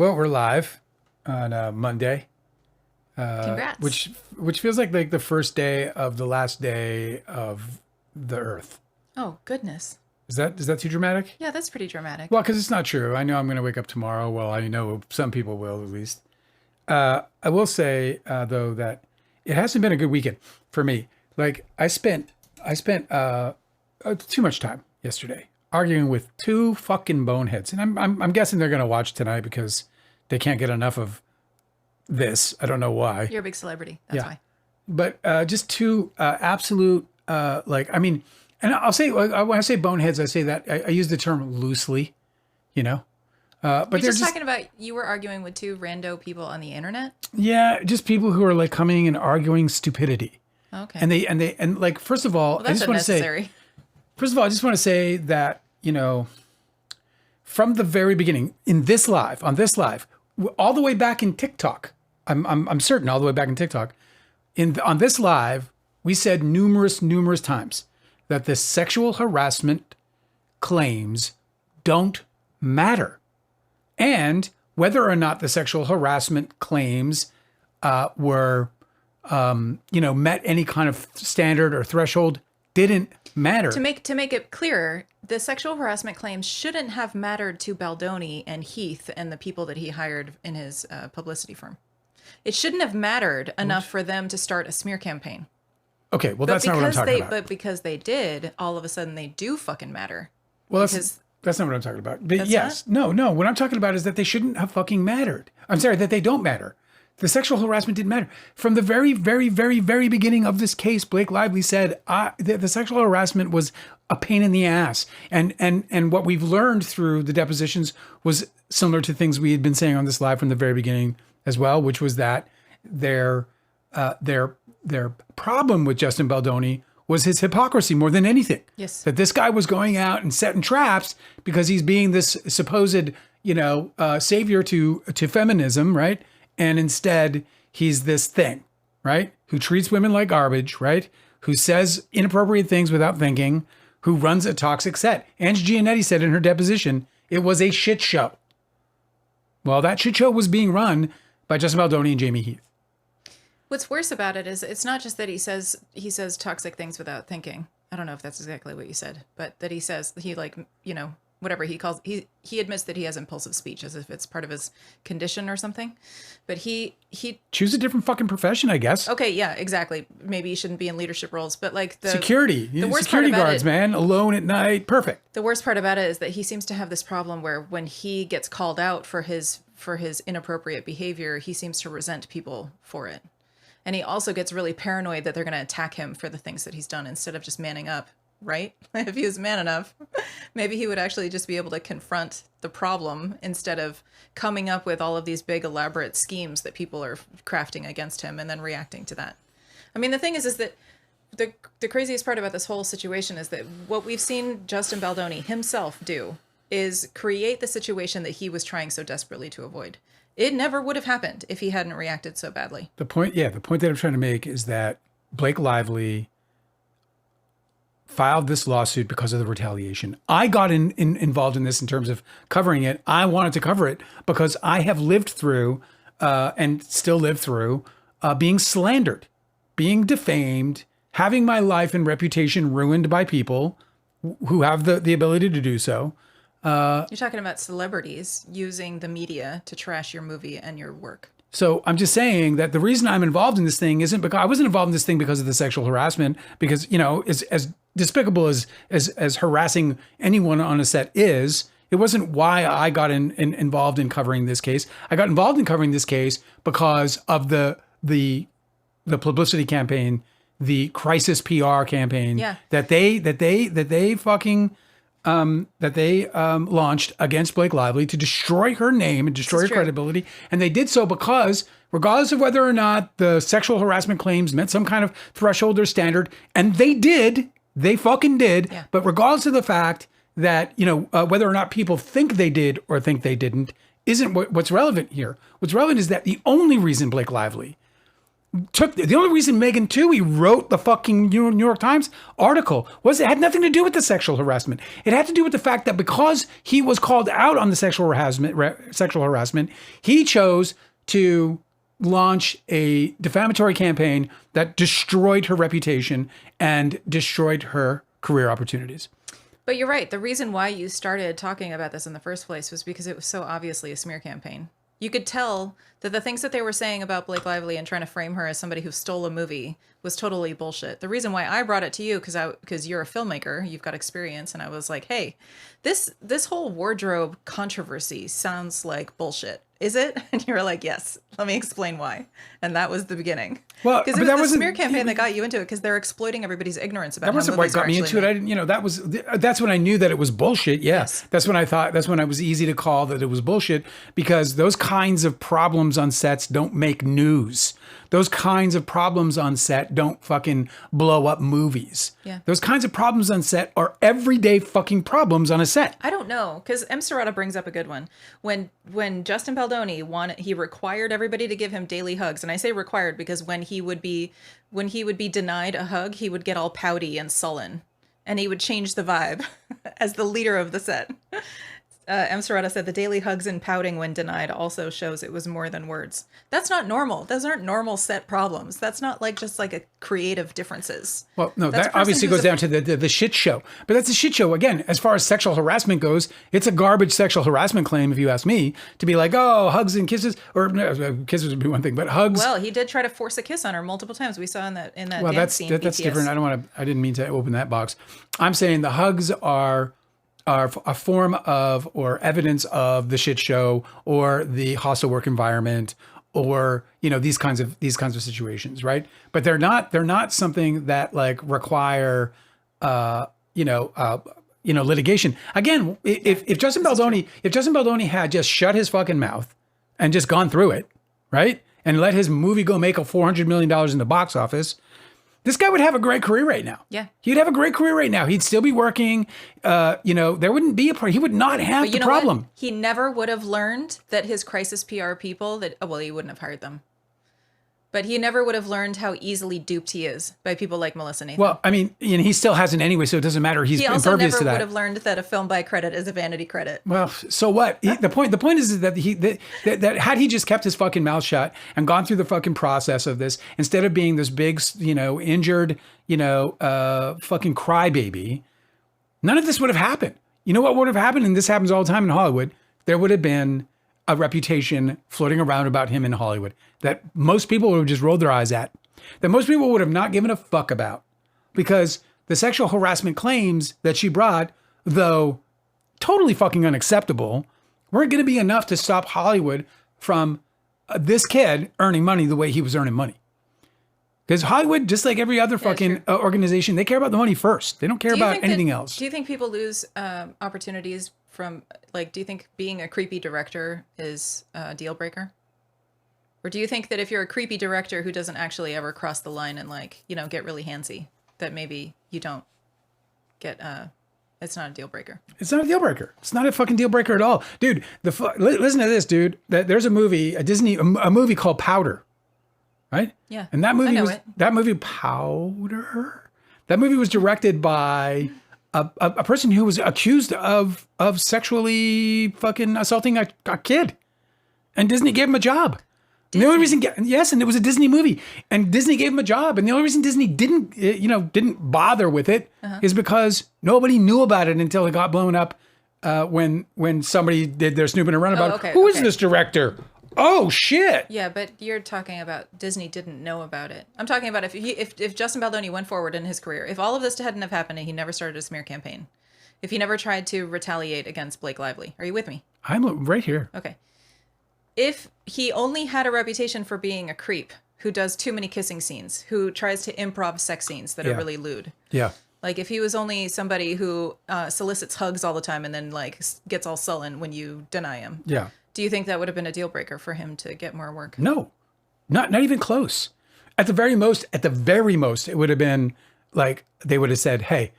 Well, we're live on Monday, Congrats. which feels like the first day of the last day of the Earth. Oh, goodness. Is that too dramatic? Yeah, that's pretty dramatic. Well, because it's not true. I know I'm going to wake up tomorrow. Well, I know some people will at least. I will say though that it hasn't been a good weekend for me. Like I spent too much time yesterday arguing with two fucking boneheads, and I'm guessing they're going to watch tonight because they can't get enough of this. I don't know why. You're a big celebrity. That's why. But just two absolute and I'll say when I say boneheads, I say that I use the term loosely, you know. But We're they're just talking about you were arguing with two rando people on the internet. yeah, just people who are like coming and arguing stupidity. Okay. And like first of all, Well, that's unnecessary. I just want to say that, you know, from the very beginning on this live, all the way back in TikTok, I'm certain all the way back in TikTok, on this live, we said numerous times that the sexual harassment claims don't matter. And whether or not the sexual harassment claims were, met any kind of standard or threshold didn't matter. To make it clearer, the sexual harassment claims shouldn't have mattered to Baldoni and Heath and the people that he hired in his publicity firm. It shouldn't have mattered enough for them to start a smear campaign. Okay, well, that's not what I'm talking about. But because they did, all of a sudden they do fucking matter. Well, that's not what I'm talking about. But That's yes, no. What I'm talking about is that they shouldn't have fucking mattered. I'm sorry, that they don't matter. The sexual harassment didn't matter. From the very, very, very, very beginning of this case, Blake Lively said the sexual harassment was a pain in the ass. And what we've learned through the depositions was similar to things we had been saying on this live from the very beginning as well, which was that their problem with Justin Baldoni was his hypocrisy more than anything. Yes. That this guy was going out and setting traps because he's being this supposed, savior to feminism, right? And instead, he's this thing, right? Who treats women like garbage, right? Who says inappropriate things without thinking, who runs a toxic set. Ange Giannetti said in her deposition, it was a shit show. Well, that shit show was being run by Justin Baldoni and Jamie Heath. What's worse about it is it's not just that he says toxic things without thinking. I don't know if that's exactly what you said, but that he says whatever he calls, he admits that he has impulsive speech as if it's part of his condition or something. But he choose a different fucking profession, I guess. Okay, yeah, exactly. Maybe he shouldn't be in leadership roles, but like the security guards, man, alone at night, perfect. The worst part about it is that he seems to have this problem where when he gets called out for his inappropriate behavior, he seems to resent people for it. And he also gets really paranoid that they're going to attack him for the things that he's done instead of just manning up, right? If he was man enough, maybe he would actually just be able to confront the problem instead of coming up with all of these big elaborate schemes that people are crafting against him and then reacting to that. I mean, the thing is that the craziest part about this whole situation is that what we've seen Justin Baldoni himself do is create the situation that he was trying so desperately to avoid. It never would have happened if he hadn't reacted so badly. The point that I'm trying to make is that Blake Lively filed this lawsuit because of the retaliation. I got involved in this in terms of covering it. I wanted to cover it because I have lived through and still live through being slandered, being defamed, having my life and reputation ruined by people who have the ability to do so. You're talking about celebrities using the media to trash your movie and your work. So I'm just saying that the reason I'm involved in this thing isn't because I wasn't involved in this thing because of the sexual harassment, because, as despicable as harassing anyone on a set is, it wasn't why I got involved in covering this case. I got involved in covering this case because of the publicity campaign, the crisis PR campaign that they fucking launched against Blake Lively to destroy her name and destroy her credibility. And they did so because regardless of whether or not the sexual harassment claims met some kind of threshold or standard, and they fucking did. Yeah. But regardless of the fact that, whether or not people think they did or think they didn't, isn't what's relevant here. What's relevant is that the only reason Blake Lively the only reason Megan Twohey wrote the fucking New York Times article was it had nothing to do with the sexual harassment. It had to do with the fact that because he was called out on the sexual harassment, he chose to launch a defamatory campaign that destroyed her reputation and destroyed her career opportunities. But you're right. The reason why you started talking about this in the first place was because it was so obviously a smear campaign. You could tell that the things that they were saying about Blake Lively and trying to frame her as somebody who stole a movie was totally bullshit. The reason why I brought it to you, because you're a filmmaker, you've got experience, and I was like, hey, this whole wardrobe controversy sounds like bullshit. Is it? And you were like, yes. Let me explain why. And that was the beginning. Well, because it was the smear campaign that got you into it, because they're exploiting everybody's ignorance about. That wasn't what got me into it. I didn't. That's when I knew that it was bullshit. Yeah. Yes. That's when I was easy to call that it was bullshit, because those kinds of problems on sets don't make news. Those kinds of problems on set don't fucking blow up movies. Yeah. Those kinds of problems on set are everyday fucking problems on a set. I don't know, because M. Serrata brings up a good one. When Justin Baldoni he required everybody to give him daily hugs, and I say required because when he would be denied a hug, he would get all pouty and sullen, and he would change the vibe as the leader of the set. M. Serrata said the daily hugs and pouting when denied also shows it was more than words. That's not normal. Those aren't normal set problems. That's not just a creative differences. Well, no, that obviously goes down to the shit show. But that's a shit show. Again, as far as sexual harassment goes, it's a garbage sexual harassment claim, if you ask me, to be like, oh, hugs and kisses, or no, kisses would be one thing, but hugs. Well, he did try to force a kiss on her multiple times. We saw in that well, dance scene. That's different. I didn't mean to open that box. I'm saying the hugs are a form of or evidence of the shit show or the hostile work environment or these kinds of situations, right? But they're not something that require litigation. Again, if Justin Baldoni had just shut his fucking mouth and just gone through it, right, and let his movie go make $400 million in the box office, this guy would have a great career right now. Yeah. He'd have a great career right now. He'd still be working. There wouldn't be he would not have the problem. What? He never would have learned that his crisis PR people he wouldn't have hired them. But he never would have learned how easily duped he is by people like Melissa Nathan. Well, I mean, he still hasn't anyway, so it doesn't matter. He's impervious to that. He also never would have learned that a film by credit is a vanity credit. Well, so what? The point is that that had he just kept his fucking mouth shut and gone through the fucking process of this, instead of being this big, injured, fucking crybaby, none of this would have happened. You know what would have happened? And this happens all the time in Hollywood. There would have been a reputation floating around about him in Hollywood that most people would have just rolled their eyes at, that most people would have not given a fuck about, because the sexual harassment claims that she brought, though totally fucking unacceptable, weren't going to be enough to stop Hollywood from this kid earning money the way he was earning money. Because Hollywood, just like every other fucking organization, they care about the money first. They don't care about anything else. Do you think people lose opportunities from, do you think being a creepy director is a deal breaker? Or do you think that if you're a creepy director who doesn't actually ever cross the line and get really handsy, that maybe you don't get, it's not a deal breaker? It's not a deal breaker. It's not a fucking deal breaker at all. Dude, listen to this, dude. There's a movie, a movie called Powder. Right? Yeah. And that movie Powder, that movie was directed by a person who was accused of sexually fucking assaulting a kid. And Disney gave him a job. And the only reason, yes, and it was a Disney movie, and Disney gave him a job. And the only reason Disney didn't bother with it is because nobody knew about it until it got blown up when somebody did their snooping around about who is this director? Oh shit! Yeah, but you're talking about Disney didn't know about it. I'm talking about if Justin Baldoni went forward in his career, if all of this hadn't have happened and he never started a smear campaign, if he never tried to retaliate against Blake Lively, are you with me? I'm right here. Okay. If he only had a reputation for being a creep who does too many kissing scenes, who tries to improv sex scenes that are really lewd. Yeah. If he was only somebody who solicits hugs all the time and then gets all sullen when you deny him. Yeah. Do you think that would have been a deal breaker for him to get more work? No, not even close. At the very most, it would have been they would have said, "Hey,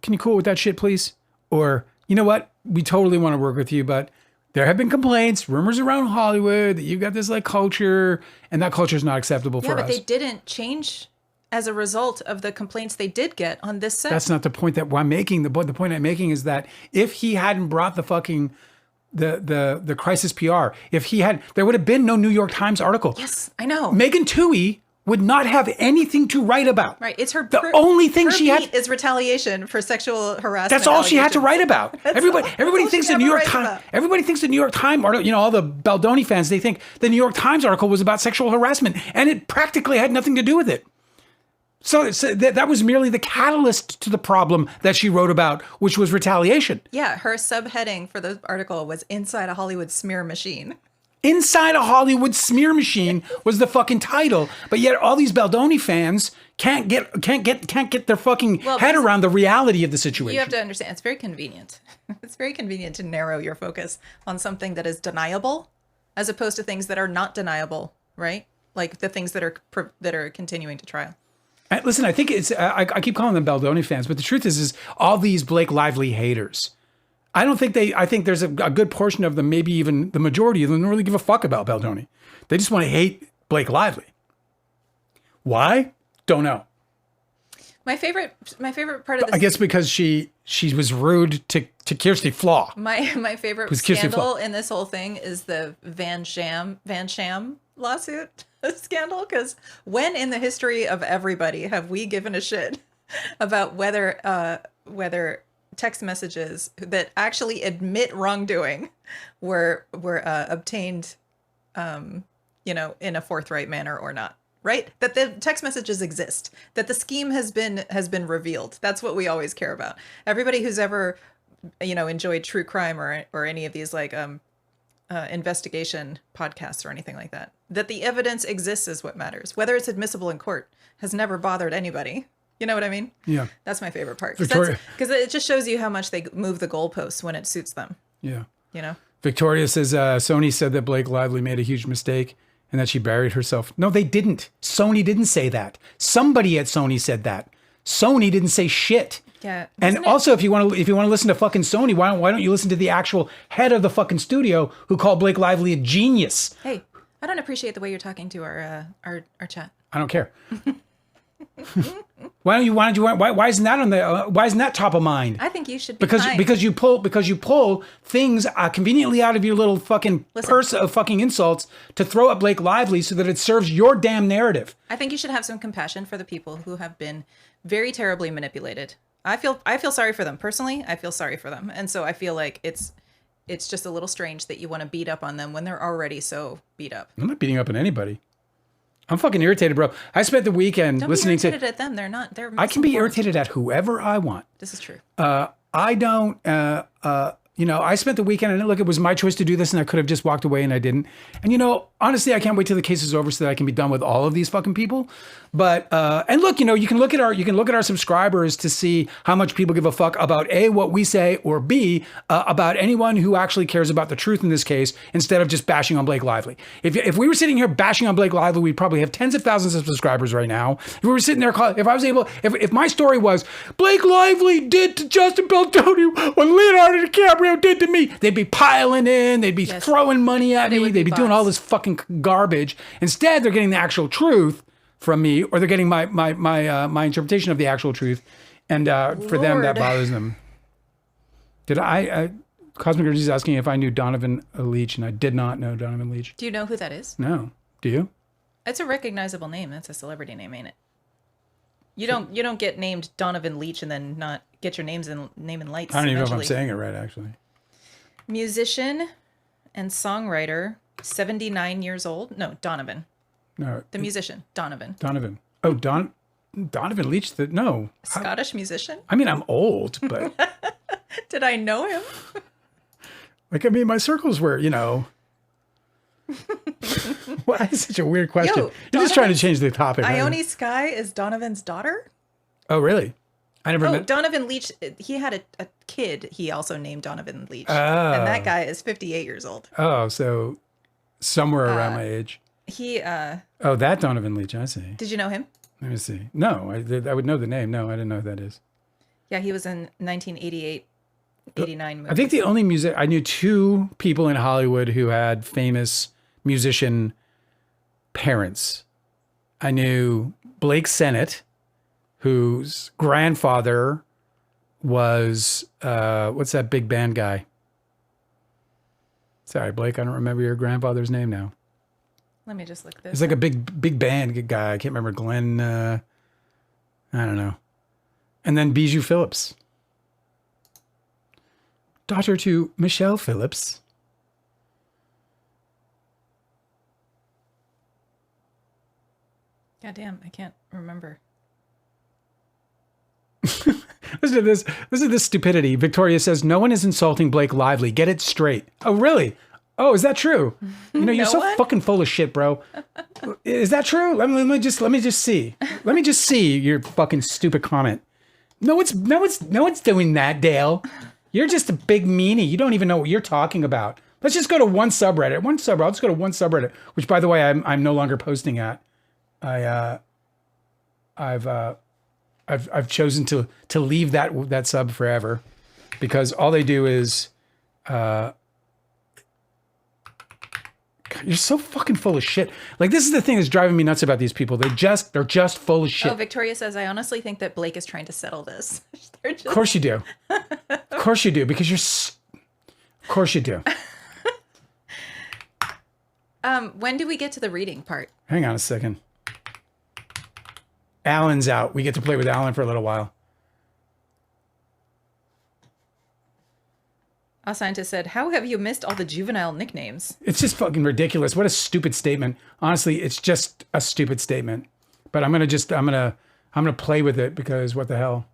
can you cool with that shit, please?" Or, "You know what? We totally want to work with you, but There have been complaints, rumors around Hollywood that you've got this like culture, and that culture is not acceptable for Yeah, but us. they didn't change as a result of the complaints they did get on this set. That's not the point that I'm making. The point I'm making is that if he hadn't brought the fucking the crisis PR, if he had, there would have been no New York Times article. Yes, I know. Megan Twohey would not have anything to write about. Right, it's her. The only thing her she had beat is retaliation for sexual harassment. That's all she had to write about. Everybody all thinks she the New ever York writes Times. about. Everybody thinks the New York Times article. You know, all the Baldoni fans. They think the New York Times article was about sexual harassment, and it practically had nothing to do with it. So that was merely the catalyst to the problem that she wrote about, which was retaliation. Yeah, her subheading for the article was "Inside a Hollywood Smear Machine." Inside a Hollywood Smear Machine was the fucking title, but yet all these Baldoni fans can't get their fucking head around the reality of the situation. You have to understand, it's very convenient. It's very convenient to narrow your focus on something that is deniable, as opposed to things that are not deniable, right? Like the things that are continuing to trial. Listen, I think it's, I keep calling them Baldoni fans, but the truth is all these Blake Lively haters, I think there's a good portion of them, maybe even the majority of them, don't really give a fuck about Baldoni. They just want to hate Blake Lively. Why? Don't know. My favorite part of this, I guess because she was rude to Kirsty Flaw. my favorite scandal in this whole thing is the Van Sham lawsuit scandal. Because when in the history of everybody have we given a shit about whether text messages that actually admit wrongdoing were obtained, in a forthright manner or not? Right? That the text messages exist, that the scheme has been revealed. That's what we always care about. Everybody who's ever, enjoyed true crime or any of these like investigation podcasts or anything like that, that the evidence exists is what matters. Whether it's admissible in court has never bothered anybody. You know what I mean? Yeah. That's my favorite part. Because it just shows you how much they move the goalposts when it suits them. Yeah. You know? Victoria says Sony said that Blake Lively made a huge mistake and that she buried herself. No, they didn't. Sony didn't say that. Somebody at Sony said that. Sony didn't say shit. Yeah. And also, if you want to listen to fucking Sony, why don't you listen to the actual head of the fucking studio who called Blake Lively a genius? Hey, I don't appreciate the way you're talking to our chat. I don't care. Why isn't that why isn't that top of mind? I think you should be because you pull things conveniently out of your little fucking purse of fucking insults to throw at Blake Lively so that it serves your damn narrative. I think you should have some compassion for the people who have been very terribly manipulated. I feel sorry for them personally. I feel sorry for them, and so I feel like it's just a little strange that you want to beat up on them when they're already so beat up. I'm not beating up on anybody. I'm fucking irritated, bro. I spent the weekend listening to... Don't be irritated at them. They're not... I can be irritated at whoever I want. This is true. I don't... I spent the weekend and look, it was my choice to do this and I could have just walked away and I didn't. And, honestly, I can't wait till the case is over so that I can be done with all of these fucking people. But, and look, you can look at our subscribers to see how much people give a fuck about A, what we say, or B, about anyone who actually cares about the truth in this case instead of just bashing on Blake Lively. If we were sitting here bashing on Blake Lively, we'd probably have tens of thousands of subscribers right now. If we were sitting there, if my story was Blake Lively did to Justin Baldoni what Leonardo DiCaprio did to me, they'd be piling in, they'd be throwing money at me, they'd be doing all this fucking garbage. Instead, they're getting the actual truth from me, or they're getting my interpretation of the actual truth, and for them that bothers them. Did Cosmic Energy is asking if I knew Donovan Leach, and I did not know Donovan Leach. Do you know who that is? No. Do you? It's a recognizable name. That's a celebrity name, ain't it? You don't get named Donovan Leach and then not get your name in lights. I don't even know if I'm saying it right, actually. Musician and songwriter, 79 years old. No, Donovan. No. The musician, Donovan. Donovan. Oh, Donovan Leach. No. Scottish musician? I mean, I'm old, but... Did I know him? My circles were, Why is such a weird question? You're just trying to change the topic. Ione Skye is Donovan's daughter? Oh, really? I never met... Donovan Leach, he had a kid he also named Donovan Leach. And that guy is 58 years old. Oh, so somewhere around my age. That Donovan Leach, I see. Did you know him? Let me see. No, I would know the name. No, I didn't know who that is. Yeah, he was in 1988 '89 movie. I think the only music I knew two people in Hollywood who had famous musician parents. I knew Blake Sennett, whose grandfather was what's that big band guy? Sorry, Blake, I don't remember your grandfather's name now. Let me just look this. It's like a big band guy. I can't remember Glenn. I don't know. And then Bijou Phillips, daughter to Michelle Phillips. Goddamn, I can't remember. Listen to this. Listen to this stupidity. Victoria says, no one is insulting Blake Lively. Get it straight. Oh, really? Oh, is that true? You know, you're No so one? fucking full of shit, bro. Is that true? Let me just see. Let me just see your fucking stupid comment. No one's doing that, Dale. You're just a big meanie. You don't even know what you're talking about. Let's just go to one subreddit. I'll just go to one subreddit, which, by the way, I'm no longer posting at. I've chosen to leave that sub forever, because all they do is you're so fucking full of shit. Like, this is the thing that's driving me nuts about these people. They're just full of shit. Oh, Victoria says, I honestly think that Blake is trying to settle this. Of course you do. Of course you do, because of course you do. When do we get to the reading part? Hang on a second. Alan's out. We get to play with Alan for a little while. A scientist said, how have you missed all the juvenile nicknames? It's just fucking ridiculous. What a stupid statement. Honestly, it's just a stupid statement. But I'm gonna play with it, because what the hell?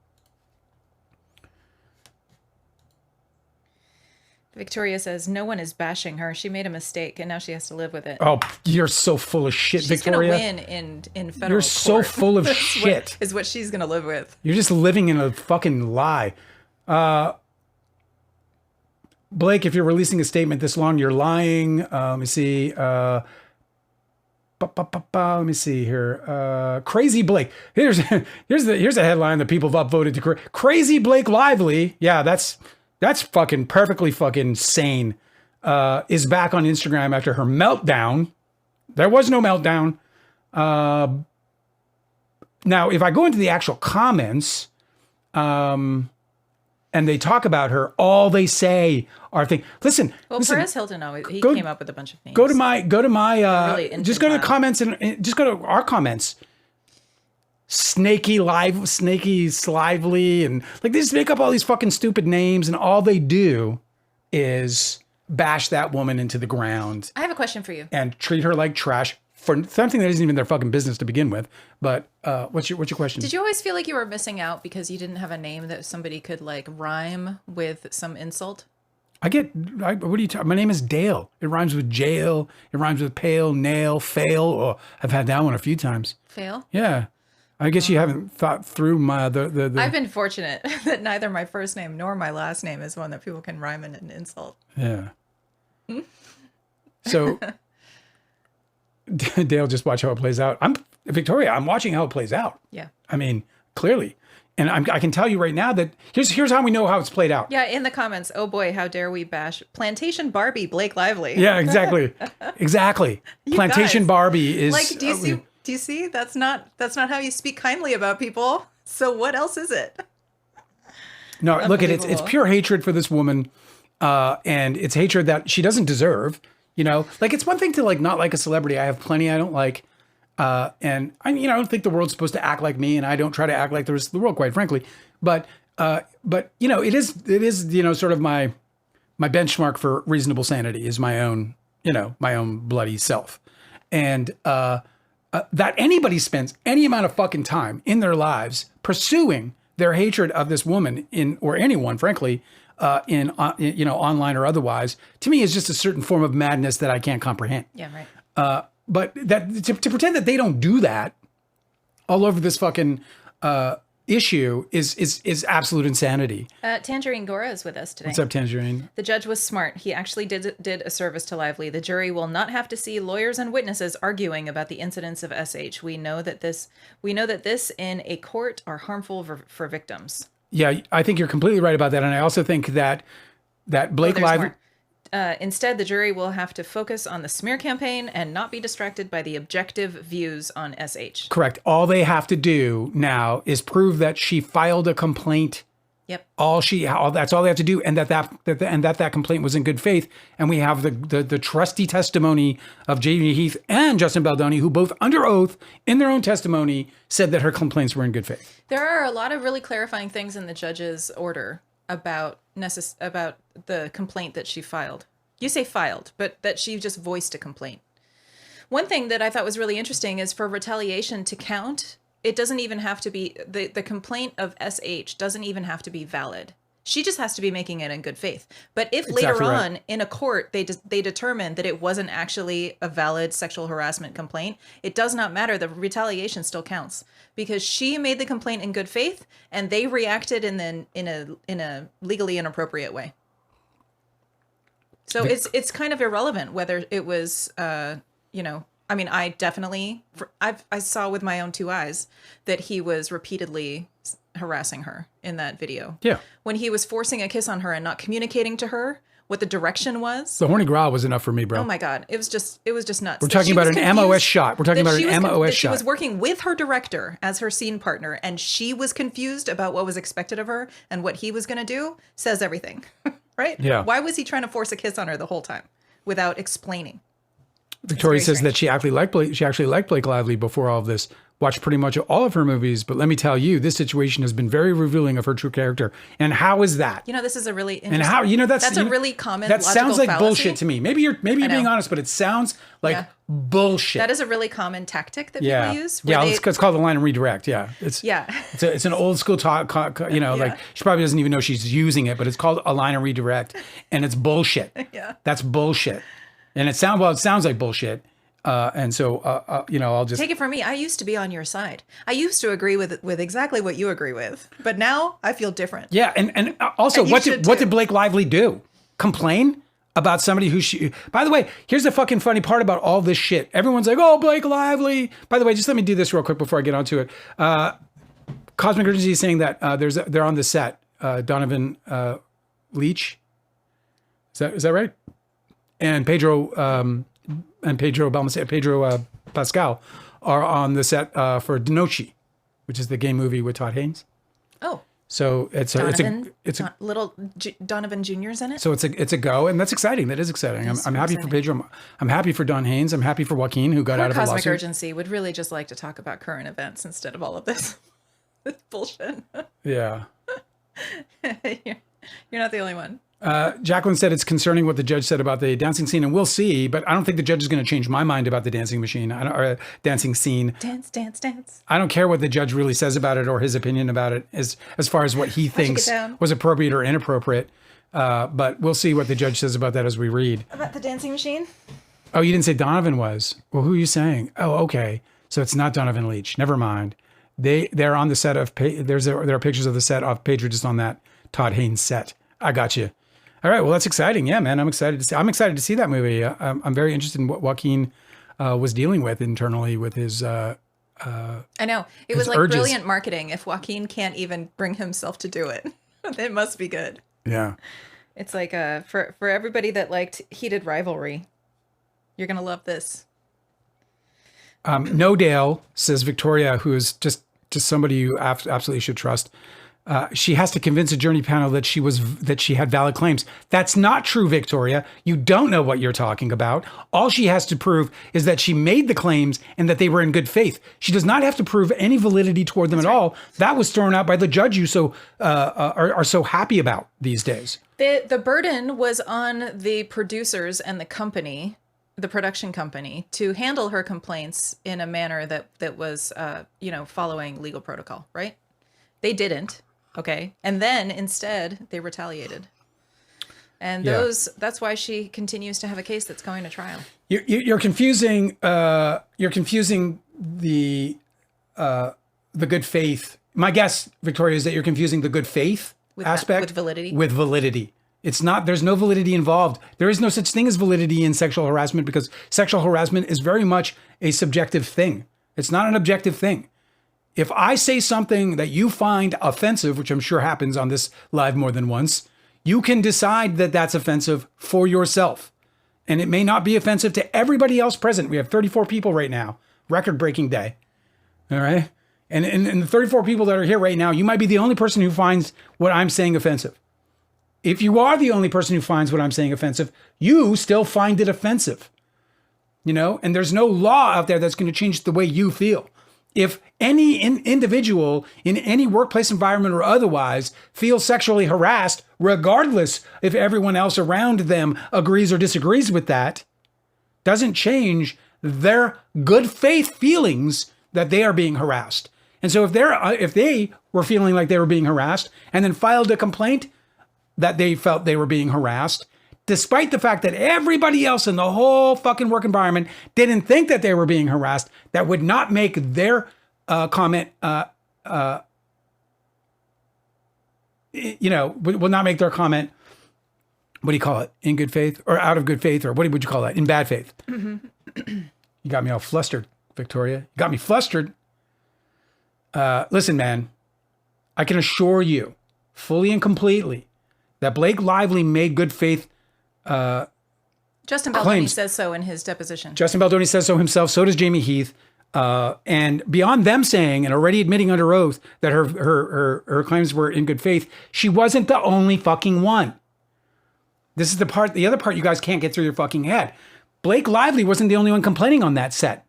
Victoria says, no one is bashing her. She made a mistake and now she has to live with it. Oh, you're so full of shit, She's Victoria. going to win in federal You're so court. full of shit. Is what she's going to live with. You're just living in a fucking lie. Blake, if you're releasing a statement this long, you're lying. Let me see. Let me see here. Crazy Blake. Here's a headline that people have upvoted to Crazy Blake Lively. Yeah, that's fucking perfectly fucking sane. Is back on Instagram after her meltdown. There was no meltdown. Now, if I go into the actual comments, and they talk about her, all they say are things. Listen. Perez Hilton came up with a bunch of names. Go to my Really just go to the comments and just go to our comments. Snaky Lively, and like, they just make up all these fucking stupid names, and all they do is bash that woman into the ground. I have a question for you. And treat her like trash for something that isn't even their fucking business to begin with. But what's your question? Did you always feel like you were missing out because you didn't have a name that somebody could like rhyme with some insult? What are you talking? My name is Dale. It rhymes with jail. It rhymes with pale, nail, fail. Oh, I've had that one a few times. Fail? Yeah. I guess you haven't thought through the I've been fortunate that neither my first name nor my last name is one that people can rhyme in an insult. Yeah. So Dale, just watch how it plays out. Victoria, I'm watching how it plays out. Yeah. I mean, clearly. And I can tell you right now that here's how we know how it's played out. Yeah, in the comments, oh boy, how dare we bash Plantation Barbie Blake Lively. Yeah, exactly. Exactly. Plantation guys, Barbie is like, do you see? That's not how you speak kindly about people. So what else is it? No, look at it. It's pure hatred for this woman. And it's hatred that she doesn't deserve. You know, like, it's one thing to like not like a celebrity. I have plenty I don't like. And I don't think the world's supposed to act like me, and I don't try to act like the rest of the world, quite frankly. But it is sort of my benchmark for reasonable sanity is my own bloody self. And that anybody spends any amount of fucking time in their lives pursuing their hatred of this woman or anyone, frankly, in online or otherwise, to me is just a certain form of madness that I can't comprehend. Yeah, right. But that to pretend that they don't do that all over this fucking issue is absolute insanity. Tangerine Gora is with us today. What's up, Tangerine? The judge was smart. He actually did a service to Lively. The jury will not have to see lawyers and witnesses arguing about the incidents of SH. We know that this in a court are harmful for victims. Yeah, I think you're completely right about that. And I also think that Blake There's Lively... more. Instead, the jury will have to focus on the smear campaign and not be distracted by the objective views on SH. Correct. All they have to do now is prove that she filed a complaint. Yep. That's all they have to do, and that complaint was in good faith. And we have the trusty testimony of Jamie Heath and Justin Baldoni, who both under oath in their own testimony said that her complaints were in good faith. There are a lot of really clarifying things in the judge's order about the complaint that she filed. You say filed, but that she just voiced a complaint. One thing that I thought was really interesting is for retaliation to count, it doesn't even have to be, the complaint of SH doesn't even have to be valid. She just has to be making it in good faith. But if later on in a court they determine that it wasn't actually a valid sexual harassment complaint, it does not matter. The retaliation still counts because she made the complaint in good faith and they reacted in a legally inappropriate way. So it's kind of irrelevant whether it was I mean, I definitely I saw with my own two eyes that he was repeatedly harassing her in that video. Yeah. When he was forcing a kiss on her and not communicating to her what the direction was. The horny growl was enough for me, bro. Oh my God. It was just nuts. We're talking about an MOS shot. We're talking about an MOS shot. She was working with her director as her scene partner and she was confused about what was expected of her and what he was going to do says everything, right? Yeah. Why was he trying to force a kiss on her the whole time without explaining? Victoria says that she actually liked Blake Lively before all of this. Watched pretty much all of her movies, but let me tell you, this situation has been very revealing of her true character. And how is that? This is a really interesting. And how that's a really common. That sounds like fallacy. bullshit to me. Maybe you're being honest, but it sounds like bullshit. That is a really common tactic that people use. Yeah, it's called the line and redirect. Yeah, it's an old school talk. Like she probably doesn't even know she's using it, but it's called a line and redirect, and it's bullshit. Yeah, that's bullshit. And it sounds like bullshit. And so, I'll just take it from me. I used to be on your side. I used to agree with exactly what you agree with, but now I feel different. Yeah. And also, what did Blake Lively do? Complain about somebody who she, by the way, here's the fucking funny part about all this shit. Everyone's like, oh, Blake Lively. By the way, just let me do this real quick before I get onto it. Cosmic Urgency is saying that, they're on the set, Donovan, Leach. Is that right? And Pedro Pascal are on the set for Denochi, which is the gay movie with Todd Haynes. Oh, so it's a little Donovan Jr.'s in it. So it's a go, and that's exciting. That is exciting. I'm happy for Pedro. I'm happy for Don Haynes. I'm happy for Joaquin, who got out of a lawsuit. Cosmic Urgency would really just like to talk about current events instead of all of this bullshit. Yeah, you're not the only one. Jacqueline said it's concerning what the judge said about the dancing scene, and we'll see. But I don't think the judge is going to change my mind about the dancing machine or dancing scene. Dance. I don't care what the judge really says about it or his opinion about it, as far as what he thinks was appropriate or inappropriate. But we'll see what the judge says about that as we read. About the dancing machine? Oh, you didn't say Donovan was. Well, who are you saying? Oh, okay. So it's not Donovan Leach. Never mind. They're on the set of. There are pictures of the set of Pedro just on that Todd Haynes set. I got you. All right, well, that's exciting. Yeah, man, I'm excited to see that movie. I'm very interested in what Joaquin was dealing with internally with his. I know it was like urges. Brilliant marketing. If Joaquin can't even bring himself to do it, it must be good. Yeah, it's like for everybody that liked Heated Rivalry, you're gonna love this. No Dale, says Victoria, who is just somebody you absolutely should trust. She has to convince a jury panel that she had valid claims. That's not true, Victoria. You don't know what you're talking about. All she has to prove is that she made the claims and that they were in good faith. She does not have to prove any validity toward them at all. That was thrown out by the judge you are so happy about these days. The burden was on the producers and the company, the production company, to handle her complaints in a manner that was following legal protocol, right? They didn't. Okay. And then instead they retaliated. And that's why she continues to have a case that's going to trial. You're confusing the good faith. My guess, Victoria, is that you're confusing the good faith aspect with validity. It's not, there's no validity involved. There is no such thing as validity in sexual harassment because sexual harassment is very much a subjective thing. It's not an objective thing. If I say something that you find offensive, which I'm sure happens on this live more than once, you can decide that that's offensive for yourself. And it may not be offensive to everybody else present. We have 34 people right now, record-breaking day. All right? And the 34 people that are here right now, you might be the only person who finds what I'm saying offensive. If you are the only person who finds what I'm saying offensive, you still find it offensive. You know, and there's no law out there that's going to change the way you feel. If any individual in any workplace environment or otherwise feels sexually harassed, regardless if everyone else around them agrees or disagrees with that, doesn't change their good faith feelings that they are being harassed. And so if they were feeling like they were being harassed and then filed a complaint that they felt they were being harassed, despite the fact that everybody else in the whole fucking work environment didn't think that they were being harassed, that would not make their comment, will not make their comment, what do you call it? In good faith or out of good faith, or what would you call that? In bad faith. Mm-hmm. You got me all flustered, Victoria. You got me flustered. Listen, man, I can assure you fully and completely that Blake Lively made good faith Justin Baldoni says so in his deposition. Justin Baldoni says so himself. So does Jamie Heath. And beyond them saying and already admitting under oath that her claims were in good faith, she wasn't the only fucking one. This is the other part you guys can't get through your fucking head. Blake Lively wasn't the only one complaining on that set.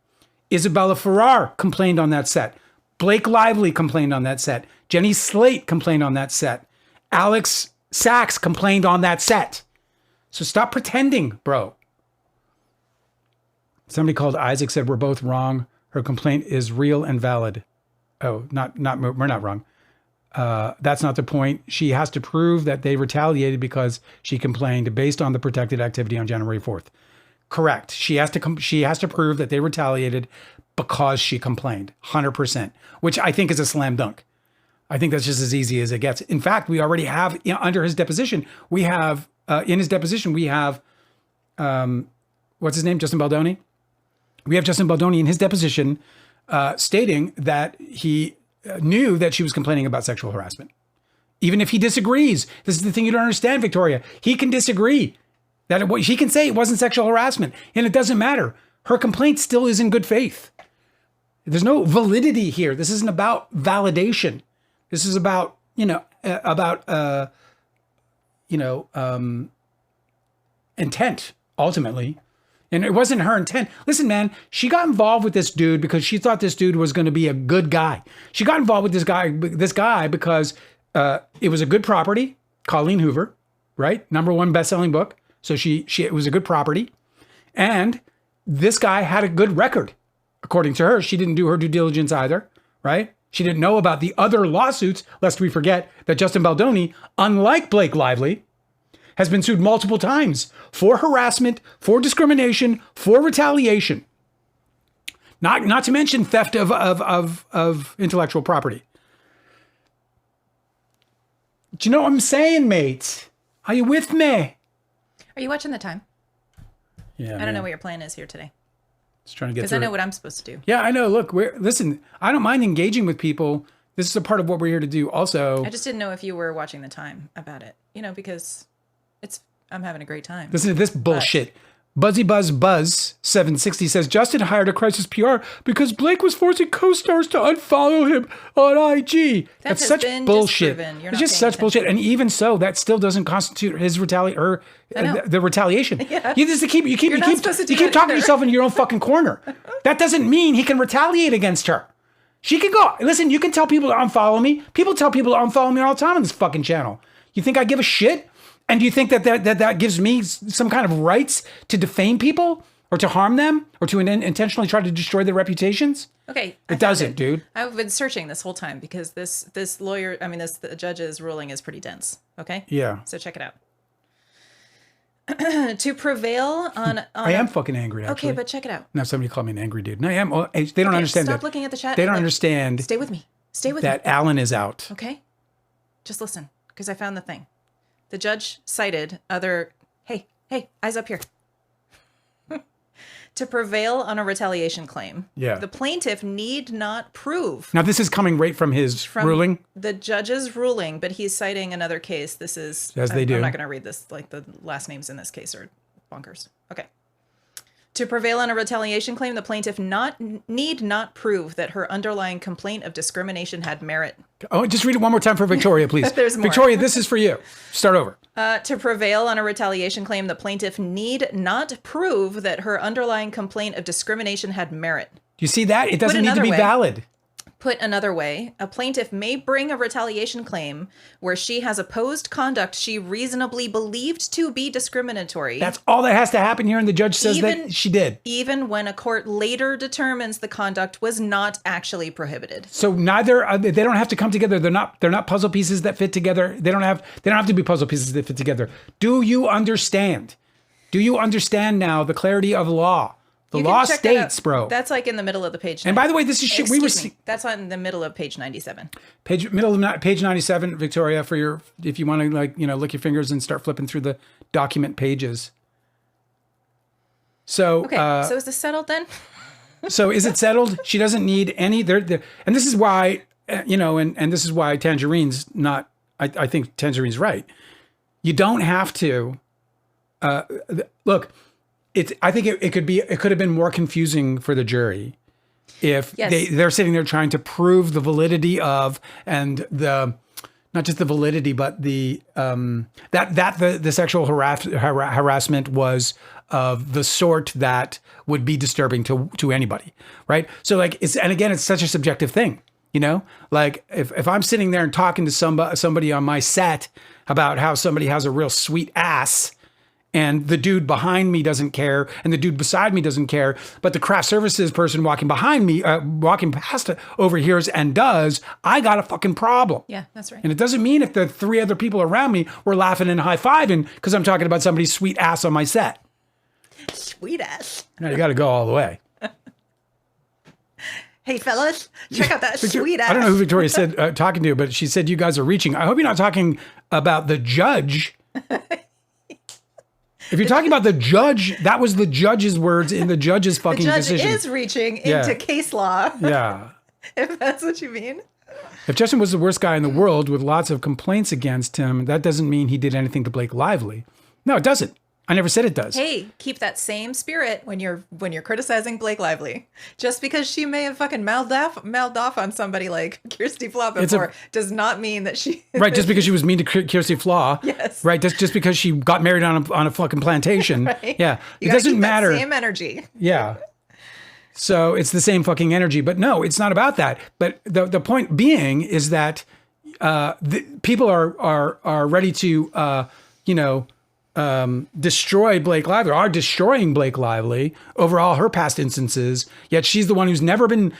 Isabella Ferrar complained on that set. Blake Lively complained on that set. Jenny Slate complained on that set. Alex Sachs complained on that set. So stop pretending, bro. Somebody called Isaac said we're both wrong. Her complaint is real and valid. Oh, not we're not wrong. That's not the point. She has to prove that they retaliated because she complained based on the protected activity on January 4th. Correct. She has to prove that they retaliated because she complained. 100%, which I think is a slam dunk. I think that's just as easy as it gets. In fact, we already have under his deposition, we have in his deposition, we have, what's his name? Justin Baldoni. We have Justin Baldoni in his deposition stating that he knew that she was complaining about sexual harassment. Even if he disagrees, this is the thing you don't understand, Victoria. He can disagree. He can say it wasn't sexual harassment, and it doesn't matter. Her complaint still is in good faith. There's no validity here. This isn't about validation. This is about, intent, ultimately. And it wasn't her intent. Listen, man, she got involved with this dude because she thought this dude was going to be a good guy. She got involved with this guy because it was a good property, Colleen Hoover, right? #1 best-selling book. So it was a good property. And this guy had a good record, according to her. She didn't do her due diligence either, right? She didn't know about the other lawsuits, lest we forget that Justin Baldoni, unlike Blake Lively, has been sued multiple times for harassment, for discrimination, for retaliation. Not to mention theft of intellectual property. Do you know what I'm saying, mate? Are you with me? Are you watching the time? Yeah. I don't know what your plan is here today. Just trying to get because I know what I'm supposed to do. Yeah, I know. Look, listen, I don't mind engaging with people. This is a part of what we're here to do. Also, I just didn't know if you were watching the time about it. Because I'm having a great time. Listen to this bullshit. Buzzy Buzz Buzz 760 says Justin hired a crisis PR because Blake was forcing co-stars to unfollow him on IG. That's such bullshit. It's just such bullshit. And even so, that still doesn't constitute his the retaliation. Yeah. You keep talking yourself into your own fucking corner. That doesn't mean he can retaliate against her. She can go. Listen, you can tell people to unfollow me. People tell people to unfollow me all the time on this fucking channel. You think I give a shit? And do you think that gives me some kind of rights to defame people or to harm them or to intentionally try to destroy their reputations? Okay. It doesn't, dude. I've been searching this whole time because this the judge's ruling is pretty dense. Okay? Yeah. So check it out. To prevail on I am fucking angry, actually. Okay, but check it out. Now somebody called me an angry dude. No, I am. They don't understand that. Stop looking at the chat. They don't understand. Stay with me. That Alan is out. Okay? Just listen, because I found the thing. The judge cited other... Hey, eyes up here. To prevail on a retaliation claim, Yeah. the plaintiff need not prove Now, this is coming right from his ruling. the judge's ruling, but he's citing another case. This is, As they do. I'm not going to read this, like the last names in this case are bonkers. Okay. To prevail on a retaliation claim, the plaintiff need not prove that her underlying complaint of discrimination had merit. Oh, just read it one more time for Victoria, please. There's more. Victoria, this is for you. Start over. To prevail on a retaliation claim, the plaintiff need not prove that her underlying complaint of discrimination had merit. Do you see that? It doesn't need to another be way. valid. Put another way, a plaintiff may bring a retaliation claim where she has opposed conduct she reasonably believed to be discriminatory. That's all that has to happen here, and the judge says that she did. Even when a court later determines the conduct was not actually prohibited. So neither they don't have to come together. They're not puzzle pieces that fit together. They don't have to be puzzle pieces that fit together. Do you understand? Do you understand now the clarity of law? The You can law check that out. states, bro. That's like in the middle of the page. And by the way, this is shit we were That's on the middle of page 97. page 97, Victoria, for your, if you want to lick your fingers and start flipping through the document pages. So Okay, so is this settled then? so is it settled? She doesn't need any there, and this is why and this is why Tangerine's not. I think Tangerine's right. You don't have to look. I think it could have been more confusing for the jury if they're sitting there trying to prove the validity of and the not just the validity but the the sexual harassment was of the sort that would be disturbing to anybody, right? So like it's such a subjective thing, like if I'm sitting there and talking to somebody on my set about how somebody has a real sweet ass. And the dude behind me doesn't care, and the dude beside me doesn't care, but the craft services person walking behind me, walking past it, overhears and does, I got a fucking problem. Yeah, that's right. And it doesn't mean if the three other people around me were laughing and high-fiving because I'm talking about somebody's sweet ass on my set. Sweet ass. Now you got to go all the way. Hey, fellas, check out that sweet ass. I don't know who Victoria said talking to, but she said you guys are reaching. I hope you're not talking about the judge. If you're talking about the judge, that was the judge's words in the judge's fucking decision. The judge is reaching into case law. Yeah. If that's what you mean. If Justin was the worst guy in the world with lots of complaints against him, that doesn't mean he did anything to Blake Lively. No, it doesn't. I never said it does. Hey, keep that same spirit when you're criticizing Blake Lively. Just because she may have fucking mouthed off on somebody like Kirsty Flaw before does not mean that she right. Just because she was mean to Kirsty Flaw, yes, right. Just because she got married on a fucking plantation, right. Yeah, it doesn't matter. That same energy, yeah. So it's the same fucking energy, but no, it's not about that. But the point being is that people are ready to destroy Blake Lively, are destroying Blake Lively over all her past instances, yet she's the one who's never been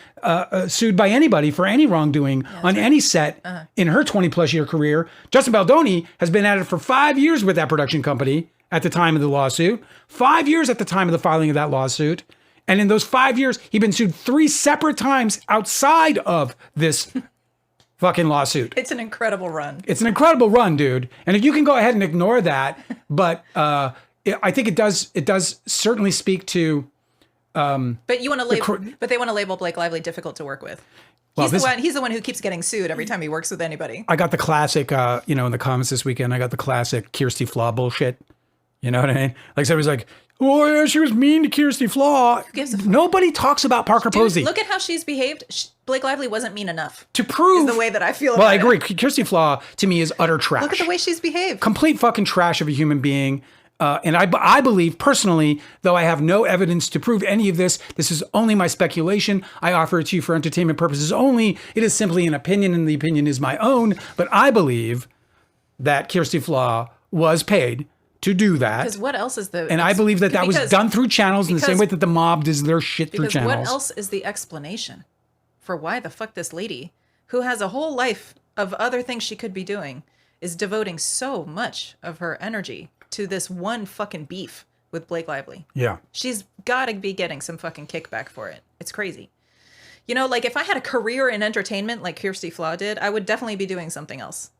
sued by anybody for any wrongdoing on any set in her 20-plus year career. Justin Baldoni has been at it for 5 years with that production company at the time of the lawsuit, 5 years at the time of the filing of that lawsuit. And in those 5 years, he's been sued 3 separate times outside of this fucking lawsuit. It's an incredible run. It's an incredible run, dude. And if you can go ahead and ignore that, but I think it does certainly speak to. But you want to label, but they want to label Blake Lively difficult to work with. Well, he's the one who keeps getting sued every time he works with anybody. I got the classic, in the comments this weekend. I got the classic Kirsty Flaw bullshit. You know what I mean? Like somebody's like, "Oh yeah, she was mean to Kirsty Flaw." Who gives a fuck? Nobody talks about Parker Posey. Look at how she's behaved. Blake Lively wasn't mean enough to prove is the way that I feel. Well, I about agree. it. Kirsty Flaw to me is utter trash. Look at the way she's behaved. Complete fucking trash of a human being. And I believe personally, though I have no evidence to prove any of this, this is only my speculation. I offer it to you for entertainment purposes only. It is simply an opinion, and the opinion is my own. But I believe that Kirsty Flaw was paid to do that. Because what else is the... And I believe that was done through channels in the same way that the mob does their shit through channels. What else is the explanation for why the fuck this lady, who has a whole life of other things she could be doing, is devoting so much of her energy to this one fucking beef with Blake Lively? Yeah. She's got to be getting some fucking kickback for it. It's crazy. Like if I had a career in entertainment like Kirsty Flaw did, I would definitely be doing something else.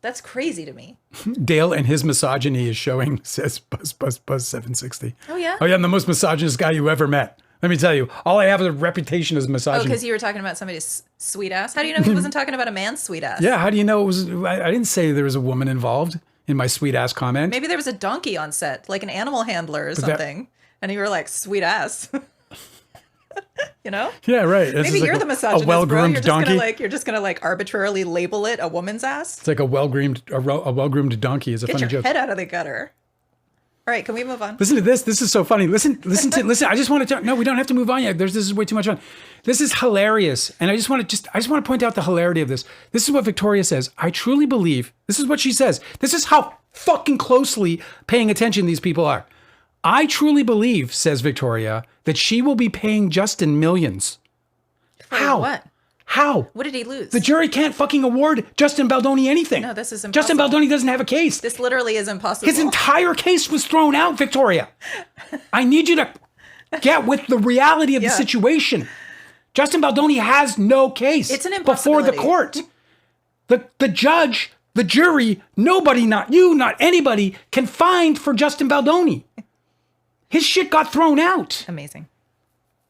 That's crazy to me. Dale and his misogyny is showing, says Buzz 760. Oh, yeah? Oh, yeah, I'm the most misogynist guy you ever met. Let me tell you, all I have is a reputation as Oh, misogyny. because you were talking about somebody's sweet ass? How do you know he wasn't talking about a man's sweet ass? Yeah, how do you know it was? I didn't say there was a woman involved in my sweet ass comment. Maybe there was a donkey on set, like an animal handler or something. And you were like, sweet ass. You know? Yeah, right. It's Maybe just you're like the misogynist, a well-groomed bro. donkey. You're just gonna arbitrarily label it a woman's ass. It's like a well-groomed donkey is a Get funny your joke. head out of the gutter. All right, can we move on? Listen to this. This is so funny. Listen. I just want to talk. No, we don't have to move on yet. This is way too much fun. This is hilarious. And I just want to point out the hilarity of this. This is what Victoria says. I truly believe, this is what she says. This is how fucking closely paying attention these people are. I truly believe, says Victoria, that she will be paying Justin millions. For How? what? How? What did he lose? The jury can't fucking award Justin Baldoni anything. No, this is Justin impossible. Baldoni doesn't have a case. This literally is impossible. His entire case was thrown out, Victoria. I need you to get with the reality of the situation. Justin Baldoni has no case It's an before the impossibility. court. The judge, the jury, nobody, not you, not anybody, can find for Justin Baldoni. His shit got thrown out. Amazing.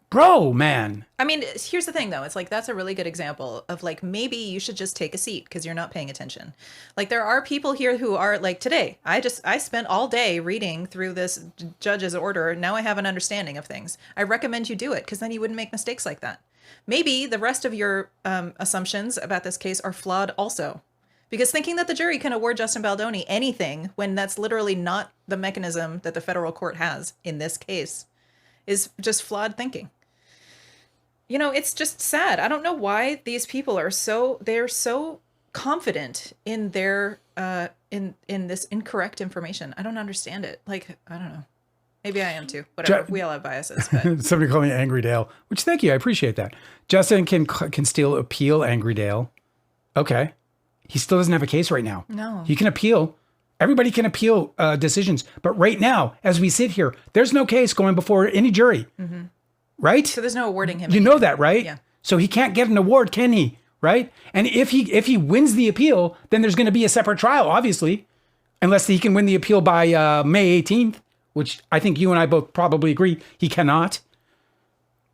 Bro, man. I mean, here's the thing, though. It's that's a really good example of maybe you should just take a seat because you're not paying attention. There are people here who are today. I spent all day reading through this judge's order. Now I have an understanding of things. I recommend you do it because then you wouldn't make mistakes like that. Maybe the rest of your assumptions about this case are flawed also. Because thinking that the jury can award Justin Baldoni anything when that's literally not the mechanism that the federal court has in this case is just flawed thinking. It's just sad. I don't know why these people are they're so confident in their in this incorrect information. I don't understand it. I don't know. Maybe I am too. Whatever. We all have biases. But. Somebody called me Angry Dale, which thank you. I appreciate that. Justin can still appeal Angry Dale. Okay. He still doesn't have a case right now. No. He can appeal. Everybody can appeal decisions. But right now, as we sit here, there's no case going before any jury. Mm-hmm. Right? So there's no awarding him. You know that, right? Yeah. So he can't get an award, can he? Right? And if he wins the appeal, then there's going to be a separate trial, obviously. Unless he can win the appeal by May 18th, which I think you and I both probably agree he cannot.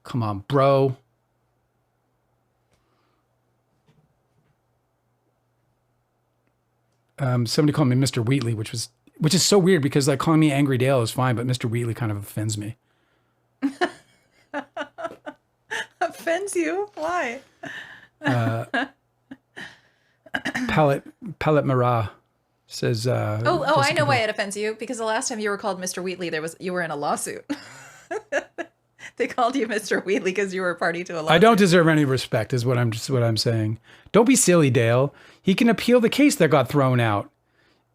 Come on, bro. Somebody called me Mr. Wheatley, which is so weird because calling me Angry Dale is fine, but Mr. Wheatley kind of offends me. Offends you? Why? Palette Marat says. I know why it offends you. Because the last time you were called Mr. Wheatley, you were in a lawsuit. They called you Mr. Wheatley because you were a party to a lawsuit. I don't deserve any respect, is what I'm saying. Don't be silly, Dale. He can appeal the case that got thrown out.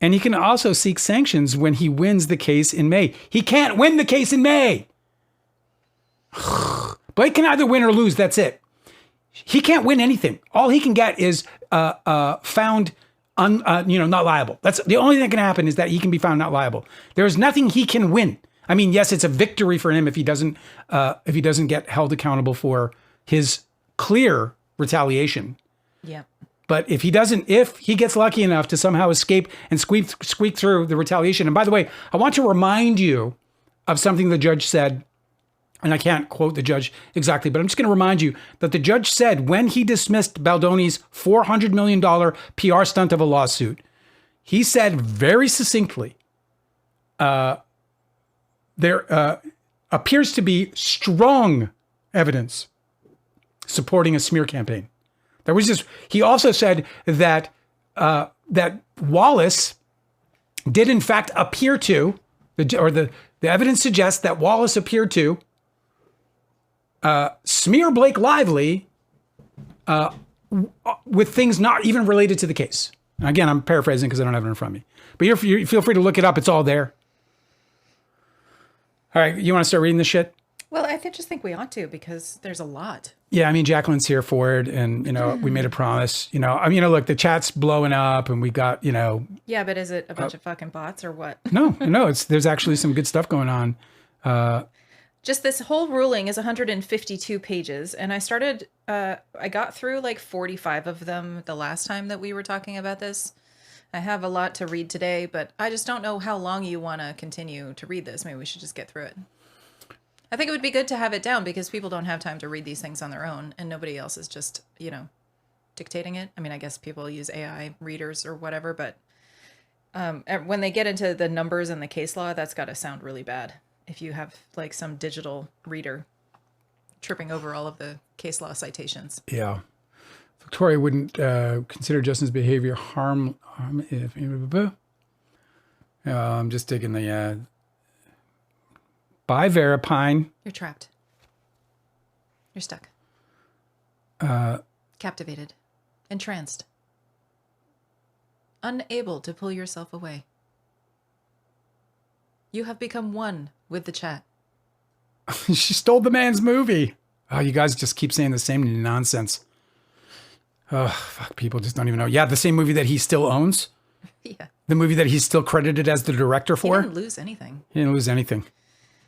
And he can also seek sanctions when he wins the case in May. He can't win the case in May. Blake can either win or lose. That's it. He can't win anything. All he can get is found not liable. That's the only thing that can happen is that he can be found not liable. There's nothing he can win. I mean, yes, it's a victory for him if he doesn't get held accountable for his clear retaliation. Yeah. But if he gets lucky enough to somehow escape and squeak through the retaliation. And by the way, I want to remind you of something the judge said, and I can't quote the judge exactly, but I'm just going to remind you that the judge said when he dismissed Baldoni's $400 million PR stunt of a lawsuit, he said very succinctly, there appears to be strong evidence supporting a smear campaign. He also said that that Wallace did in fact appear to, the evidence suggests that Wallace appeared to smear Blake Lively with things not even related to the case. And again, I'm paraphrasing because I don't have it in front of me. But you feel free to look it up. It's all there. All right, you want to start reading this shit? Well, I just think we ought to because there's a lot. Yeah, I mean, Jacqueline's here for it, and we made a promise. Look, the chat's blowing up, and we got Yeah, but is it a bunch of fucking bots or what? No, there's actually some good stuff going on. Just this whole ruling is 152 pages, and I got through 45 of them the last time that we were talking about this. I have a lot to read today, but I just don't know how long you want to continue to read this. Maybe we should just get through it. I think it would be good to have it down because people don't have time to read these things on their own and nobody else is just, dictating it. I mean, I guess people use AI readers or whatever, but when they get into the numbers and the case law, that's got to sound really bad. If you have like some digital reader tripping over all of the case law citations. Yeah. Victoria wouldn't consider Justin's behavior harm if... I'm just digging the... Bye, Verapine. You're trapped. You're stuck. Captivated. Entranced. Unable to pull yourself away. You have become one with the chat. She stole the man's movie. Oh, you guys just keep saying the same nonsense. Oh, fuck, people just don't even know. Yeah, the same movie that he still owns. Yeah. The movie that he's still credited as the director for. He didn't lose anything. He didn't lose anything.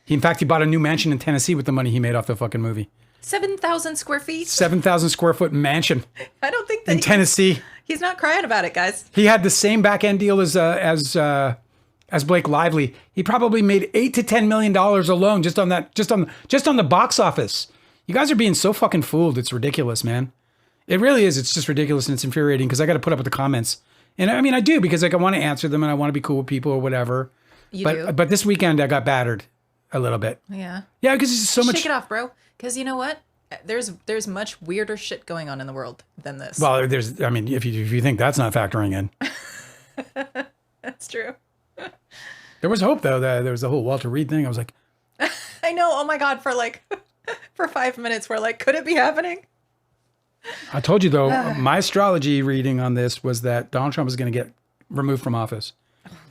In fact, he bought a new mansion in Tennessee with the money he made off the fucking movie. 7,000 square feet? 7,000 square foot mansion. I don't think that in Tennessee. He's not crying about it, guys. He had the same back end deal as Blake Lively. He probably made $8 to $10 million alone just on the box office. You guys are being so fucking fooled. It's ridiculous, man. It really is. It's just ridiculous and it's infuriating because I got to put up with the comments. And I mean, I do because like I want to answer them and I want to be cool with people or whatever. But this weekend I got battered a little bit. Yeah. Yeah, because it's so much. Shake it off, bro. Because you know what? There's much weirder shit going on in the world than this. Well, if you think that's not factoring in. That's true. There was hope though. There was the whole Walter Reed thing. I was like, I know. Oh my God. For 5 minutes, we're like, could it be happening? I told you though, my astrology reading on this was that Donald Trump is going to get removed from office.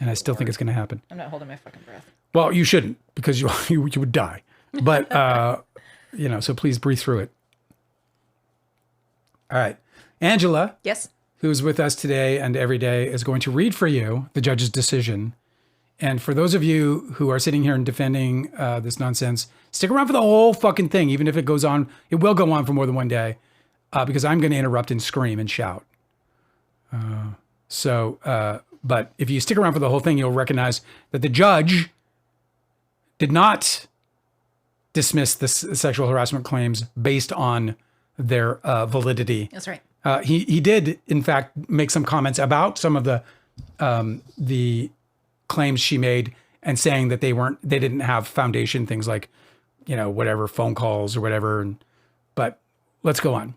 And I still think it's going to happen. I'm not holding my fucking breath. Well, you shouldn't because you would die. But, so please breathe through it. All right. Angela. Yes. Who's with us today and every day is going to read for you the judge's decision. And for those of you who are sitting here and defending this nonsense, stick around for the whole fucking thing, even if it goes on. It will go on for more than one day because I'm going to interrupt and scream and shout. But if you stick around for the whole thing, you'll recognize that the judge did not dismiss the sexual harassment claims based on their validity. That's right. He did, in fact, make some comments about some of the claims she made and saying that they didn't have foundation, things like, whatever, phone calls or whatever. But let's go on.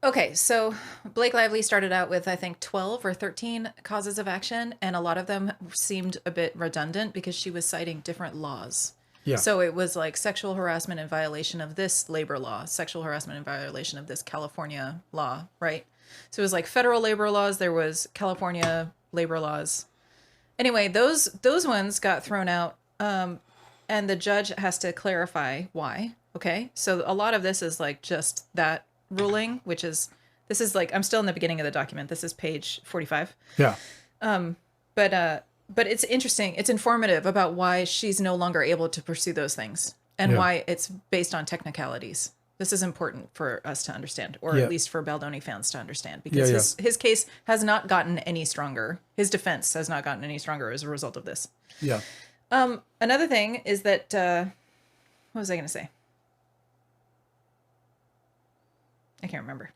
Okay, so Blake Lively started out with, I think, 12 or 13 causes of action, and a lot of them seemed a bit redundant because she was citing different laws. Yeah. So it was like sexual harassment in violation of this labor law, sexual harassment in violation of this California law, right? So it was like federal labor laws, there was California labor laws. Anyway, those ones got thrown out, and the judge has to clarify why, okay? So a lot of this is like just that ruling, this is like, I'm still in the beginning of the document. This is page 45. Yeah. But it's interesting. It's informative about why she's no longer able to pursue those things and why it's based on technicalities. This is important for us to understand, or at least for Baldoni fans to understand, because his case has not gotten any stronger. His defense has not gotten any stronger as a result of this. Yeah. Another thing is that, what was I going to say? I can't remember.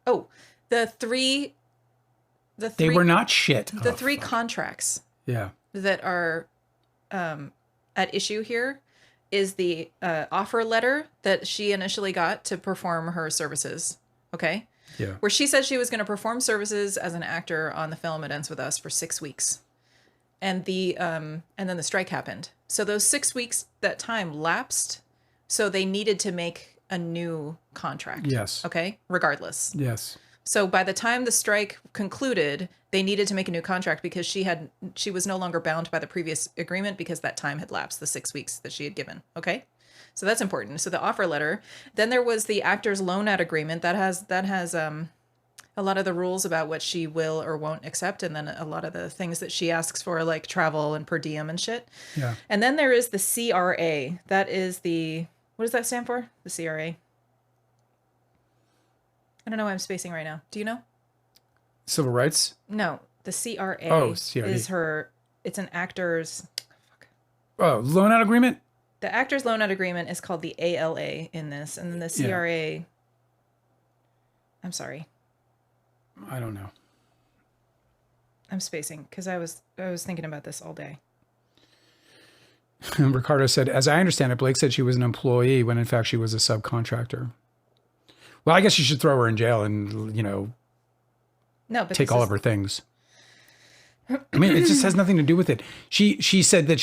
Oh, the three they were not shit. The three contracts that are at issue here is the offer letter that she initially got to perform her services. Okay. Yeah. Where she said she was going to perform services as an actor on the film It Ends With Us for 6 weeks. And then the strike happened. So those 6 weeks, that time lapsed. So they needed to make a new contract. Yes. Okay. Regardless. Yes. So by the time the strike concluded, they needed to make a new contract because she was no longer bound by the previous agreement because that time had lapsed, the 6 weeks that she had given. Okay. So that's important. So the offer letter, then there was the actor's loan out agreement that has a lot of the rules about what she will or won't accept. And then a lot of the things that she asks for, like travel and per diem and shit. Yeah. And then there is the CRA. That is what does that stand for? The CRA. I don't know why I'm spacing right now. Do you know? Civil rights? No, the CRA CRA. is her. It's an actor's. Oh, loan out agreement? The actor's loan out agreement is called the ALA in this, and then the CRA. I'm sorry. I don't know. I'm spacing because I was thinking about this all day. Ricardo said, as I understand it, Blake said she was an employee when in fact she was a subcontractor. Well, I guess you should throw her in jail and, No, but take all of her things. I mean, it just has nothing to do with it. She said that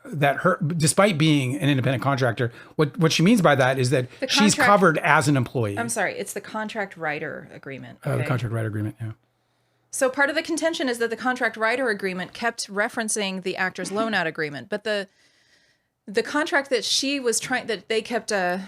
that her, despite being an independent contractor, what she means by that is that she's covered as an employee. I'm sorry, it's the contract writer agreement. Okay? The contract writer agreement, yeah. So part of the contention is that the contract writer agreement kept referencing the actor's loan out agreement, but the contract that she was trying, that they kept, the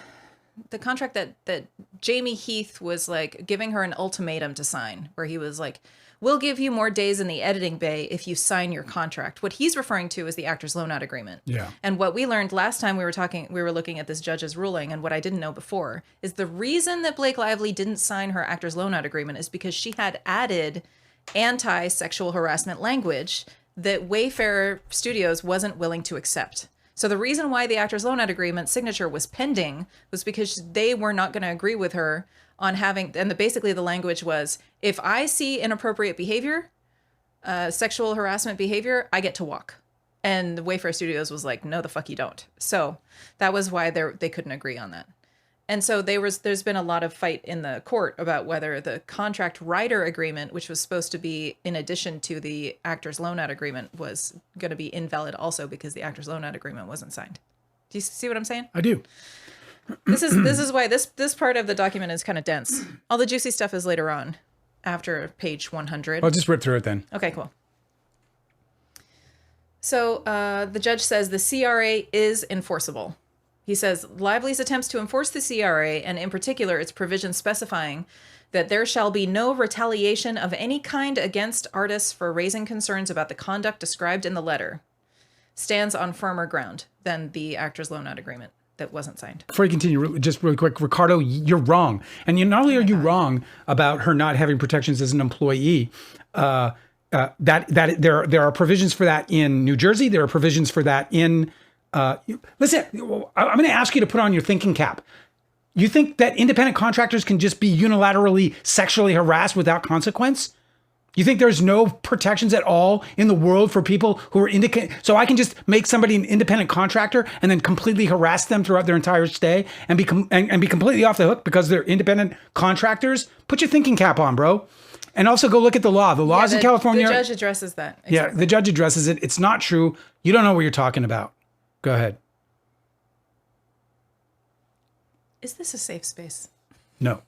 contract that Jamie Heath was like giving her an ultimatum to sign, where he was like, we'll give you more days in the editing bay if you sign your contract. What he's referring to is the actor's loan out agreement. Yeah. And what we learned last time we were looking at this judge's ruling, and what I didn't know before, is the reason that Blake Lively didn't sign her actor's loan out agreement is because she had added anti-sexual harassment language that Wayfair Studios wasn't willing to accept. So the reason why the actor's loan out agreement signature was pending was because they were not going to agree with her on having, and basically the language was, if I see inappropriate behavior, sexual harassment behavior, I get to walk. And the Wayfair Studios was like, no, the fuck you don't. So that was why they couldn't agree on that. And so there's been a lot of fight in the court about whether the contract writer agreement, which was supposed to be in addition to the actor's loan out agreement, was going to be invalid also because the actor's loan out agreement wasn't signed. Do you see what I'm saying? I do. This is why this part of the document is kind of dense. All the juicy stuff is later on, after page 100. I'll just rip through it then. Okay, cool. So the judge says the CRA is enforceable. He says, Lively's attempts to enforce the CRA, and in particular its provisions specifying that there shall be no retaliation of any kind against artists for raising concerns about the conduct described in the letter, stands on firmer ground than the actor's loan out agreement that wasn't signed. Before you continue, just really quick, Ricardo, you're wrong. And not only are you wrong about her not having protections as an employee, that there are provisions for that in New Jersey. There are provisions for that in... listen, I'm going to ask you to put on your thinking cap. You think that independent contractors can just be unilaterally sexually harassed without consequence? You think there's no protections at all in the world for people who are independent? So I can just make somebody an independent contractor and then completely harass them throughout their entire stay and be completely off the hook because they're independent contractors? Put your thinking cap on, bro. And also go look at the law. The laws in California. The judge addresses that. Exactly. Yeah, the judge addresses it. It's not true. You don't know what you're talking about. Go ahead. Is this a safe space? No.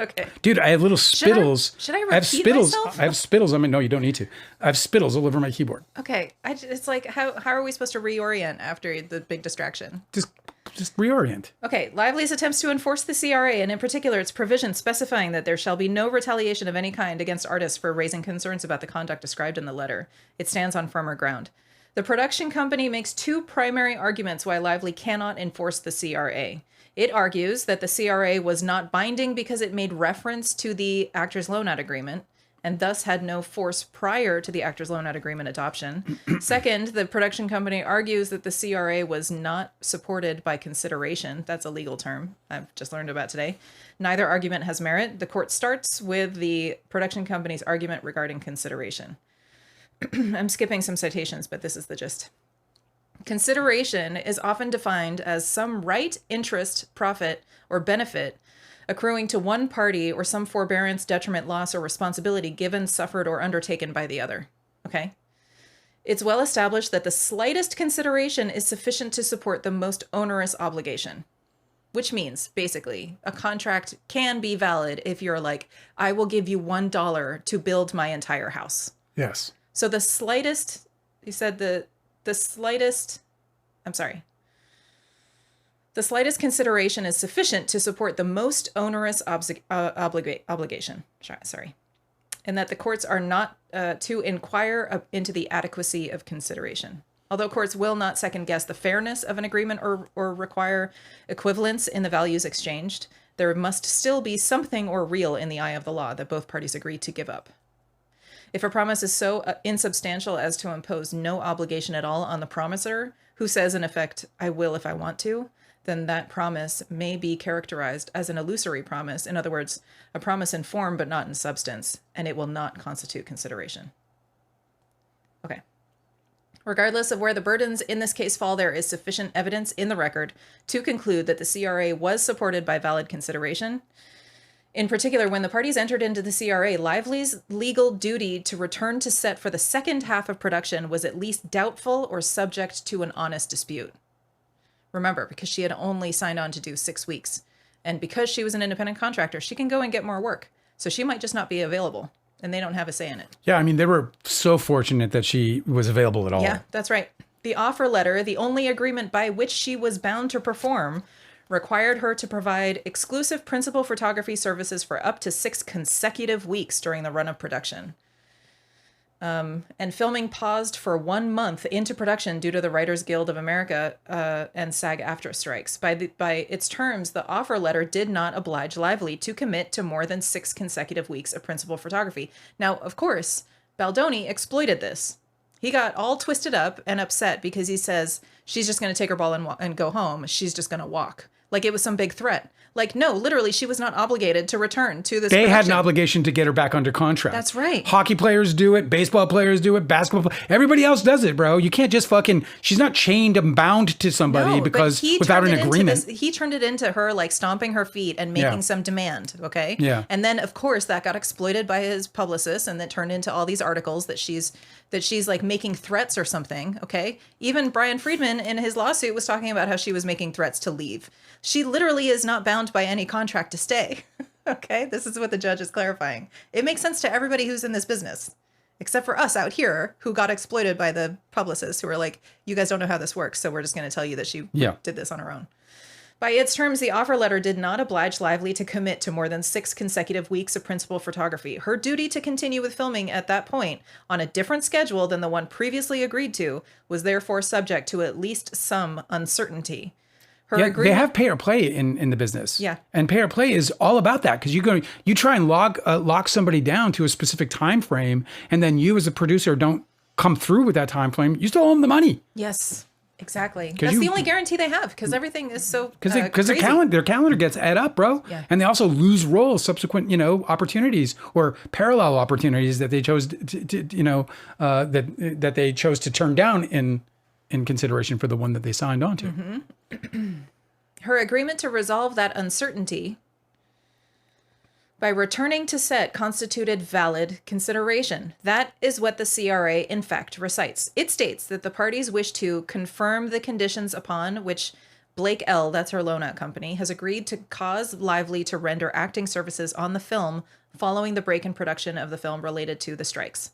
Okay. Dude, I have little spittles. Should I repeat have spittles. myself? I have spittles. I mean, no, you don't need to. I have spittles all over my keyboard. Okay. It's like, how are we supposed to reorient after the big distraction? Just reorient. Okay. Lively's attempts to enforce the CRA, and in particular its provisions specifying that there shall be no retaliation of any kind against artists for raising concerns about the conduct described in the letter. It stands on firmer ground. The production company makes two primary arguments why Lively cannot enforce the CRA. It argues that the CRA was not binding because it made reference to the actor's loan out agreement and thus had no force prior to the actor's loan out agreement adoption. Second, the production company argues that the CRA was not supported by consideration. That's a legal term I've just learned about today. Neither argument has merit. The court starts with the production company's argument regarding consideration. I'm skipping some citations, but this is the gist. Consideration is often defined as some right, interest, profit, or benefit accruing to one party or some forbearance, detriment, loss, or responsibility given, suffered, or undertaken by the other. Okay? It's well established that the slightest consideration is sufficient to support the most onerous obligation, which means, basically, a contract can be valid if you're like, I will give you $1 to build my entire house. Yes. So the slightest, you said the slightest consideration is sufficient to support the most onerous obligation. Sorry. And that the courts are not to inquire into the adequacy of consideration. Although courts will not second guess the fairness of an agreement or require equivalence in the values exchanged, There must still be something or real in the eye of the law that both parties agree to give up. If a promise is so insubstantial as to impose no obligation at all on the promiser, who says in effect, I will if I want to, then that promise may be characterized as an illusory promise. In other words, a promise in form but not in substance, and it will not constitute consideration. Okay. Regardless of where the burdens in this case fall, there is sufficient evidence in the record to conclude that the CRA was supported by valid consideration. In particular, when the parties entered into the CRA, Lively's legal duty to return to set for the second half of production was at least doubtful or subject to an honest dispute. Remember, because she had only signed on to do 6 weeks, and because she was an independent contractor, she can go and get more work. So she might just not be available, and they don't have a say in it. Yeah, I mean, they were so fortunate that she was available at all. Yeah, that's right. The offer letter, the only agreement by which she was bound to perform, required her to provide exclusive principal photography services for up to 6 consecutive weeks during the run of production. And filming paused for 1 month into production due to the Writers Guild of America and SAG-AFTRA strikes. By its terms, the offer letter did not oblige Lively to commit to more than 6 consecutive weeks of principal photography. Now, of course, Baldoni exploited this. He got all twisted up and upset because he says she's just going to take her ball and go home. She's just going to walk. Like it was some big threat. Like, no, literally, she was not obligated to return to this They production. had an obligation to get her back under contract. That's right. Hockey players do it. Baseball players do it. Basketball everybody else does it, bro. You can't just she's not chained and bound to somebody because without an agreement. He turned it into her like stomping her feet and making some demand, okay? Yeah. And then, of course, that got exploited by his publicist and that turned into all these articles that she's like making threats or something, okay? Even Brian Friedman in his lawsuit was talking about how she was making threats to leave. She literally is not bound by any contract to stay. Okay, this is what the judge is clarifying. It makes sense to everybody who's in this business, except for us out here who got exploited by the publicists who were like, you guys don't know how this works, so we're just going to tell you that she did this on her own. By its terms, the offer letter did not oblige Lively to commit to more than 6 consecutive weeks of principal photography. Her duty to continue with filming at that point on a different schedule than the one previously agreed to was therefore subject to at least some uncertainty. They have pay or play in the business. Yeah. And pay or play is all about that because you try and lock somebody down to a specific time frame, and then you as a producer don't come through with that time frame. You still owe them the money. Yes, exactly. That's the only guarantee they have because everything is so because their calendar gets add up, bro. Yeah. And they also lose roles, subsequent opportunities or parallel opportunities that they chose that they chose to turn down in consideration for the one that they signed on to. Mm-hmm. Her agreement to resolve that uncertainty by returning to set constituted valid consideration. That is what the CRA in fact recites. It states that the parties wish to confirm the conditions upon which Blake L., that's her loan out company, has agreed to cause Lively to render acting services on the film following the break in production of the film related to the strikes.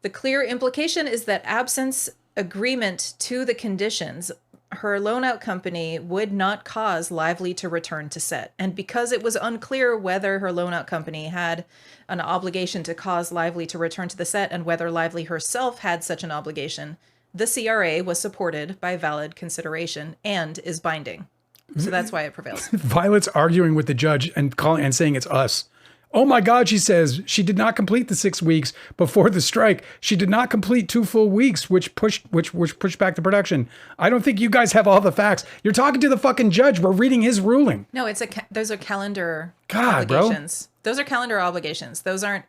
The clear implication is that absence agreement to the conditions, her loan out company would not cause Lively to return to set. And because it was unclear whether her loan out company had an obligation to cause Lively to return to the set and whether Lively herself had such an obligation, the CRA was supported by valid consideration and is binding. So that's why it prevails. Violet's arguing with the judge and saying it's us. Oh my God, she says she did not complete the 6 weeks before the strike. She did not complete 2 full weeks, which pushed back the production. I don't think you guys have all the facts. You're talking to the fucking judge. We're reading his ruling. No, those are calendar obligations. Bro. Those are calendar obligations. Those aren't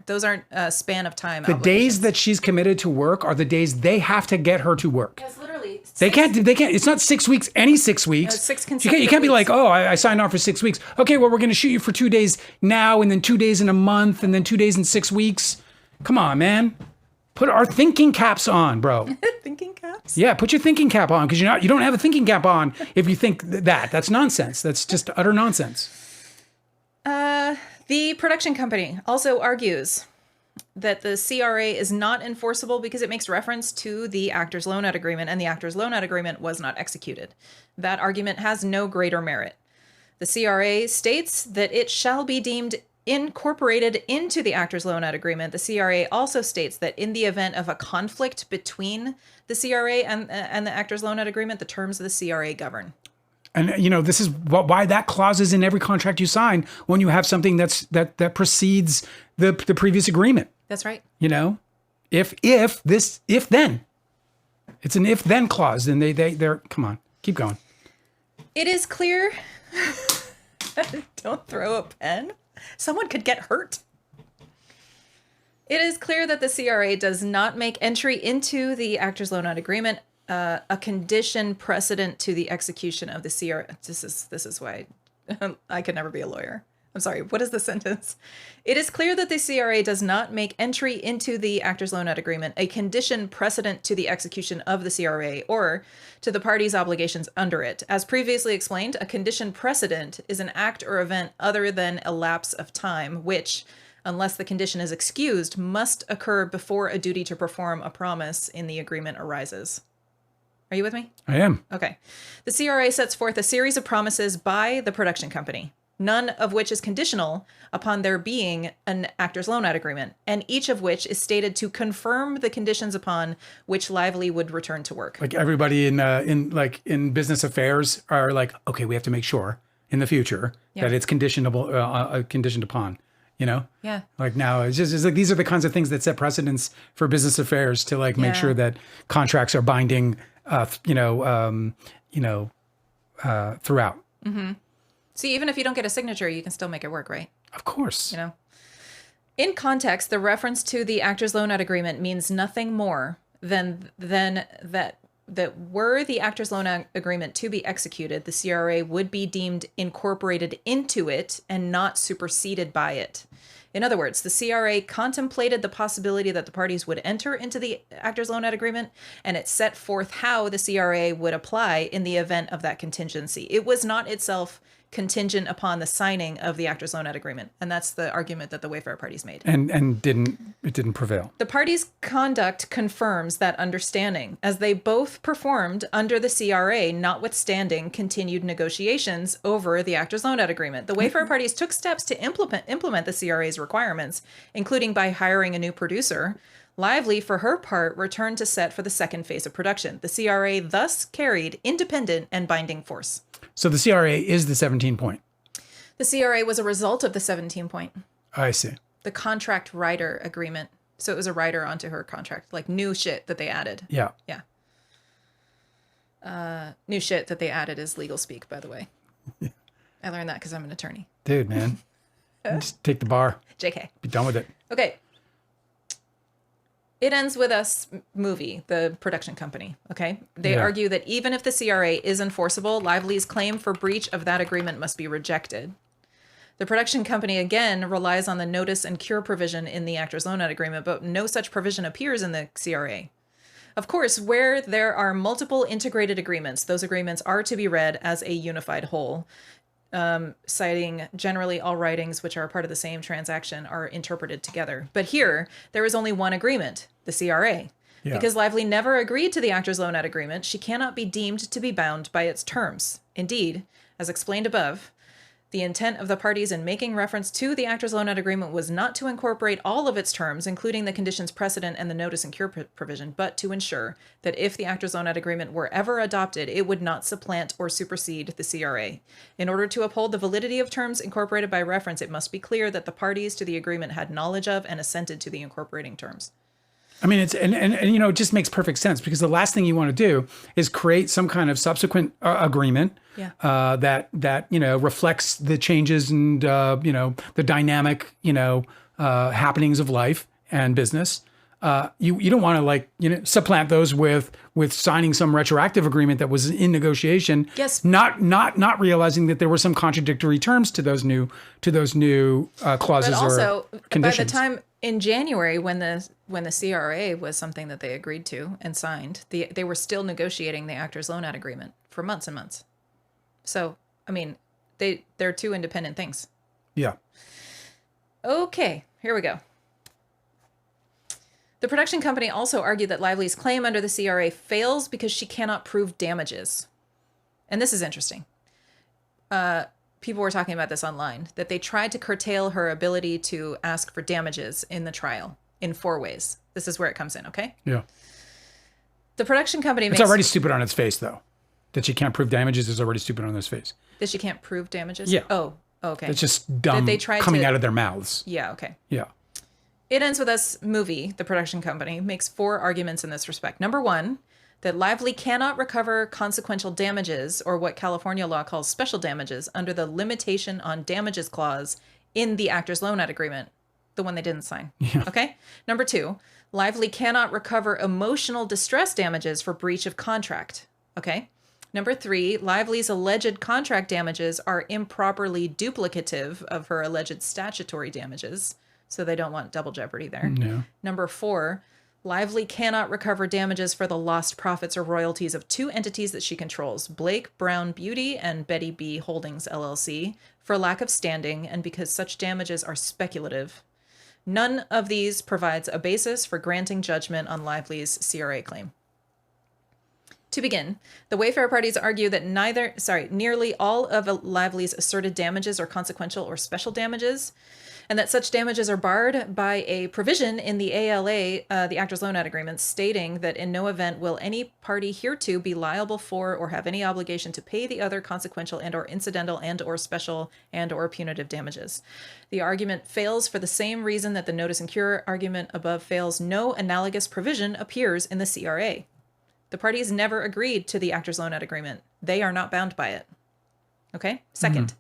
span of time. The days that she's committed to work are the days they have to get her to work. Yes, literally. They can't. It's not 6 weeks. Any 6 weeks. 6 consecutive. You can't be like, oh, I signed on for 6 weeks. Okay, well, we're going to shoot you for 2 days now, and then 2 days in a month, and then 2 days in 6 weeks. Come on, man. Put our thinking caps on, bro. Thinking caps? Yeah, put your thinking cap on because you don't have a thinking cap on if you think that. That's nonsense. That's just utter nonsense. The production company also argues that the CRA is not enforceable because it makes reference to the actor's loan out agreement, and the actor's loan out agreement was not executed. That argument has no greater merit. The CRA states that it shall be deemed incorporated into the actor's loan out agreement. The CRA also states that in the event of a conflict between the CRA and the actor's loan out agreement, the terms of the CRA govern. And this is why that clause is in every contract you sign when you have something that precedes the previous agreement. That's right. If then, it's an if then clause. Then they're come on, keep going. It is clear. Don't throw a pen. Someone could get hurt. It is clear that the CRA does not make entry into the actors loan out agreement a condition precedent to the execution of the CRA. This is why I could never be a lawyer. I'm sorry. What is the sentence? It is clear that the CRA does not make entry into the actors loan out agreement a condition precedent to the execution of the CRA or to the parties' obligations under it. As previously explained, a condition precedent is an act or event other than a lapse of time, which, unless the condition is excused, must occur before a duty to perform a promise in the agreement arises. Are you with me? I am. Okay. The CRA sets forth a series of promises by the production company, none of which is conditional upon there being an actors loan out agreement, and each of which is stated to confirm the conditions upon which Lively would return to work. Like everybody in business affairs are like, okay, we have to make sure in the future that it's conditioned upon. Yeah. Like now it's like these are the kinds of things that set precedents for business affairs to make sure that contracts are binding throughout. Mm-hmm. See, even if you don't get a signature, you can still make it work, right? Of course. In context, the reference to the actors loan out agreement means nothing more than that were the actors loan out agreement to be executed, the CRA would be deemed incorporated into it and not superseded by it. In other words, the CRA contemplated the possibility that the parties would enter into the actors loan out agreement, and it set forth how the CRA would apply in the event of that contingency. It was not itself contingent upon the signing of the actors loan out agreement, and that's the argument that the Wayfarer parties made. And didn't prevail. The parties' conduct confirms that understanding, as they both performed under the CRA, notwithstanding continued negotiations over the actors loan out agreement. The Wayfarer parties took steps to implement the CRA's requirements, including by hiring a new producer. Lively, for her part, returned to set for the second phase of production. The CRA thus carried independent and binding force. So the CRA is the 17-point. The CRA was a result of the 17-point. I see. The contract rider agreement. So it was a rider onto her contract, like new shit that they added. Yeah. Yeah. New shit that they added is legal speak, by the way. I learned that because I'm an attorney. Dude, man. Just take the bar. JK. Be done with it. Okay. It ends with us movie, the production company, okay? They argue that even if the CRA is enforceable, Lively's claim for breach of that agreement must be rejected. The production company, again, relies on the notice and cure provision in the actors loan out agreement, but no such provision appears in the CRA. Of course, where there are multiple integrated agreements, those agreements are to be read as a unified whole. Citing generally all writings which are part of the same transaction are interpreted together. But here, there is only one agreement, the CRA. Yeah. Because Lively never agreed to the actors loan out agreement, she cannot be deemed to be bound by its terms. Indeed, as explained above, the intent of the parties in making reference to the actors loan out agreement was not to incorporate all of its terms, including the conditions precedent and the notice and cure provision, but to ensure that if the actors loan out agreement were ever adopted, it would not supplant or supersede the CRA. In order to uphold the validity of terms incorporated by reference, it must be clear that the parties to the agreement had knowledge of and assented to the incorporating terms. I mean, it's and it just makes perfect sense because the last thing you want to do is create some kind of subsequent agreement that reflects the changes and the dynamic happenings of life and business. You don't want to supplant those with signing some retroactive agreement that was in negotiation. Yes. Not realizing that there were some contradictory terms to those new clauses but also, or conditions. By the time in January, when the CRA was something that they agreed to and signed, they were still negotiating the actors loan out agreement for months and months. So, I mean, they're two independent things. Yeah. Okay, here we go. The production company also argued that Lively's claim under the CRA fails because she cannot prove damages. And this is interesting. People were talking about this online, that they tried to curtail her ability to ask for damages in the trial in 4 ways. This is where it comes in, okay? Yeah. The production company It's already stupid on its face, though. That she can't prove damages is already stupid on this face. That she can't prove damages? Yeah. Oh, okay. It's just dumb That they tried coming to- out of their mouths. Yeah, okay. Yeah. It Ends With Us movie, the production company, makes 4 arguments in this respect. Number 1, that Lively cannot recover consequential damages, or what California law calls special damages, under the limitation on damages clause in the actor's loan-out agreement, the one they didn't sign. Yeah. Okay? Number 2, Lively cannot recover emotional distress damages for breach of contract. Okay? Number 3, Lively's alleged contract damages are improperly duplicative of her alleged statutory damages, so they don't want double jeopardy there. No. Number 4, Lively cannot recover damages for the lost profits or royalties of 2 entities that she controls, Blake Brown Beauty and Betty B Holdings LLC, for lack of standing and because such damages are speculative. None of these provides a basis for granting judgment on Lively's CRA claim. To begin, the Wayfair parties argue that nearly all of Lively's asserted damages are consequential or special damages, and that such damages are barred by a provision in the ALA, the Actors Loan Out Agreement, stating that in no event will any party hereto be liable for or have any obligation to pay the other consequential and or incidental and or special and or punitive damages. The argument fails for the same reason that the notice and cure argument above fails. No analogous provision appears in the CRA. The parties never agreed to the Actors Loan Out Agreement. They are not bound by it. Okay? Second,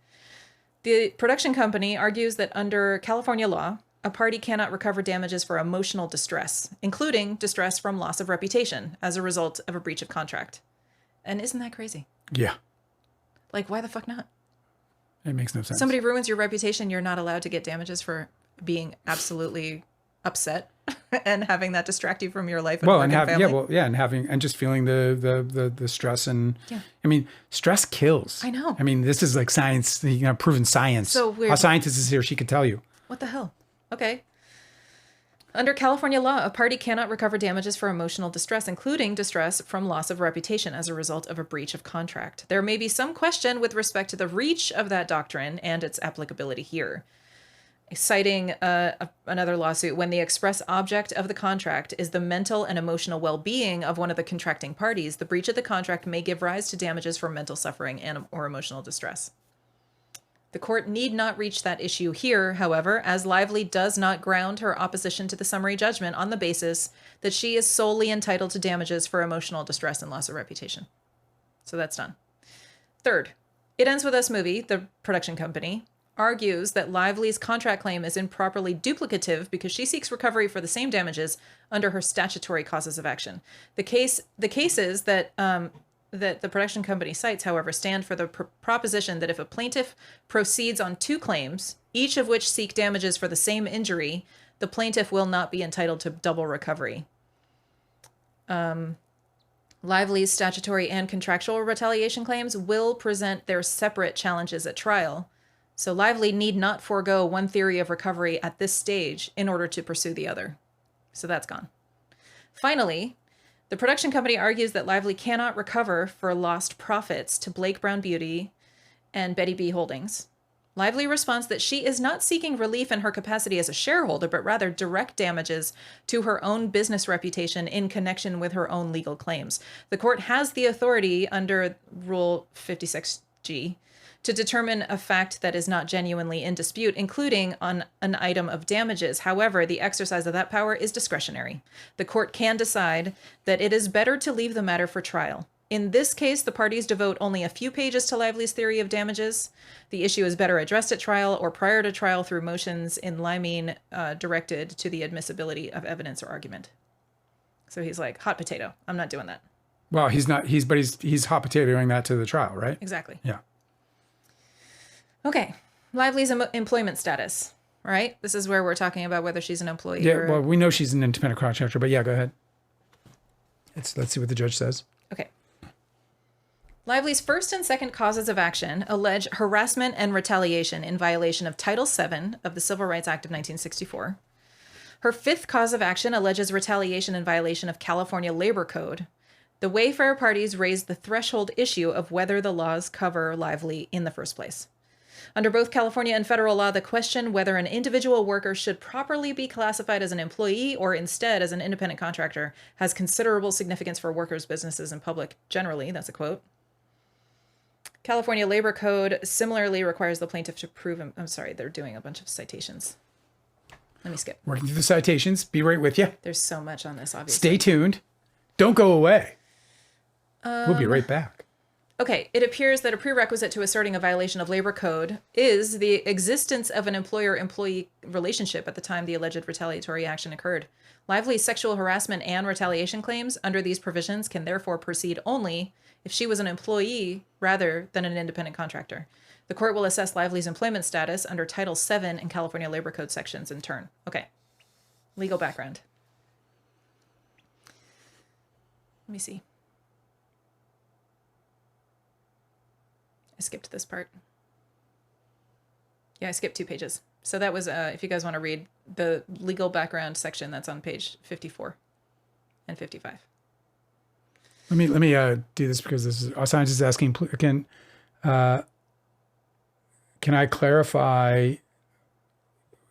the production company argues that under California law, a party cannot recover damages for emotional distress, including distress from loss of reputation as a result of a breach of contract. And isn't that crazy? Yeah. Like, why the fuck not? It makes no sense. Somebody ruins your reputation, you're not allowed to get damages for being absolutely upset and having that distract you from your life and work and family. And just feeling the stress and Yeah. I mean, stress kills. I know. I mean, this is like science, proven science. So weird. A scientist is here, she could tell you. What the hell? Okay. Under California law, a party cannot recover damages for emotional distress, including distress from loss of reputation as a result of a breach of contract. There may be some question with respect to the reach of that doctrine and its applicability here. Citing another lawsuit, when the express object of the contract is the mental and emotional well-being of one of the contracting parties, the breach of the contract may give rise to damages for mental suffering and or emotional distress. The court need not reach that issue here, however, as Lively does not ground her opposition to the summary judgment on the basis that she is solely entitled to damages for emotional distress and loss of reputation. So that's done. Third, It Ends With Us movie, the production company, argues that Lively's contract claim is improperly duplicative because she seeks recovery for the same damages under her statutory causes of action. The cases that the production company cites, however, stand for the proposition that if a plaintiff proceeds on 2 claims, each of which seek damages for the same injury, the plaintiff will not be entitled to double recovery. Lively's statutory and contractual retaliation claims will present their separate challenges at trial. So Lively need not forego one theory of recovery at this stage in order to pursue the other. So that's gone. Finally, the production company argues that Lively cannot recover for lost profits to Blake Brown Beauty and Betty B Holdings. Lively responds that she is not seeking relief in her capacity as a shareholder, but rather direct damages to her own business reputation in connection with her own legal claims. The court has the authority under Rule 56G to determine a fact that is not genuinely in dispute, including on an item of damages. However, the exercise of that power is discretionary. The court can decide that it is better to leave the matter for trial. In this case, the parties devote only a few pages to Lively's theory of damages. The issue is better addressed at trial or prior to trial through motions in limine directed to the admissibility of evidence or argument. So he's like, hot potato. I'm not doing that. Well, he's hot potatoing that to the trial, right? Exactly. Yeah. Okay. Lively's employment status, right? This is where we're talking about whether she's an employee Yeah, or... well, we know she's an independent contractor, but yeah, go ahead. Let's see what the judge says. Okay. Lively's first and second causes of action allege harassment and retaliation in violation of Title VII of the Civil Rights Act of 1964. Her fifth cause of action alleges retaliation in violation of California Labor Code. The Wayfair parties raised the threshold issue of whether the laws cover Lively in the first place. Under both California and federal law, the question whether an individual worker should properly be classified as an employee or instead as an independent contractor has considerable significance for workers, businesses, and public generally. That's a quote. California Labor Code similarly requires the plaintiff to prove... I'm sorry, they're doing a bunch of citations. Let me skip. Working through the citations. Be right with you. There's so much on this, obviously. Stay tuned. Don't go away. We'll be right back. Okay, it appears that a prerequisite to asserting a violation of labor code is the existence of an employer-employee relationship at the time the alleged retaliatory action occurred. Lively's sexual harassment and retaliation claims under these provisions can therefore proceed only if she was an employee rather than an independent contractor. The court will assess Lively's employment status under Title VII and California Labor Code sections in turn. Okay, legal background. Let me see. I skipped this part. Yeah, I skipped 2 pages. So that was, if you guys want to read the legal background section, that's on page 54 and 55. Let me do this because this is our scientist is asking. Can I clarify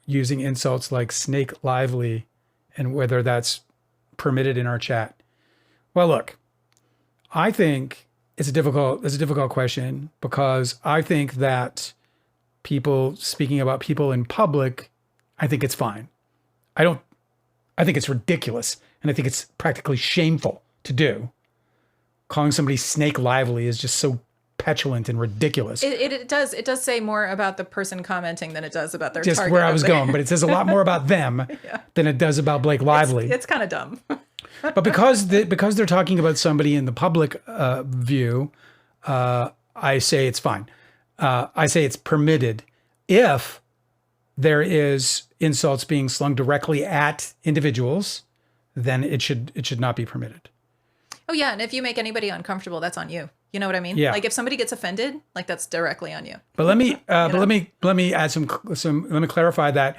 using insults like snake lively and whether that's permitted in our chat? Well, look, I think it's a difficult question because I think that people speaking about people in public, I think it's fine. I think it's ridiculous. And I think it's practically shameful to do. Calling somebody snake lively is just so petulant and ridiculous. It does say more about the person commenting than it does about their just target where I was going, but it says a lot more about them than it does about Blake Lively. It's kind of dumb. But because they're talking about somebody in the public view, I say it's fine. I say it's permitted if there is insults being slung directly at individuals, then it should not be permitted. Oh yeah, and if you make anybody uncomfortable, that's on you. You know what I mean? Yeah. Like if somebody gets offended, like that's directly on you. But let me let me add some let me clarify that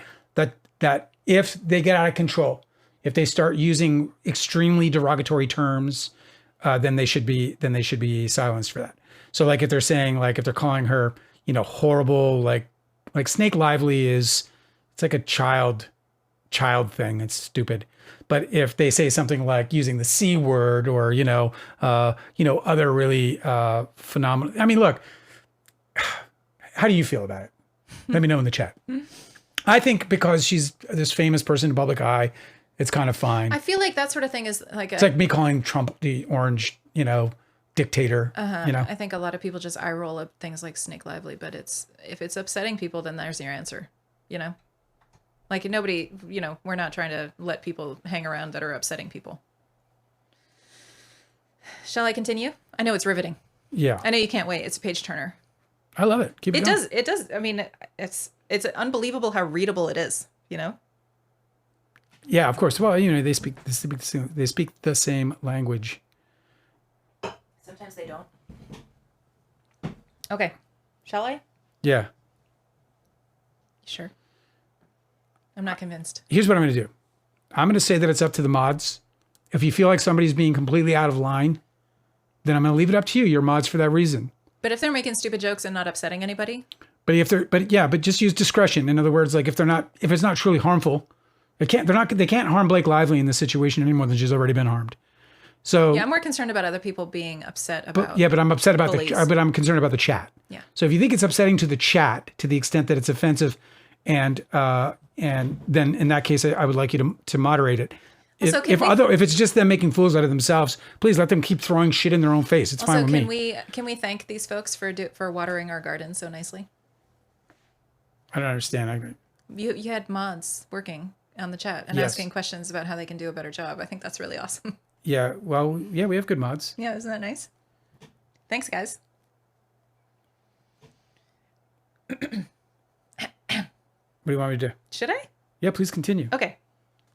if they get out of control, if they start using extremely derogatory terms, then they should be silenced for that. So like if they're saying, like if they're calling her, horrible, like Snake Lively it's like a child thing. It's stupid. But if they say something like using the C word or, other really phenomenal. I mean, look, how do you feel about it? Let me know in the chat. I think because she's this famous person in the public eye, it's kind of fine. I feel like that sort of thing is like it's like me calling Trump the orange, dictator. I think a lot of people just eye roll at things like Snake Lively, but if it's upsetting people, then there's your answer, Like nobody, we're not trying to let people hang around that are upsetting people. Shall I continue? I know it's riveting. Yeah. I know you can't wait. It's a page turner. I love it. Keep it going. It does. I mean, it's unbelievable how readable it is, Yeah, of course. Well, they speak the same language. Sometimes they don't. Okay. Shall I? Yeah. Sure. I'm not convinced. Here's what I'm going to do. I'm going to say that it's up to the mods. If you feel like somebody's being completely out of line, then I'm going to leave it up to you. You're mods for that reason. But if they're making stupid jokes and not upsetting anybody, but just use discretion. In other words, like if it's not truly harmful, they can't harm Blake Lively in this situation any more than she's already been harmed. So yeah, I'm more concerned about other people being upset about. But I'm upset about bullies. but I'm concerned about the chat. Yeah. So if you think it's upsetting to the chat to the extent that it's offensive, and then in that case, I would like you to moderate it. If it's just them making fools out of themselves, please let them keep throwing shit in their own face. It's fine with me. Can we thank these folks for watering our garden so nicely? I don't understand. You had mods working on the chat and asking questions about how they can do a better job. I think that's really awesome. Yeah. Well, yeah, we have good mods. Yeah, isn't that nice? Thanks, guys. What do you want me to do? Should I? Yeah, please continue. Okay.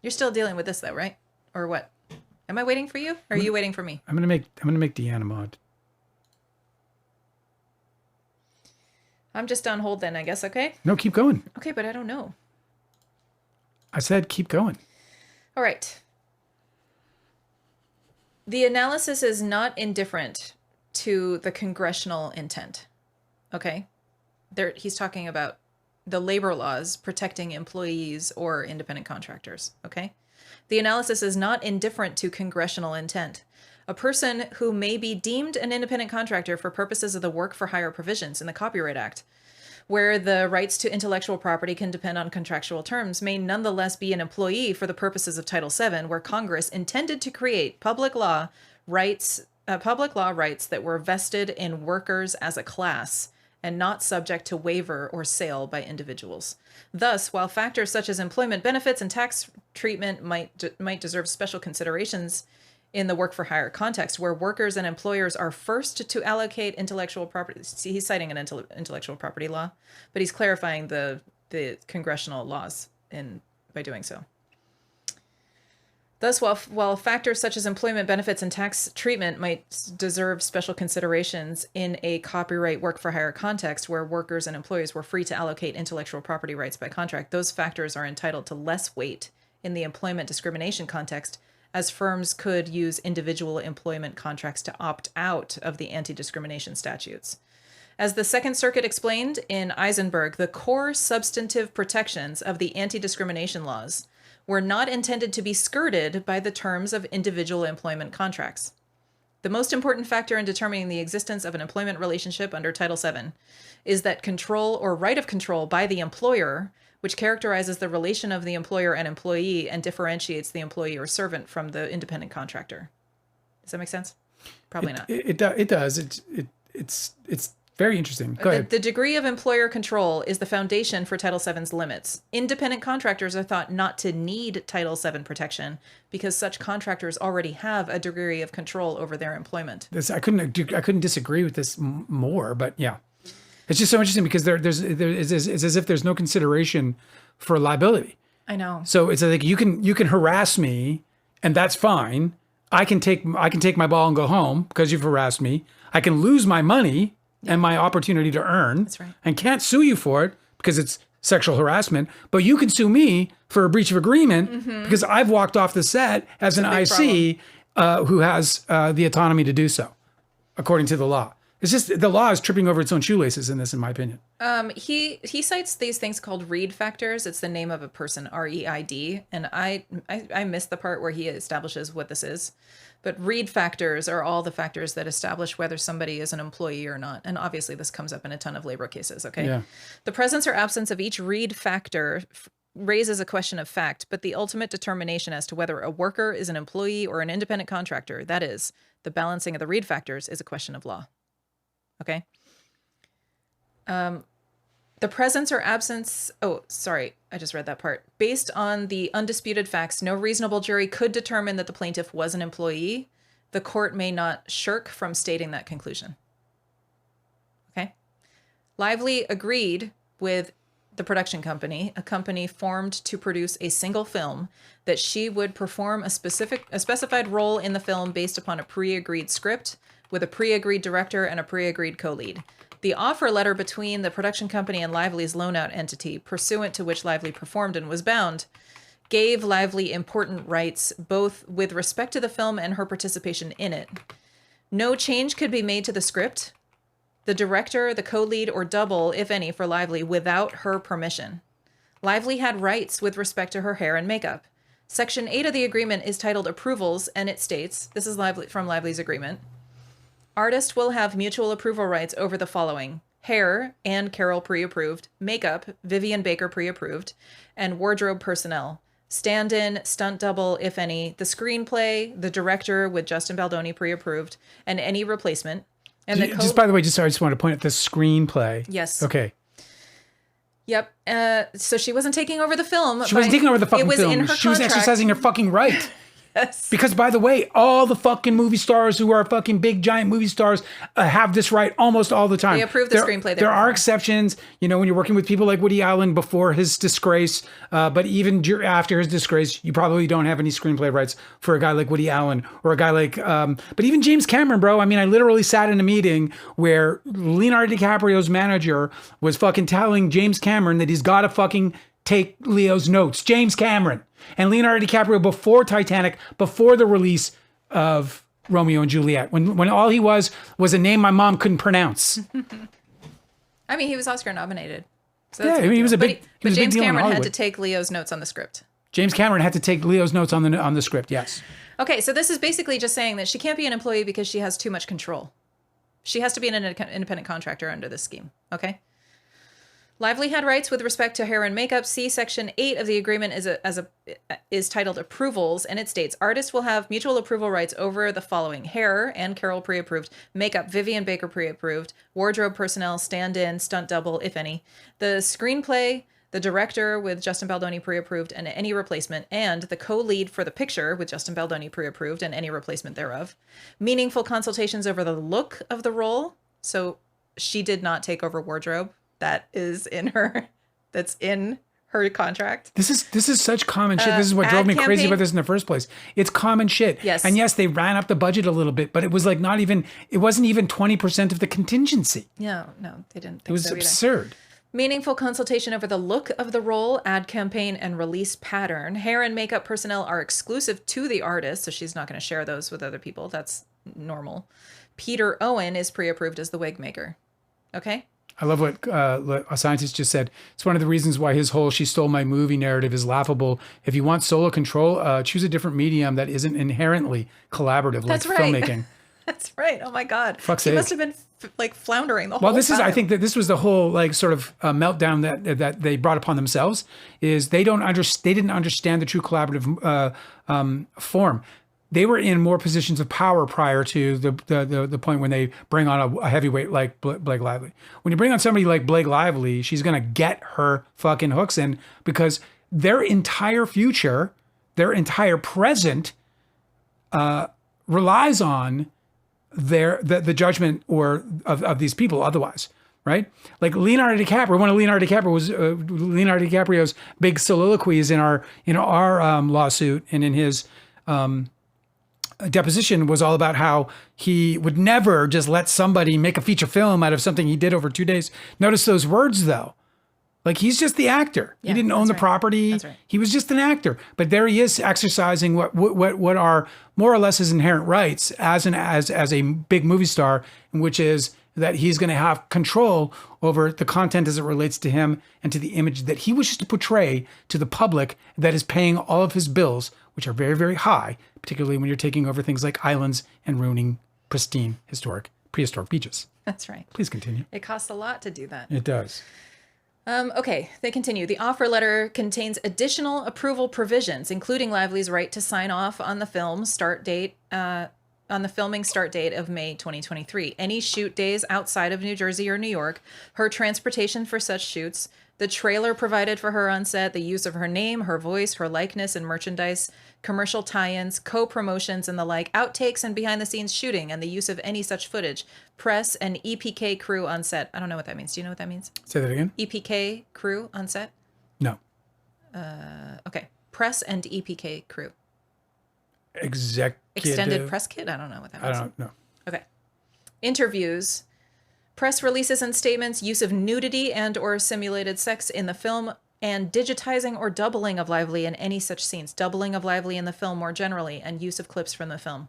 You're still dealing with this though, right? Or what? Am I waiting for you? Or are you waiting for me? I'm gonna make Deanna mod. I'm just on hold then, I guess, okay? No, keep going. Okay, but I don't know. I said keep going. All right. The analysis is not indifferent to the congressional intent. Okay? He's talking about the labor laws protecting employees or independent contractors. Okay? The analysis is not indifferent to congressional intent. A person who may be deemed an independent contractor for purposes of the work for hire provisions in the Copyright Act, where the rights to intellectual property can depend on contractual terms, may nonetheless be an employee for the purposes of Title VII, where Congress intended to create public law rights that were vested in workers as a class and not subject to waiver or sale by individuals. Thus, while factors such as employment benefits and tax treatment might deserve special considerations in the work for hire context, where workers and employers are first to allocate intellectual property. See, he's citing an intellectual property law, but he's clarifying the congressional laws by doing so. Thus, while factors such as employment benefits and tax treatment might deserve special considerations in a copyright work for hire context where workers and employees were free to allocate intellectual property rights by contract, those factors are entitled to less weight in the employment discrimination context, as firms could use individual employment contracts to opt out of the anti-discrimination statutes. As the Second Circuit explained in Eisenberg, the core substantive protections of the anti-discrimination laws were not intended to be skirted by the terms of individual employment contracts. The most important factor in determining the existence of an employment relationship under Title VII is that control or right of control by the employer, which characterizes the relation of the employer and employee and differentiates the employee or servant from the independent contractor. Does that make sense? Probably not. It does. It's very interesting. Go ahead. The degree of employer control is the foundation for Title VII's limits. Independent contractors are thought not to need Title VII protection because such contractors already have a degree of control over their employment. I couldn't disagree with this more, but yeah. It's just so interesting because it's as if there's no consideration for liability. I know. So it's like you can harass me, and that's fine. I can take my ball and go home because you've harassed me. I can lose my money and my opportunity to earn. That's right. And can't sue you for it because it's sexual harassment. But you can sue me for a breach of agreement because I've walked off the set as an IC who has the autonomy to do so, according to the law. It's just the law is tripping over its own shoelaces in this, in my opinion. He cites these things called Reid factors. It's the name of a person, REID, and I missed the part where he establishes what this is. But Reid factors are all the factors that establish whether somebody is an employee or not. And obviously this comes up in a ton of labor cases, okay? Yeah. The presence or absence of each Reid factor raises a question of fact, but the ultimate determination as to whether a worker is an employee or an independent contractor, that is, the balancing of the Reid factors, is a question of law. Okay. The presence or absence. Oh, sorry. I just read that part. Based on the undisputed facts, no reasonable jury could determine that the plaintiff was an employee. The court may not shirk from stating that conclusion. Okay. Lively agreed with the production company, a company formed to produce a single film, that she would perform a specified role in the film based upon a pre-agreed script with a pre-agreed director and a pre-agreed co-lead. The offer letter between the production company and Lively's loan-out entity, pursuant to which Lively performed and was bound, gave Lively important rights, both with respect to the film and her participation in it. No change could be made to the script, the director, the co-lead, or double, if any, for Lively without her permission. Lively had rights with respect to her hair and makeup. Section 8 of the agreement is titled Approvals, and it states, this is from Lively's agreement, artist will have mutual approval rights over the following: hair, Anne Carroll pre-approved; makeup, Vivian Baker pre-approved; and wardrobe personnel. Stand-in, stunt double, if any, the screenplay, the director with Justin Baldoni pre-approved, and any replacement. And just by the way, I just want to point out the screenplay. Yes. Okay. Yep. So she wasn't taking over the film. She wasn't taking over the fucking film. In her she was contract. exercising her fucking right. Yes. Because, by the way, all the fucking movie stars who are fucking big, giant movie stars have this right almost all the time. They approve the screenplay. There are exceptions, you know, when you're working with people like Woody Allen before his disgrace, but even after his disgrace, you probably don't have any screenplay rights for a guy like Woody Allen or a guy like, but even James Cameron, bro. I mean, I literally sat in a meeting where Leonardo DiCaprio's manager was fucking telling James Cameron that he's got to fucking take Leo's notes. James Cameron. And Leonardo DiCaprio before Titanic, before the release of Romeo and Juliet, when all he was a name my mom couldn't pronounce. I mean, he was Oscar nominated. So yeah, he was a big. But James Cameron had to take Leo's notes on the script. James Cameron had to take Leo's notes on the script. Yes. Okay, so this is basically just saying that she can't be an employee because she has too much control. She has to be an independent contractor under this scheme. Okay. Lively had rights with respect to hair and makeup. See Section 8 of the agreement is titled Approvals, and it states, artists will have mutual approval rights over the following: hair, Ann Carroll pre-approved; makeup, Vivian Baker pre-approved; wardrobe personnel, stand-in, stunt double, if any; the screenplay, the director with Justin Baldoni pre-approved and any replacement; and the co-lead for the picture with Justin Baldoni pre-approved and any replacement thereof. Meaningful consultations over the look of the role. So she did not take over wardrobe. That's in her contract. This is such common shit. This is what drove me crazy about this in the first place. It's common shit. Yes. And yes, they ran up the budget a little bit, but it was like it wasn't even 20% of the contingency. No, they didn't think It was so either. absurd. Meaningful consultation over the look of the role, ad campaign, and release pattern. Hair and makeup personnel are exclusive to the artist, so she's not going to share those with other people. That's normal. Peter Owen is pre-approved as the wig maker. Okay? I love what a scientist just said. It's one of the reasons why his whole "she stole my movie" narrative is laughable. If you want solo control, choose a different medium that isn't inherently collaborative, That's like right. filmmaking. That's right. Oh my God. Fuck's He sake. must have been floundering the whole Well, time. I think that this was the whole like sort of meltdown that they brought upon themselves. Is they didn't understand the true collaborative form. They were in more positions of power prior to the point when they bring on a heavyweight like Blake Lively. When you bring on somebody like Blake Lively, she's gonna get her fucking hooks in because their entire future, their entire present, relies on the judgment of these people. Otherwise, right? Like Leonardo DiCaprio. One of Leonardo DiCaprio's big soliloquies in our lawsuit and in his deposition was all about how he would never just let somebody make a feature film out of something he did over 2 days. Notice those words though. Like he's just the actor. Yeah, he didn't own the right. property. That's right. He was just an actor. But there he is exercising what are more or less his inherent rights as a big movie star, which is that he's going to have control over the content as it relates to him and to the image that he wishes to portray to the public that is paying all of his bills, which are very, very high, particularly when you're taking over things like islands and ruining pristine, prehistoric beaches. That's right. Please continue. It costs a lot to do that. It does. Okay, they continue. The offer letter contains additional approval provisions, including Lively's right to sign off on the filming start date of May 2023. Any shoot days outside of New Jersey or New York, her transportation for such shoots, the trailer provided for her on set, the use of her name, her voice, her likeness in merchandise, commercial tie-ins, co-promotions and the like, outtakes and behind-the-scenes shooting, and the use of any such footage, press and EPK crew on set. I don't know what that means. Do you know what that means? Say that again. EPK crew on set? No. Okay. Press and EPK crew. Executive. Extended press kit? I don't know what that means. I don't know. Okay. Interviews, press releases and statements, use of nudity and or simulated sex in the film, and digitizing or doubling of Lively in any such scenes. Doubling of Lively in the film more generally, and use of clips from the film.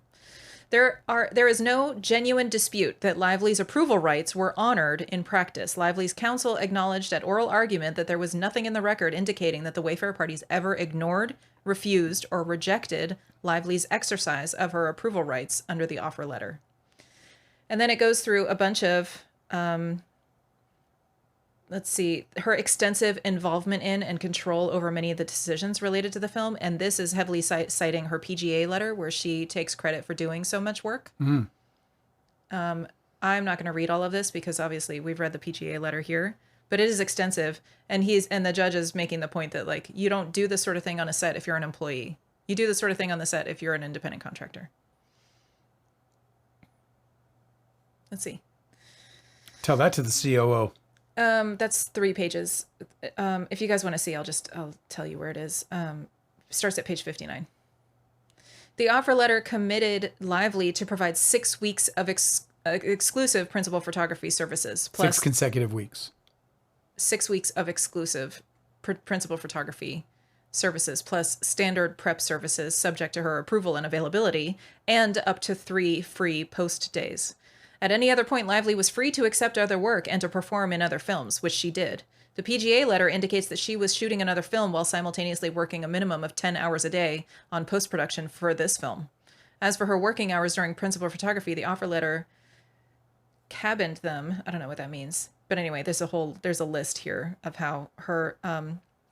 There is no genuine dispute that Lively's approval rights were honored in practice. Lively's counsel acknowledged at oral argument that there was nothing in the record indicating that the Wayfair parties ever ignored, refused, or rejected Lively's exercise of her approval rights under the offer letter. And then it goes through a bunch of, her extensive involvement in and control over many of the decisions related to the film. And this is heavily citing her PGA letter where she takes credit for doing so much work. Mm. I'm not going to read all of this because obviously we've read the PGA letter here, but it is extensive. And the judge is making the point that like, you don't do this sort of thing on a set if you're an employee. You do this sort of thing on the set if you're an independent contractor. Let's see. Tell that to the COO. That's 3 pages. If you guys want to see, I'll tell you where it is. Starts at page 59. The offer letter committed Lively to provide 6 weeks of exclusive principal photography services. Plus 6 consecutive weeks. 6 weeks of exclusive principal photography services, plus standard prep services subject to her approval and availability, and up to 3 free post days. At any other point, Lively was free to accept other work and to perform in other films, which she did. The PGA letter indicates that she was shooting another film while simultaneously working a minimum of 10 hours a day on post-production for this film. As for her working hours during principal photography, the offer letter cabined them. I don't know what that means. But anyway, there's a list here of how her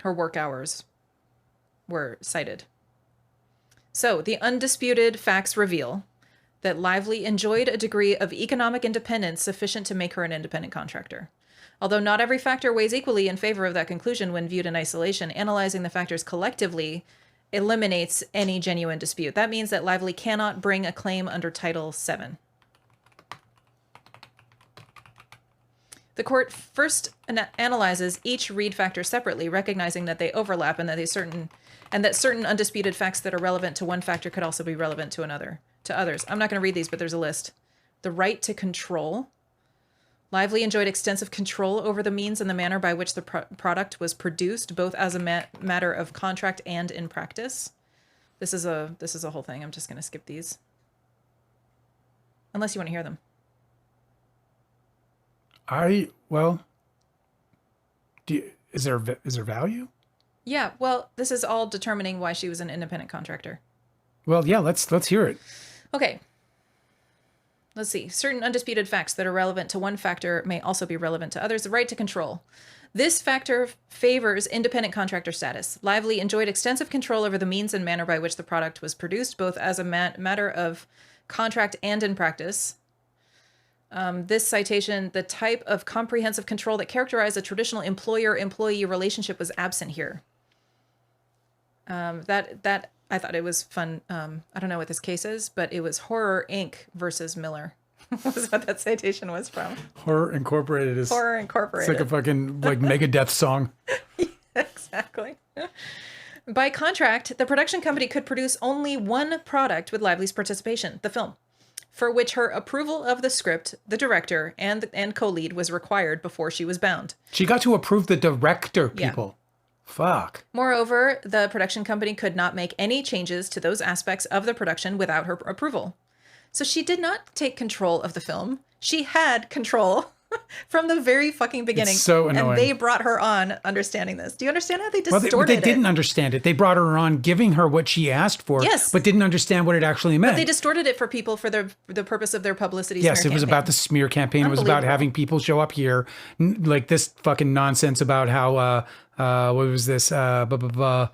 work hours were cited. So the undisputed facts reveal that Lively enjoyed a degree of economic independence sufficient to make her an independent contractor. Although not every factor weighs equally in favor of that conclusion when viewed in isolation, analyzing the factors collectively eliminates any genuine dispute. That means that Lively cannot bring a claim under Title VII. The court first analyzes each Reed factor separately, recognizing that they overlap and that certain undisputed facts that are relevant to one factor could also be relevant to others. I'm not going to read these, but there's a list. The right to control. Lively enjoyed extensive control over the means and the manner by which the product was produced, both as a matter of contract and in practice. This is a whole thing. I'm just going to skip these, unless you want to hear them. Is there value? Yeah, well, this is all determining why she was an independent contractor. Well, yeah, let's hear it. Okay. Let's see. Certain undisputed facts that are relevant to one factor may also be relevant to others. The right to control. This factor favors independent contractor status. Lively enjoyed extensive control over the means and manner by which the product was produced, both as a matter of contract and in practice. This citation, the type of comprehensive control that characterized a traditional employer-employee relationship was absent here. That I thought it was fun. I don't know what this case is, but it was Horror Inc. versus Miller. Was what that citation was from. Horror Incorporated is... Horror Incorporated. It's like a fucking Megadeth song. Yeah, exactly. By contract, the production company could produce only one product with Lively's participation, the film, for which her approval of the script, the director, and co-lead was required before she was bound. She got to approve the director, people. Yeah. Fuck. Moreover, the production company could not make any changes to those aspects of the production without her approval. So she did not take control of the film. She had control from the very fucking beginning. It's so annoying. And they brought her on understanding this. Do you understand how they distorted they didn't understand it. They brought her on giving her what she asked for, yes, but didn't understand what it actually meant. But they distorted it for people for the purpose of their publicity. Yes, it was about the smear campaign. It was about having people show up here, like this fucking nonsense about how, what was this, whatever.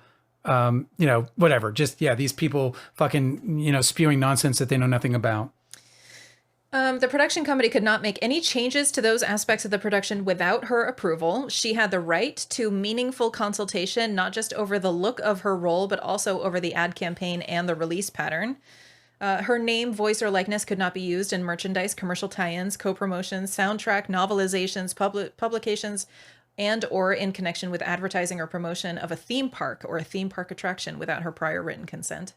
Just, yeah, these people fucking, spewing nonsense that they know nothing about. The production company could not make any changes to those aspects of the production without her approval. She had the right to meaningful consultation, not just over the look of her role, but also over the ad campaign and the release pattern. Her name, voice, or likeness could not be used in merchandise, commercial tie-ins, co-promotions, soundtrack, novelizations, publications, and or in connection with advertising or promotion of a theme park or a theme park attraction without her prior written consent.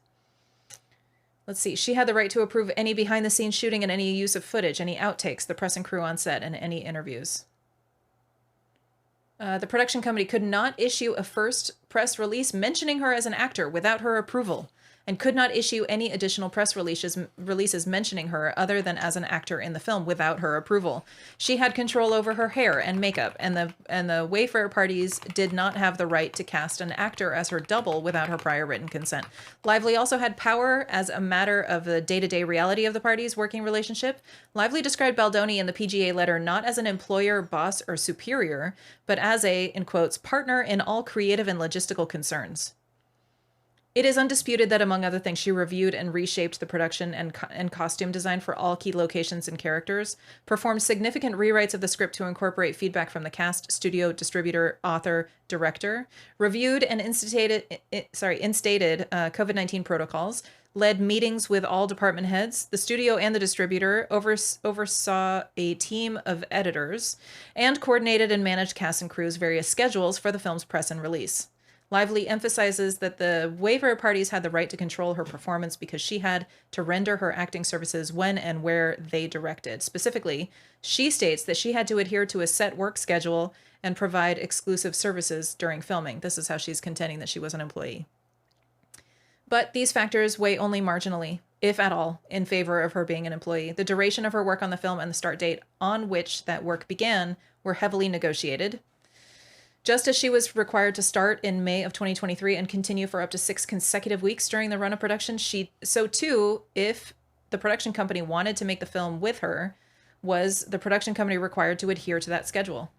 Let's see. She had the right to approve any behind-the-scenes shooting and any use of footage, any outtakes, the press and crew on set, and any interviews. The production company could not issue a first press release mentioning her as an actor without her approval, and could not issue any additional press releases mentioning her other than as an actor in the film without her approval. She had control over her hair and makeup, and the Wayfair parties did not have the right to cast an actor as her double without her prior written consent. Lively also had power as a matter of the day-to-day reality of the parties' working relationship. Lively described Baldoni in the PGA letter not as an employer, boss, or superior, but as a, in quotes, partner in all creative and logistical concerns. It is undisputed that, among other things, she reviewed and reshaped the production and costume design for all key locations and characters, performed significant rewrites of the script to incorporate feedback from the cast, studio, distributor, author, director, reviewed and instated COVID-19 protocols, led meetings with all department heads, the studio and the distributor, oversaw a team of editors, and coordinated and managed cast and crew's various schedules for the film's press and release. Lively emphasizes that the Wayfair parties had the right to control her performance because she had to render her acting services when and where they directed. Specifically, she states that she had to adhere to a set work schedule and provide exclusive services during filming. This is how she's contending that she was an employee. But these factors weigh only marginally, if at all, in favor of her being an employee. The duration of her work on the film and the start date on which that work began were heavily negotiated. Just as she was required to start in May of 2023 and continue for up to 6 consecutive weeks during the run of production, so too, if the production company wanted to make the film with her, was the production company required to adhere to that schedule.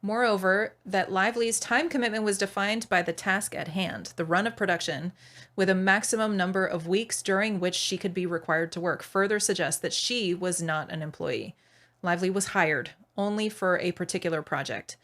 Moreover, that Livey's time commitment was defined by the task at hand, the run of production, with a maximum number of weeks during which she could be required to work, further suggests that she was not an employee. Livey was hired only for a particular project.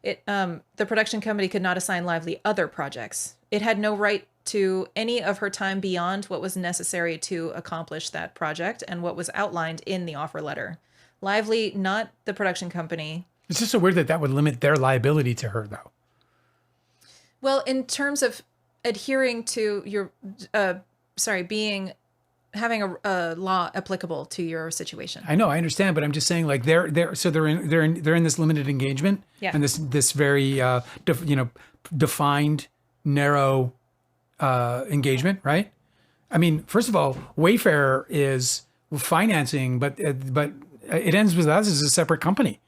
The production company could not assign Livey other projects. It had no right to any of her time beyond what was necessary to accomplish that project and what was outlined in the offer letter. Livey, not the production company. It's just so weird that would limit their liability to her, though. Well, in terms of adhering to your, having a law applicable to your situation. I know, I understand, but I'm just saying, like, they're in this limited engagement, and this very defined, narrow engagement, right? I mean, first of all, Wayfair is financing, but it ends with us as a separate company.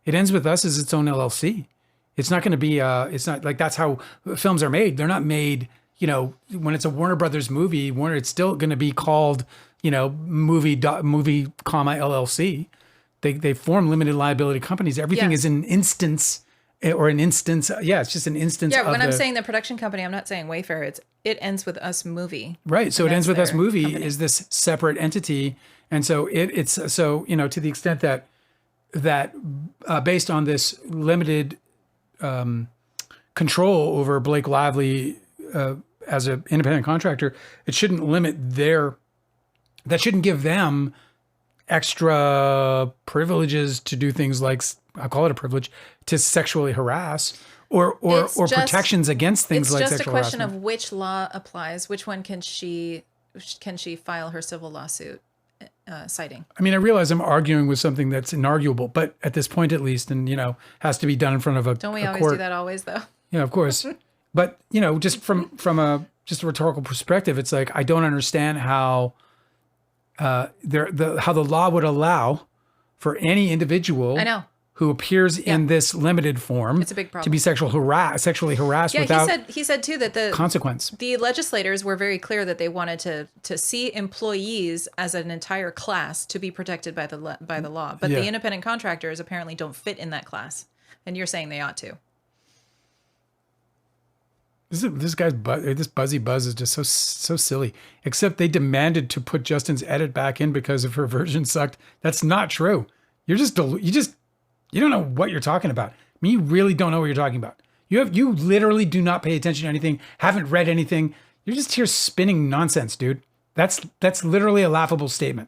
It ends with us as its own LLC. It's not going to be, it's not like that's how films are made. They're not made, when it's a Warner Brothers movie, it's still going to be called, movie, LLC. They form limited liability companies. Everything is an instance or an instance. Yeah, it's just an instance. Yeah, when I'm saying the production company, I'm not saying Wayfair. It ends with us movie. Right. So it ends with us movie company. Is this separate entity. And so it's to the extent that based on this limited control over Blake Lively as an independent contractor, it shouldn't that shouldn't give them extra privileges to do things like, I'll call it a privilege, to sexually harass or protections against things like sexual harassment. It's just a question of which law applies. Which one can she file her civil lawsuit citing? I mean, I realize I'm arguing with something that's inarguable, but at this point at least, and has to be done in front of a Don't we always court. Do that always though? Yeah, of course. But just from a rhetorical perspective, it's like I don't understand how how the law would allow for any individual who appears in this limited form it's a big problem. To be sexually harassed without he said too that the consequence. The legislators were very clear that they wanted to see employees as an entire class to be protected by the law. But the independent contractors apparently don't fit in that class. And you're saying they ought to. This Buzzy Buzz is just so silly. Except they demanded to put Justin's edit back in because if her version sucked. That's not true. You don't know what you're talking about. I mean, you really don't know what you're talking about. You literally do not pay attention to anything. Haven't read anything. You're just here spinning nonsense, dude. That's literally a laughable statement.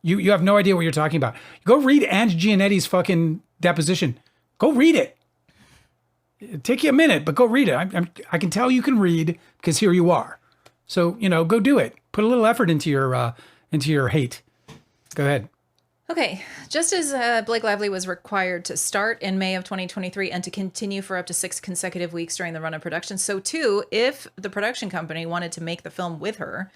You have no idea what you're talking about. Go read Ange Gianetti's fucking deposition. Go read it. It'll take you a minute, but go read it. I can tell you can read because here you are. So, go do it. Put a little effort into your hate. Go ahead. Okay. Just as Blake Lively was required to start in May of 2023 and to continue for up to 6 consecutive weeks during the run of production, so too, if the production company wanted to make the film with her,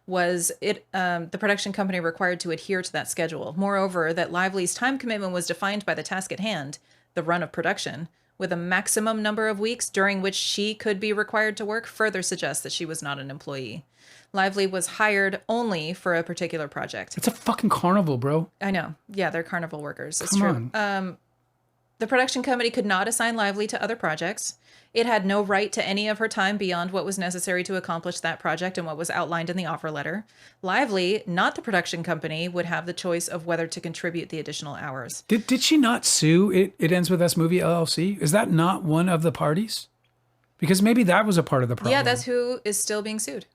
was the production company required to adhere to that schedule. Moreover, that Lively's time commitment was defined by the task at hand, the run of production, with a maximum number of weeks during which she could be required to work, further suggests that she was not an employee. Lively was hired only for a particular project. It's a fucking carnival, bro. I know. Yeah, they're carnival workers. It's Come true. on. The production company could not assign Lively to other projects. It had no right to any of her time beyond what was necessary to accomplish that project and what was outlined in the offer letter. Lively, not the production company, would have the choice of whether to contribute the additional hours. Did she not sue It Ends With Us Movie LLC? Is that not one of the parties? Because maybe that was a part of the problem. Yeah, that's who is still being sued.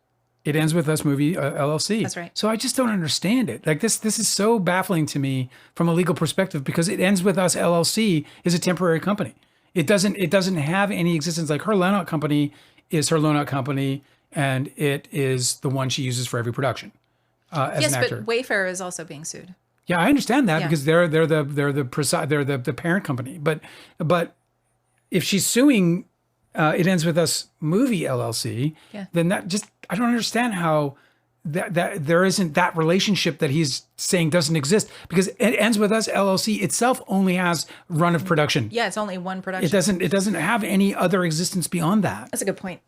It Ends With Us Movie LLC. That's right. So I just don't understand it. Like this is so baffling to me from a legal perspective because It Ends With Us LLC is a temporary company. It doesn't have any existence. Like her loan-out company is her loan-out company, and it is the one she uses for every production as an actor. Yes, but Wayfair is also being sued. Yeah, I understand that because they're the parent company. But if she's suing It Ends With Us Movie LLC, then that just I don't understand how that there isn't that relationship that he's saying doesn't exist, because it ends with us. LLC itself only has run of production. Yeah, it's only one production. It doesn't have any other existence beyond that. That's a good point.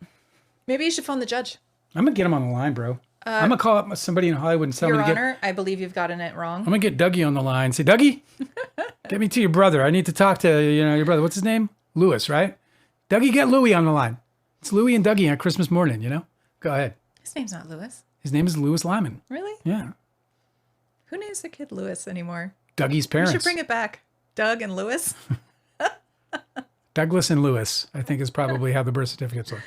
Maybe you should phone the judge. I'm gonna get him on the line, bro. I'm gonna call up somebody in Hollywood and tell Your him to Honor, I believe you've gotten it wrong. I'm gonna get Dougie on the line. Say, Dougie, get me to your brother. I need to talk to your brother. What's his name? Louis, right? Dougie, get Louis on the line. It's Louis and Dougie on Christmas morning. Go ahead. His name's not Louis. His name is Louis Liman. Really? Yeah. Who names their kid Louis anymore? Dougie's parents. We should bring it back. Doug and Louis. Douglas and Louis, I think, is probably how the birth certificates look.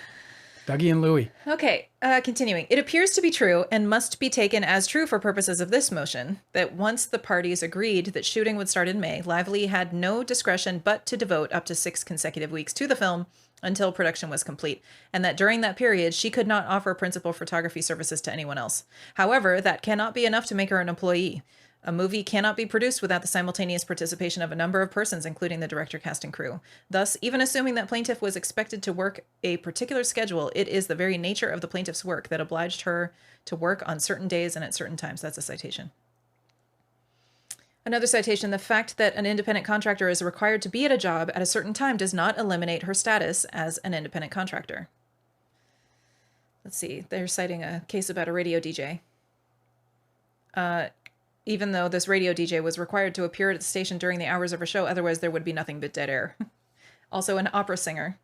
Dougie and Louis. Okay, continuing. It appears to be true and must be taken as true for purposes of this motion that once the parties agreed that shooting would start in May, Lively had no discretion but to devote up to 6 consecutive weeks to the film until production was complete, and that during that period, she could not offer principal photography services to anyone else. However, that cannot be enough to make her an employee. A movie cannot be produced without the simultaneous participation of a number of persons, including the director, cast, and crew. Thus, even assuming that plaintiff was expected to work a particular schedule, it is the very nature of the plaintiff's work that obliged her to work on certain days and at certain times. That's a citation. Another citation, the fact that an independent contractor is required to be at a job at a certain time does not eliminate her status as an independent contractor. Let's see, they're citing a case about a radio DJ. Even though this radio DJ was required to appear at the station during the hours of her show, otherwise there would be nothing but dead air. Also an opera singer.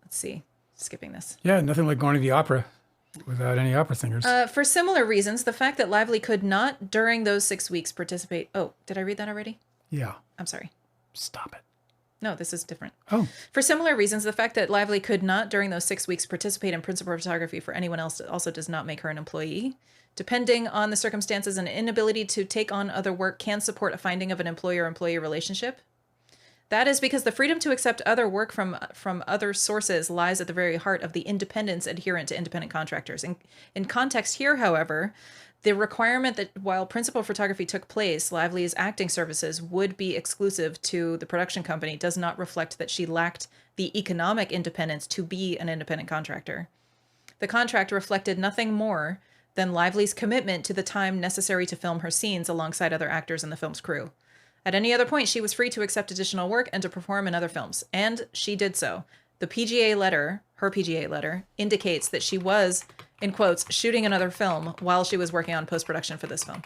Let's see, skipping this. Yeah, nothing like going to the opera without any opera singers. For similar reasons, the fact that Lively could not, during those 6 weeks, participate... Oh, did I read that already? Yeah. I'm sorry. Stop it. No, this is different. Oh. For similar reasons, the fact that Lively could not, during those 6 weeks, participate in principal photography for anyone else also does not make her an employee. Depending on the circumstances, an inability to take on other work can support a finding of an employer-employee relationship. That is because the freedom to accept other work from other sources lies at the very heart of the independence adherent to independent contractors. In context here, however, the requirement that while principal photography took place, Lively's acting services would be exclusive to the production company does not reflect that she lacked the economic independence to be an independent contractor. The contract reflected nothing more than Lively's commitment to the time necessary to film her scenes alongside other actors in the film's crew. At any other point, she was free to accept additional work and to perform in other films, and she did so. The PGA letter, her PGA letter, indicates that she was, in quotes, shooting another film while she was working on post-production for this film.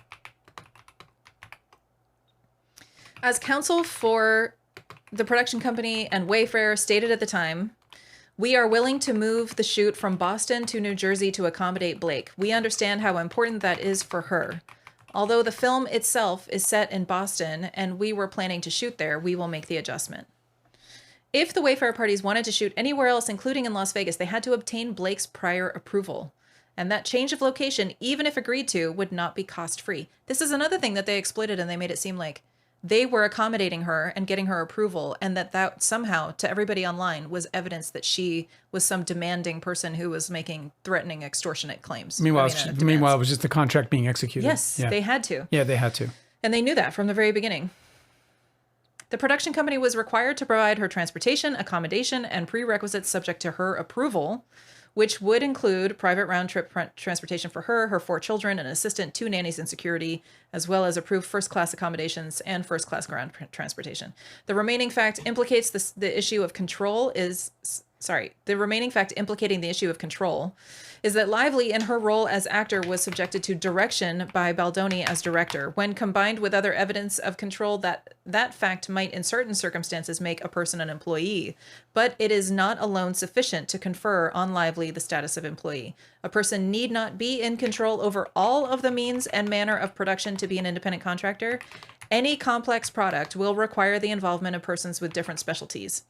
As counsel for the production company and Wayfair stated at the time, "We are willing to move the shoot from Boston to New Jersey to accommodate Blake. We understand how important that is for her. Although the film itself is set in Boston and we were planning to shoot there, we will make the adjustment." If the Wayfair parties wanted to shoot anywhere else, including in Las Vegas, they had to obtain Blake's prior approval. And that change of location, even if agreed to, would not be cost-free. This is another thing that they exploited, and they made it seem like they were accommodating her and getting her approval, and that somehow, to everybody online, was evidence that she was some demanding person who was making threatening, extortionate claims. Meanwhile, it was just the contract being executed. Yes, yeah. They had to. Yeah, they had to. And they knew that from the very beginning. The production company was required to provide her transportation, accommodation, and prerequisites subject to her approval, which would include private round-trip transportation for her, her 4 children, an assistant, 2 nannies and security, as well as approved first-class accommodations and first-class ground transportation. The remaining fact implicates the issue of control is... The remaining fact implicating the issue of control is that Lively, in her role as actor, was subjected to direction by Baldoni as director. When combined with other evidence of control, that fact might in certain circumstances make a person an employee, but it is not alone sufficient to confer on Lively the status of employee. A person need not be in control over all of the means and manner of production to be an independent contractor. Any complex product will require the involvement of persons with different specialties.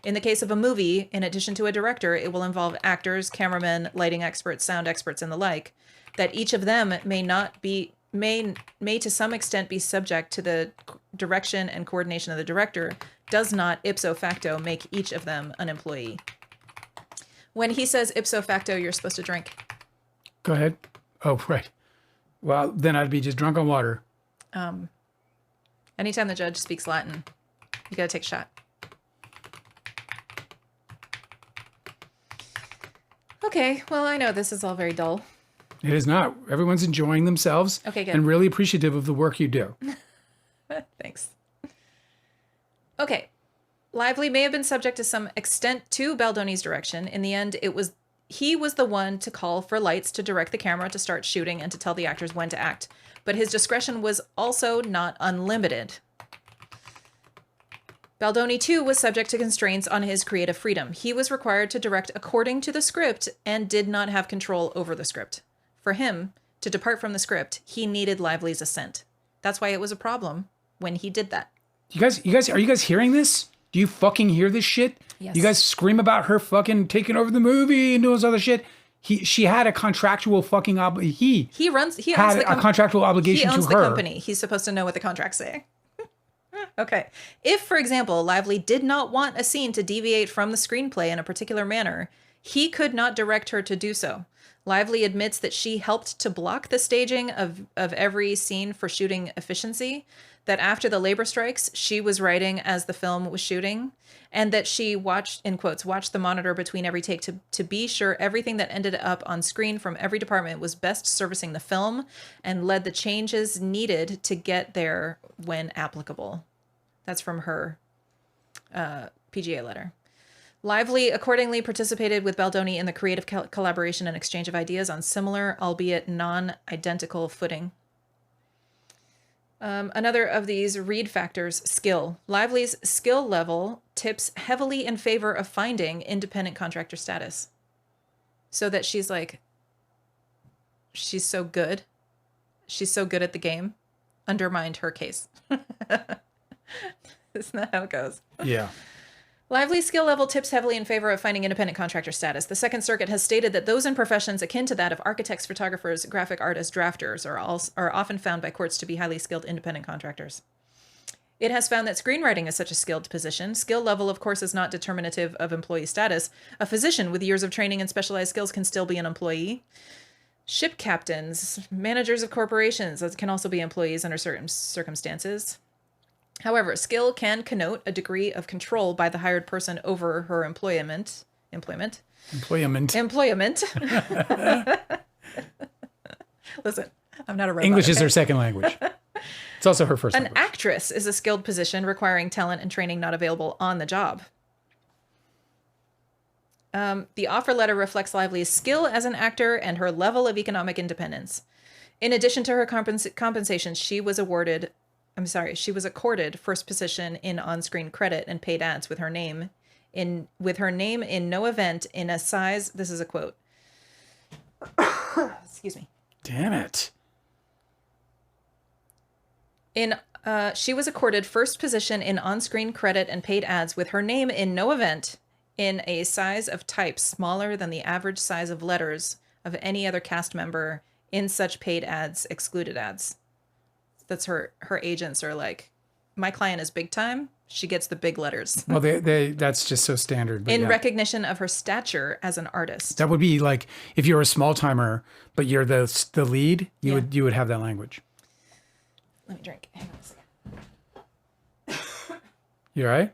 In the case of a movie, in addition to a director, it will involve actors, cameramen, lighting experts, sound experts, and the like, that each of them may to some extent be subject to the direction and coordination of the director, does not ipso facto make each of them an employee. When he says ipso facto, you're supposed to drink. Go ahead. Oh, right. Well, then I'd be just drunk on water. Anytime the judge speaks Latin, you gotta take a shot. Okay, well, I know this is all very dull. It is not. Everyone's enjoying themselves. Okay, good. And really appreciative of the work you do. Thanks. Okay. Lively may have been subject to some extent to Baldoni's direction. In the end, he was the one to call for lights, to direct the camera, to start shooting, and to tell the actors when to act. But his discretion was also not unlimited. Baldoni, too, was subject to constraints on his creative freedom. He was required to direct according to the script and did not have control over the script. For him, to depart from the script, he needed Lively's assent. That's why it was a problem when he did that. Are you guys hearing this? Do you fucking hear this shit? Yes. You guys scream about her fucking taking over the movie and doing this other shit. She had a contractual fucking obligation. He had a contractual obligation to her. He owns the company. He's supposed to know what the contracts say. Okay. If, for example, Lively did not want a scene to deviate from the screenplay in a particular manner, he could not direct her to do so. Lively admits that she helped to block the staging of every scene for shooting efficiency, that after the labor strikes, she was writing as the film was shooting, and that she watched the monitor between every take to be sure everything that ended up on screen from every department was best servicing the film and led the changes needed to get there when applicable. That's from her PGA letter. Lively accordingly participated with Baldoni in the creative collaboration and exchange of ideas on similar, albeit non-identical footing. Another of these read factors, skill. Lively's skill level tips heavily in favor of finding independent contractor status. So that she's so good. She's so good at the game. Undermined her case. Isn't that how it goes? Yeah. Lively's skill level tips heavily in favor of finding independent contractor status. The Second Circuit has stated that those in professions akin to that of architects, photographers, graphic artists, drafters are often found by courts to be highly skilled independent contractors. It has found that screenwriting is such a skilled position. Skill level, of course, is not determinative of employee status. A physician with years of training and specialized skills can still be an employee. Ship captains, managers of corporations can also be employees under certain circumstances. However, skill can connote a degree of control by the hired person over her employment. Listen, I'm not a robot. English is her second language. It's also her first language. An actress is a skilled position requiring talent and training not available on the job. The offer letter reflects Lively's skill as an actor and her level of economic independence. In addition to her compensation, she was accorded first position in on-screen credit and paid ads with her name in no event in a size. This is a quote. Excuse me. Damn it. She was accorded first position in on-screen credit and paid ads with her name in no event in a size of type smaller than the average size of letters of any other cast member in such paid ads, excluded ads. That's her agents are like, my client is big time. She gets the big letters. Well, that's just so standard. In recognition of her stature as an artist. That would be like if you're a small timer, but you're the lead, you would have that language. Let me drink. Hang on a second. You all right?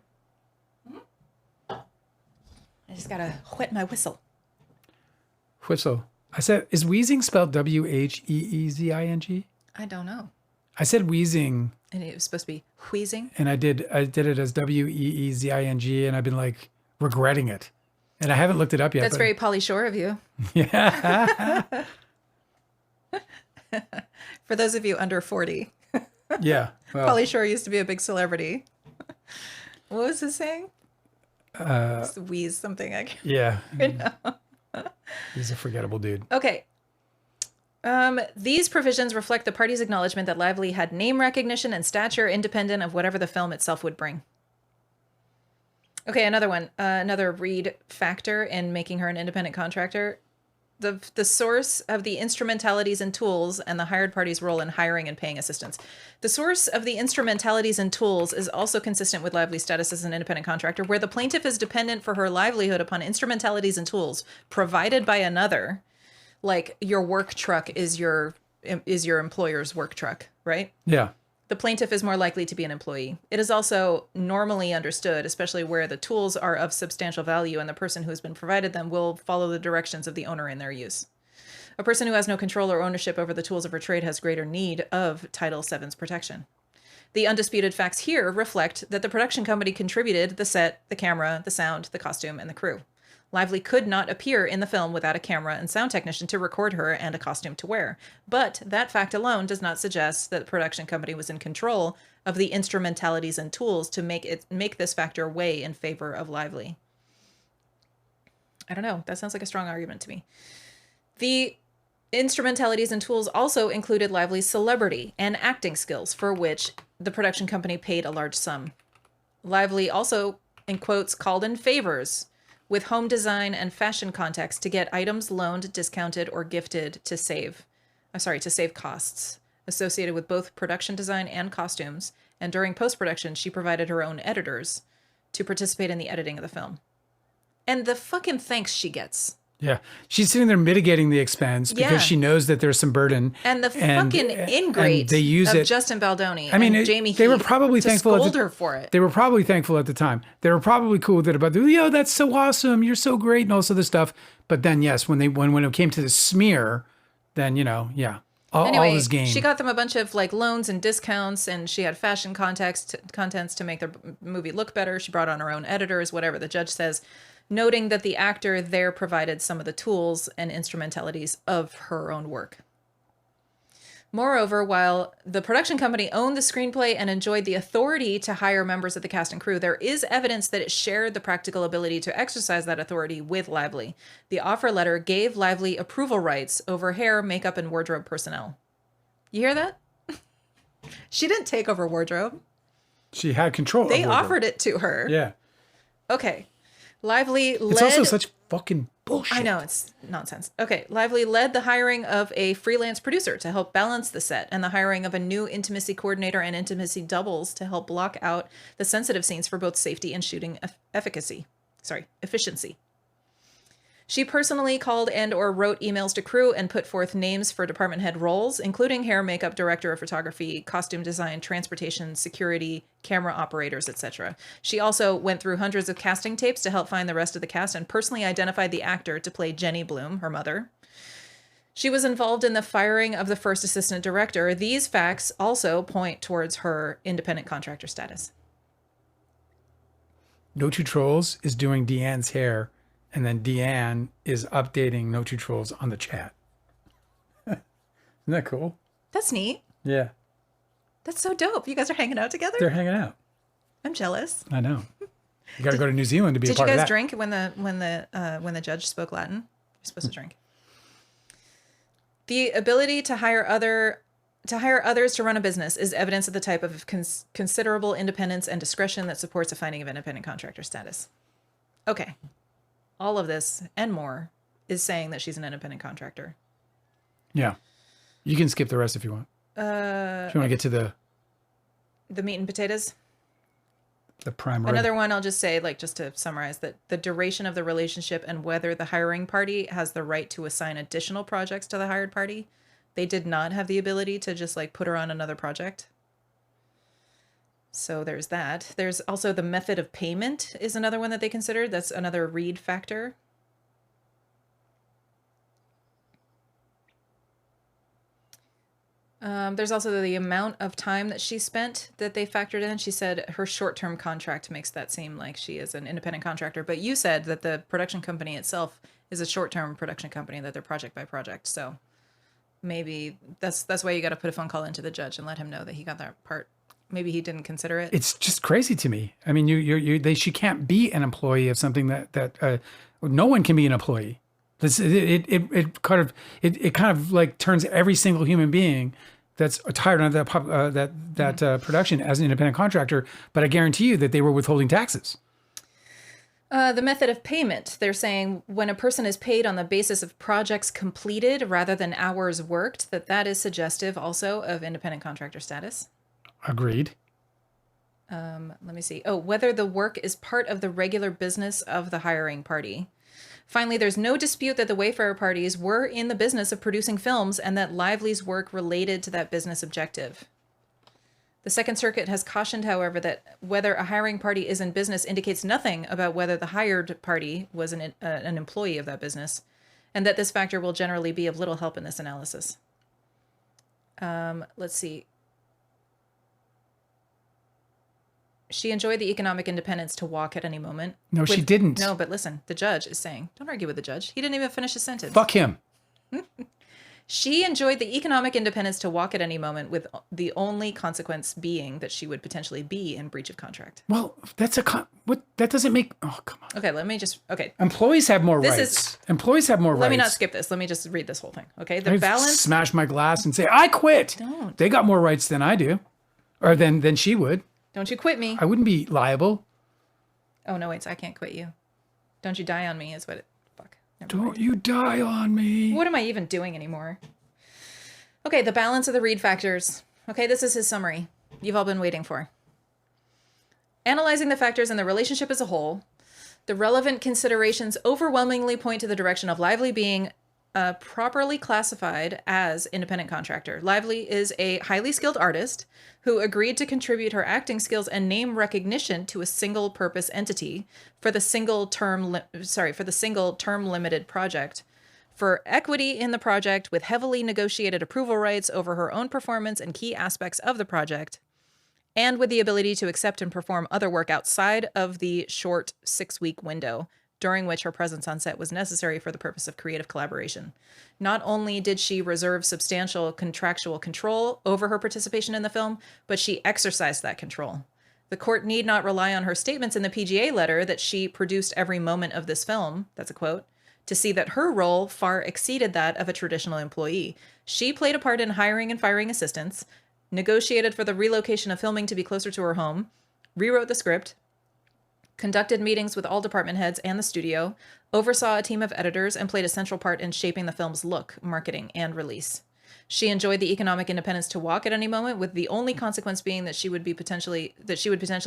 I just gotta whet my whistle. Whistle. I said, is wheezing spelled Wheezing? I don't know. I said wheezing. And it was supposed to be wheezing? And I did it as Weezing, and I've been like regretting it. And I haven't looked it up yet. That's very Pauly Shore of you. Yeah. For those of you under 40. Yeah. Well, Pauly Shore used to be a big celebrity. What was his saying? Just wheeze something. Yeah. He's a forgettable dude. Okay. These provisions reflect the parties' acknowledgement that Lively had name recognition and stature independent of whatever the film itself would bring. Okay, another one. Another read factor in making her an independent contractor. The source of the instrumentalities and tools and the hired party's role in hiring and paying assistance. The source of the instrumentalities and tools is also consistent with Lively's status as an independent contractor, where the plaintiff is dependent for her livelihood upon instrumentalities and tools provided by another. Like your work truck is your employer's work truck, right? Yeah. The plaintiff is more likely to be an employee. It is also normally understood, especially where the tools are of substantial value and the person who has been provided them will follow the directions of the owner in their use. A person who has no control or ownership over the tools of her trade has greater need of Title VII's protection. The undisputed facts here reflect that the production company contributed the set, the camera, the sound, the costume, and the crew. Lively could not appear in the film without a camera and sound technician to record her and a costume to wear. But that fact alone does not suggest that the production company was in control of the instrumentalities and tools to make this factor weigh in favor of Lively. I don't know. That sounds like a strong argument to me. The instrumentalities and tools also included Lively's celebrity and acting skills, for which the production company paid a large sum. Lively also, in quotes, called in favors with home design and fashion contacts to get items loaned, discounted, or gifted to save costs associated with both production design and costumes. And during post-production, she provided her own editors to participate in the editing of the film. And the fucking thanks she gets. Yeah. She's sitting there mitigating the expense because she knows that there's some burden. And the fucking ingrate they use of Justin Baldoni and Jamie they were Heath probably to thankful scold her for it. They were probably thankful at the time. They were probably cool with it about, that's so awesome. You're so great and all this other stuff. But then, yes, when it came to the smear, then, all this game. She got them a bunch of like loans and discounts, and she had fashion contents to make their movie look better. She brought on her own editors, whatever the judge says, noting that the actor there provided some of the tools and instrumentalities of her own work. Moreover, while the production company owned the screenplay and enjoyed the authority to hire members of the cast and crew, there is evidence that it shared the practical ability to exercise that authority with Lively. The offer letter gave Lively approval rights over hair, makeup, and wardrobe personnel. You hear that? She didn't take over wardrobe. She had control. They offered it to her. Yeah. Okay. Lively led... It's also such fucking bullshit. I know, it's nonsense. Okay, Lively led the hiring of a freelance producer to help balance the set, and the hiring of a new intimacy coordinator and intimacy doubles to help block out the sensitive scenes for both safety and shooting efficiency. She personally called and or wrote emails to crew and put forth names for department head roles, including hair, makeup, director of photography, costume design, transportation, security, camera operators, etc. She also went through hundreds of casting tapes to help find the rest of the cast and personally identified the actor to play Jenny Bloom, her mother. She was involved in the firing of the first assistant director. These facts also point towards her independent contractor status. No Two Trolls is doing Deanne's hair, and then Deanne is updating No Two Trolls on the chat. Isn't that cool? That's neat. Yeah. That's so dope. You guys are hanging out together? They're hanging out. I'm jealous. I know. You got to go to New Zealand to be a part of that. Did you guys drink when the judge spoke Latin? You're supposed to drink. The ability to hire others to run a business is evidence of the type of considerable independence and discretion that supports a finding of independent contractor status. Okay. All of this and more is saying that she's an independent contractor. Yeah. You can skip the rest if you want. If you want to get to the meat and potatoes. The prime rib. Another one, I'll just say, just to summarize, that the duration of the relationship and whether the hiring party has the right to assign additional projects to the hired party. They did not have the ability to just put her on another project. So there's that. There's also the method of payment is another one that they considered. That's another Reed factor. There's also the amount of time that she spent that they factored in. She said her short-term contract makes that seem like she is an independent contractor. But you said that the production company itself is a short-term production company, that they're project by project. So maybe that's why you got to put a phone call into the judge and let him know that he got that part. Maybe he didn't consider it. It's just crazy to me. I mean, she can't be an employee of something that no one can be an employee. It kind of turns every single human being that's hired on that production as an independent contractor. But I guarantee you that they were withholding taxes. The method of payment, they're saying when a person is paid on the basis of projects completed rather than hours worked, that is suggestive also of independent contractor status. Agreed. Let me see. Oh, whether the work is part of the regular business of the hiring party. Finally, there's no dispute that the Wayfarer parties were in the business of producing films and that Lively's work related to that business objective. The Second Circuit has cautioned, however, that whether a hiring party is in business indicates nothing about whether the hired party was an employee of that business. and that this factor will generally be of little help in this analysis. Let's see. She enjoyed the economic independence to walk at any moment. No, she didn't. No, but listen, the judge is saying, don't argue with the judge. He didn't even finish his sentence. Fuck him. She enjoyed the economic independence to walk at any moment, with the only consequence being that she would potentially be in breach of contract. Well, that's what that doesn't make. Oh, come on. Okay. Employees have more rights. Employees have more rights. Let me not skip this. Let me just read this whole thing. Okay. The I balance. Smash my glass and say, I quit. Don't. They got more rights than I do, or than she would. Don't you quit me. I wouldn't be liable. Oh, no, wait. So I can't quit you. Don't you die on me is what it. Fuck. Don't you die on me. What am I even doing anymore? Okay, the balance of the Reed factors. Okay, this is his summary. You've all been waiting for. Analyzing the factors and the relationship as a whole, the relevant considerations overwhelmingly point to the direction of Lively being properly classified as independent contractor. Lively is a highly skilled artist who agreed to contribute her acting skills and name recognition to a single purpose entity for the single term limited project. For equity in the project with heavily negotiated approval rights over her own performance and key aspects of the project, and with the ability to accept and perform other work outside of the short 6-week window during which her presence on set was necessary for the purpose of creative collaboration. Not only did she reserve substantial contractual control over her participation in the film, but she exercised that control. The court need not rely on her statements in the PGA letter that she produced every moment of this film, that's a quote, to see that her role far exceeded that of a traditional employee. She played a part in hiring and firing assistants, negotiated for the relocation of filming to be closer to her home, rewrote the script, conducted meetings with all department heads and the studio, oversaw a team of editors, and played a central part in shaping the film's look, marketing, and release. She enjoyed the economic independence to walk at any moment, with the only consequence being that she would potentially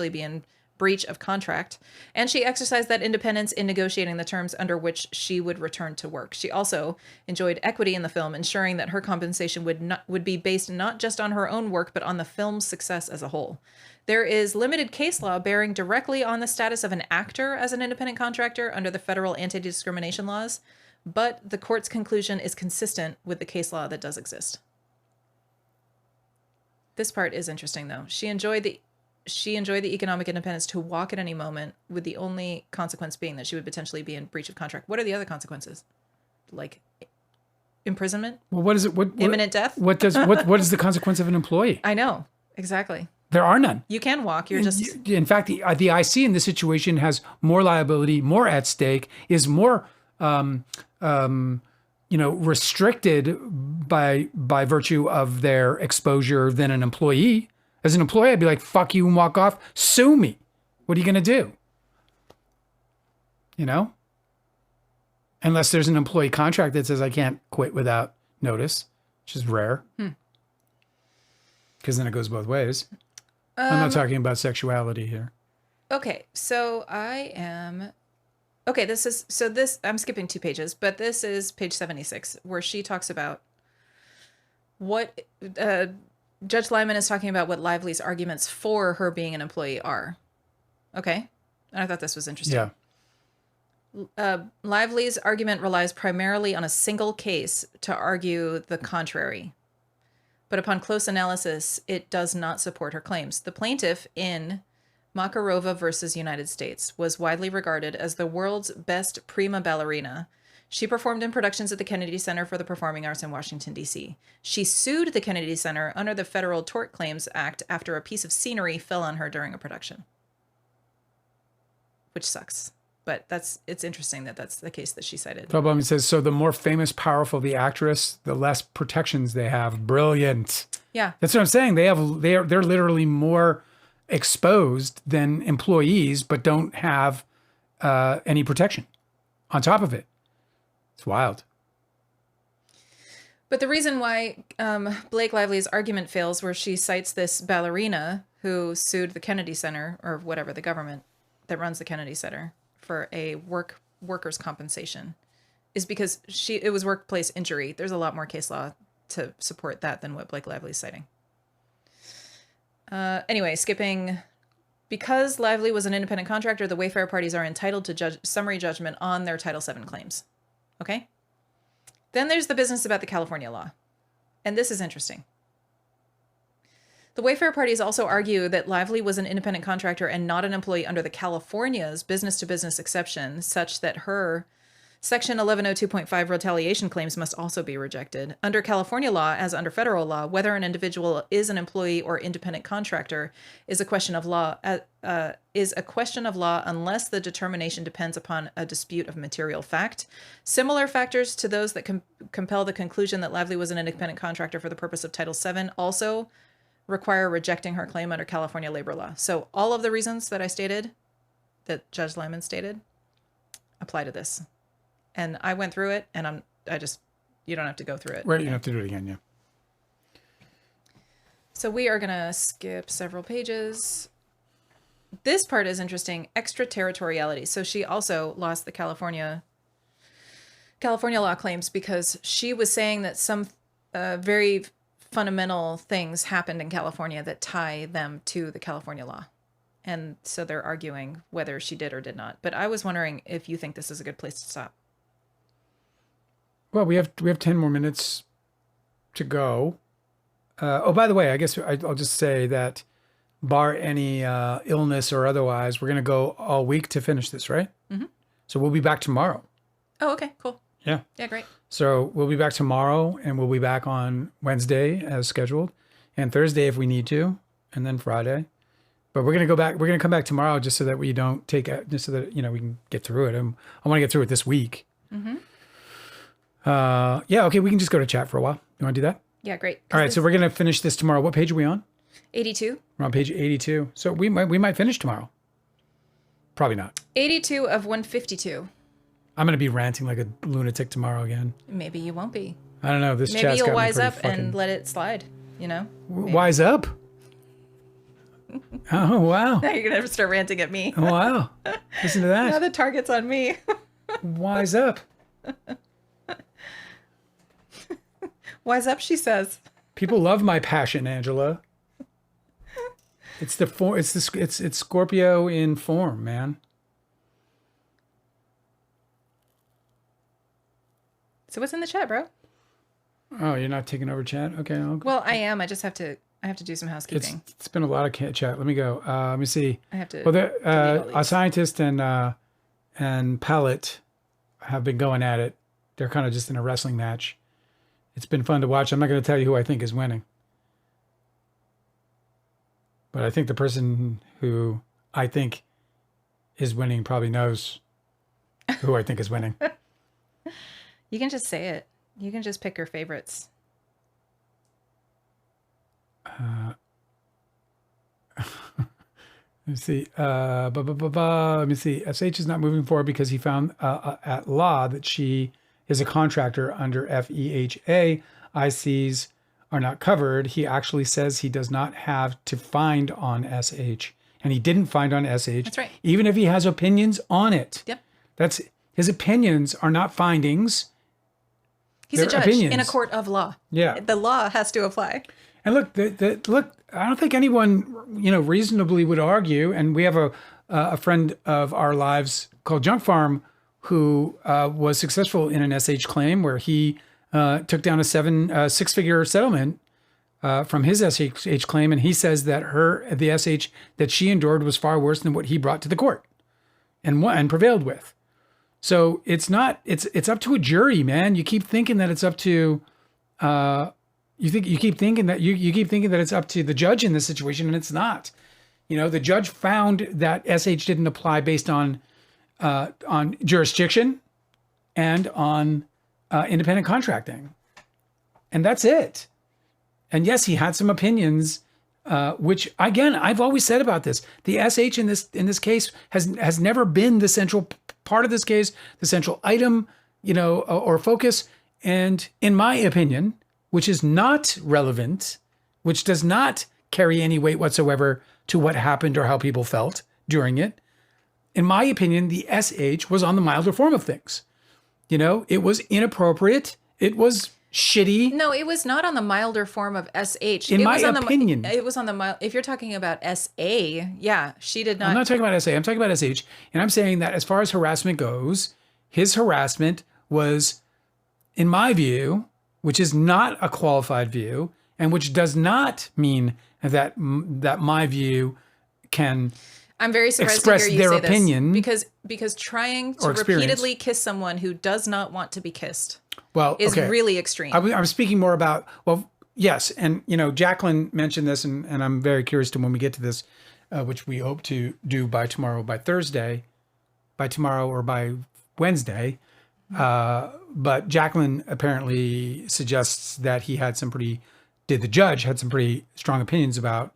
be in breach of contract, and she exercised that independence in negotiating the terms under which she would return to work. She also enjoyed equity in the film, ensuring that her compensation would be based not just on her own work, but on the film's success as a whole. There is limited case law bearing directly on the status of an actor as an independent contractor under the federal anti-discrimination laws, but the court's conclusion is consistent with the case law that does exist. This part is interesting, though. She enjoyed the economic independence to walk at any moment, with the only consequence being that she would potentially be in breach of contract. What are the other consequences? Like imprisonment? Well, what is it? What imminent death? What is the consequence of an employee? I know. Exactly. There are none. You can walk. You're just... In fact, the IC in this situation has more liability, more at stake, is more restricted by virtue of their exposure than an employee. As an employee, I'd be like, fuck you and walk off. Sue me. What are you going to do? You know? Unless there's an employee contract that says I can't quit without notice, which is rare. Because then it goes both ways. I'm not talking about sexuality here. Okay, so I'm skipping 2 pages, but this is page 76, where she talks about what... Judge Liman is talking about what Lively's arguments for her being an employee are. Okay? And I thought this was interesting. Yeah. Lively's argument relies primarily on a single case to argue the contrary. But upon close analysis, it does not support her claims. The plaintiff in Makarova versus United States was widely regarded as the world's best prima ballerina. She performed in productions at the Kennedy Center for the Performing Arts in Washington, D.C. She sued the Kennedy Center under the Federal Tort Claims Act after a piece of scenery fell on her during a production. Which sucks. But it's interesting that that's the case that she cited. Problem says, so the more famous, powerful the actress, the less protections they have. Brilliant. Yeah. That's what I'm saying. They're literally more exposed than employees, but don't have any protection on top of it. It's wild. But the reason why Blake Lively's argument fails, where she cites this ballerina who sued the Kennedy Center, or whatever, the government that runs the Kennedy Center, for a workers' compensation, is because it was workplace injury. There's a lot more case law to support that than what Blake Lively's citing. Anyway, skipping... Because Lively was an independent contractor, the Wayfair parties are entitled to summary judgment on their Title VII claims. Okay? Then there's the business about the California law. And this is interesting. The Wayfair parties also argue that Lively was an independent contractor and not an employee under the California's business-to-business exception, such that her Section 1102.5 retaliation claims must also be rejected. Under California law, as under federal law, whether an individual is an employee or independent contractor is a question of law. Unless the determination depends upon a dispute of material fact. Similar factors to those that compel the conclusion that Lively was an independent contractor for the purpose of Title VII also require rejecting her claim under California labor law. So all of the reasons that I stated, that Judge Liman stated, apply to this. And I went through it, and you don't have to go through it. Right, you don't have to do it again, yeah. So we are going to skip several pages. This part is interesting, extraterritoriality. So she also lost the California law claims because she was saying that some very fundamental things happened in California that tie them to the California law. And so they're arguing whether she did or did not. But I was wondering if you think this is a good place to stop. Well, we have 10 more minutes to go. By the way, I guess I'll just say that bar any illness or otherwise, we're going to go all week to finish this, right? Mm-hmm. So we'll be back tomorrow. Oh, okay, cool. Yeah. Yeah, great. So we'll be back tomorrow, and we'll be back on Wednesday as scheduled, and Thursday if we need to, and then Friday. But we're going to go back. We're going to come back tomorrow just so that we don't take it, just so that, we can get through it. I want to get through it this week. Mm-hmm. Yeah, okay, we can just go to chat for a while. You want to do that? Yeah, great. All right, so we're going to finish this tomorrow. What page are we on? 82. We're on page 82. So we might finish tomorrow. Probably not. 82 of 152. I'm going to be ranting like a lunatic tomorrow again. Maybe you won't be. I don't know. This Maybe chat's you'll got me wise pretty up fucking... and let it slide, Maybe. Wise up? Oh, wow. Now you're going to have to start ranting at me. Oh, wow. Listen to that. Now the target's on me. Wise up. Wise up, she says. People love my passion, Angela. It's Scorpio in form, man. So what's in the chat, bro? Oh, you're not taking over chat? Okay. Well, I am. I have to do some housekeeping. It's been a lot of chat. Let me go. Let me see. I have to. Well, a scientist and Palette have been going at it. They're kind of just in a wrestling match. It's been fun to watch. I'm not going to tell you who I think is winning. But I think the person who I think is winning probably knows who I think is winning. You can just say it. You can just pick your favorites. Let me see. Let me see. SH is not moving forward because he found at law that she is a contractor under FEHA. ICs are not covered. He actually says he does not have to find on SH. And he didn't find on SH. That's right. Even if he has opinions on it. Yep. His opinions are not findings. He's a judge opinions. in a court of law. Yeah. The law has to apply. And look, look, I don't think anyone, reasonably would argue. And we have a friend of our lives called Junk Farm who was successful in an SH claim where he took down a six-figure settlement from his SH claim. And he says that the SH that she endured was far worse than what he brought to the court and prevailed with. So it's up to a jury, man. You keep thinking that it's up to, you keep thinking that it's up to the judge in this situation, and it's not. The judge found that SH didn't apply based on jurisdiction and on independent contracting, and that's it. And yes, he had some opinions, which again I've always said about this. The SH in this case has never been the central part of this case, the central item, or focus. And in my opinion, which is not relevant, which does not carry any weight whatsoever to what happened or how people felt during it. In my opinion, the SH was on the milder form of things. It was inappropriate. It was shitty. No, it was not on the milder form of SH. In my opinion. It was on the mild. If you're talking about SA, yeah, she did not. I'm not talking about SA. I'm talking about SH. And I'm saying that as far as harassment goes, his harassment was in my view, which is not a qualified view, and which does not mean that my view can I'm very surprised express to hear you their say opinion because trying to or experience. repeatedly kiss someone who does not want to be kissed well, is okay. really extreme. I'm speaking more about, well, yes. And, Jacqueline mentioned this, and I'm very curious to when we get to this, which we hope to do by tomorrow or by Wednesday. But Jacqueline apparently suggests that the judge had some pretty strong opinions about